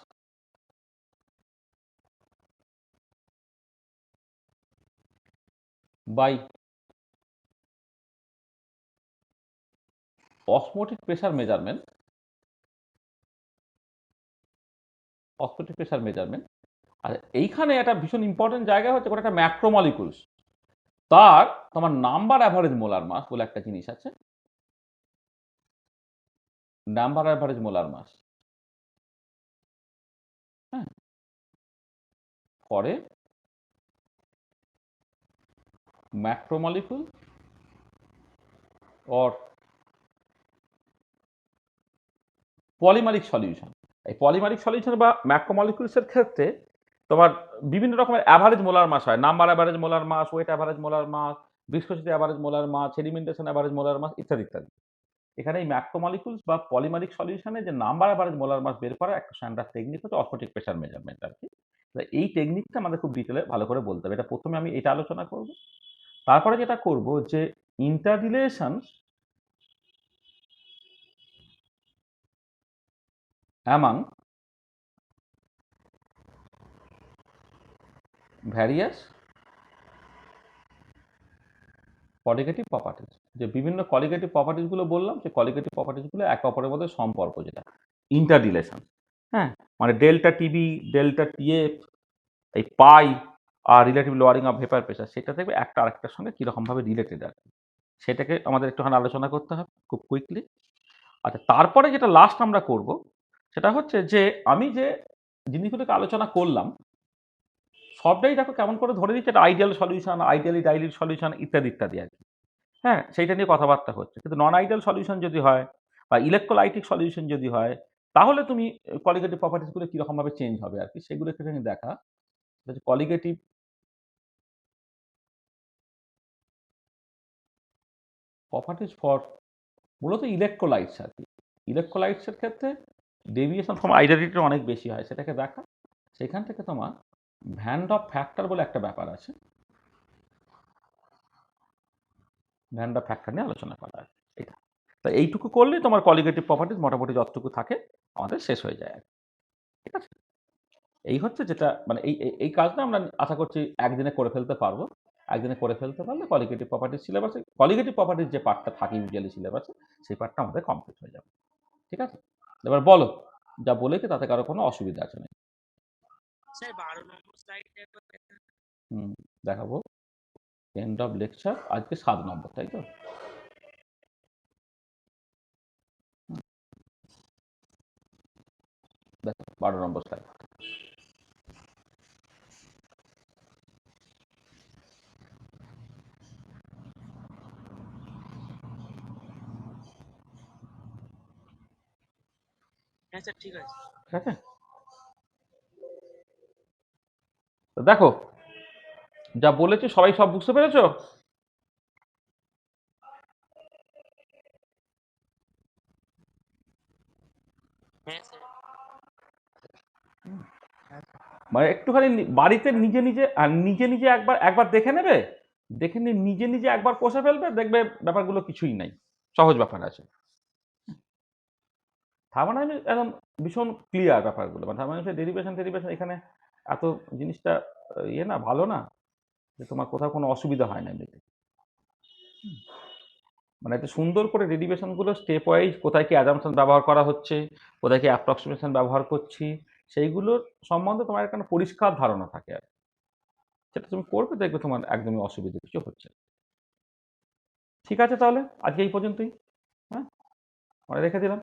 by osmotic pressure measurement. Osmotic pressure measurement আর এইখানে একটা ভীষণ ইম্পর্টেন্ট জায়গা হচ্ছে ওটা একটা ম্যাক্রোমলিকুলস, তার তোমার নাম্বার অ্যাভারেজ মোলার মাস বলে একটা জিনিস আছে, নাম্বার অ্যাভারেজ মোলার মাস, হ্যাঁ, পরে ম্যাক্রোমলিকুল অর পলিমারিক সলিউশন। এই পলিমারিক সলিউশন বা ম্যাক্রোমলিকুলসের ক্ষেত্রে তোমার বিভিন্ন রকমের অ্যাভারেজ মোলার মাস হয়, number average molar mass, weight average molar mass, viscosity average molar mass, sedimentation average molar mass ইত্যাদি ইত্যাদি। এখানে এই ম্যাক্রোমলিকুলস বা পলিমারিক সলিউশনে যে নাম্বার অ্যাভারেজ মোলার মাস বের করার একটা স্ট্যান্ডার্ড টেকনিক হচ্ছে অসমোটিক প্রেসার মেজারমেন্ট আর কি। এই টেকনিকটা আমাদের খুব ডিটেলে ভালো করে বলতে হবে। এটা প্রথমে আমি এটা আলোচনা করব, তারপরে যেটা করব যে inter relation among various colligative properties, যে বিভিন্ন কলিগেটিভ প্রপার্টিজগুলো বললাম, সেই কলিগেটিভ প্রপার্টিজগুলো একে অপরের মধ্যে সম্পর্ক, যেটা ইন্টার রিলেশন, হ্যাঁ, মানে ডেল্টা টিবি, ডেল্টা টিএফ, এই পাই আর relative lowering of vapour pressure, সেটা দেখবে একটা আরেকটার সঙ্গে কীরকমভাবে রিলেটেড আর কি, সেটাকে আমাদের একটুখানি আলোচনা করতে হবে খুব কুইকলি। আচ্ছা, তারপরে যেটা লাস্ট আমরা করব সেটা হচ্ছে যে আমি যে জিনিসগুলোকে আলোচনা করলাম সবটাই দেখো কেমন করে ধরে দিচ্ছে একটা আইডিয়াল সলিউশন, আইডিয়ালি ডাইলিড সলিউশন ইত্যাদি ইত্যাদি আর কি, হ্যাঁ, সেইটা নিয়ে কথাবার্তা হচ্ছে। কিন্তু নন আইডিয়াল সলিউশন যদি হয় বা ইলেকট্রোলাইটিক সলিউশন যদি হয়, তাহলে তুমি কলিগেটিভ প্রপার্টিসগুলো কীরকমভাবে চেঞ্জ হবে আর কি, সেগুলো একটুখানি দেখা। কলিগেটিভ প্রপার্টিস ফর মূলত ইলেকট্রোলাইটস আর কি। ইলেকট্রোলাইটসের ক্ষেত্রে ডেভিয়েশন ফ্রম আইডেন্টিটির অনেক বেশি হয়, সেটাকে দেখা। সেখান থেকে তোমার ভ্যান ডফ ফ্যাক্টর বলে একটা ব্যাপার আছে, ভ্যান ডফ ফ্যাক্টর নিয়ে আলোচনা করা হয় এটা। তা এইটুকু করলেই তোমার কলিগেটিভ প্রপার্টিস মোটামুটি যতটুকু থাকে আমাদের শেষ হয়ে যায় আর কি। ঠিক আছে, এই হচ্ছে যেটা মানে এই কাজটা আমরা আশা করছি একদিনে করে ফেলতে পারবো। একদিনে করে ফেলতে পারলে কলিগেটিভ প্রপার্টিস সিলেবাসে কলিগেটিভ প্রপার্টিস যে পার্টটা থাকে ইউজুয়ালি সিলেবাসে, সেই পার্টটা আমাদের কমপ্লিট হয়ে যাবে। ঠিক আছে, এবার বলো যা বলেছি তাতে কারো কোনো অসুবিধা আছে নাকি? স্যার 12 নম্বর স্লাইডটা একবার দেখান। দেখাবো। এন্ড অফ লেকচার আজকে 7 নম্বর, তাই তো? দেখো 12 নম্বর স্লাইড। হ্যাঁ স্যার, ঠিক আছে। ঠিক আছে, তো দেখো যা বলেছি সবাই সব বুঝতে পেরেছো? হ্যাঁ স্যার। মানে একটুখানি বাড়িতে নিজে নিজে নিজে নিজে একবার একবার দেখে নেবে, দেখে নিয়ে নিজে নিজে একবার কষে ফেলবে, দেখবে ব্যাপারগুলো কিছুই নাই, সহজ ব্যাপার আছে। থার্মোডাইনামিক্স একদম ভীষণ ক্লিয়ার ব্যাপারগুলো, মানে থার্মোডাইনামিক্সের ডেরিভেশন এখানে এত জিনিসটা ইয়ে না, ভালো না যে তোমার কোথাও কোনো অসুবিধা হয় না এমনিতে। মানে একটু সুন্দর করে ডেরিভেশনগুলো স্টেপ ওয়াইজ কোথায় কি অ্যাজাম্পশন ব্যবহার করা হচ্ছে, কোথায় কি অ্যাপ্রক্সিমেশন ব্যবহার করছি, সেইগুলোর সম্বন্ধে তোমার একটা পরিষ্কার ধারণা থাকে আর সেটা তুমি করবে, দেখবে তোমার একদমই অসুবিধা কিছু হচ্ছে না। ঠিক আছে, তাহলে আজকে এই পর্যন্তই। হ্যাঁ, মানে রেখে দিলাম।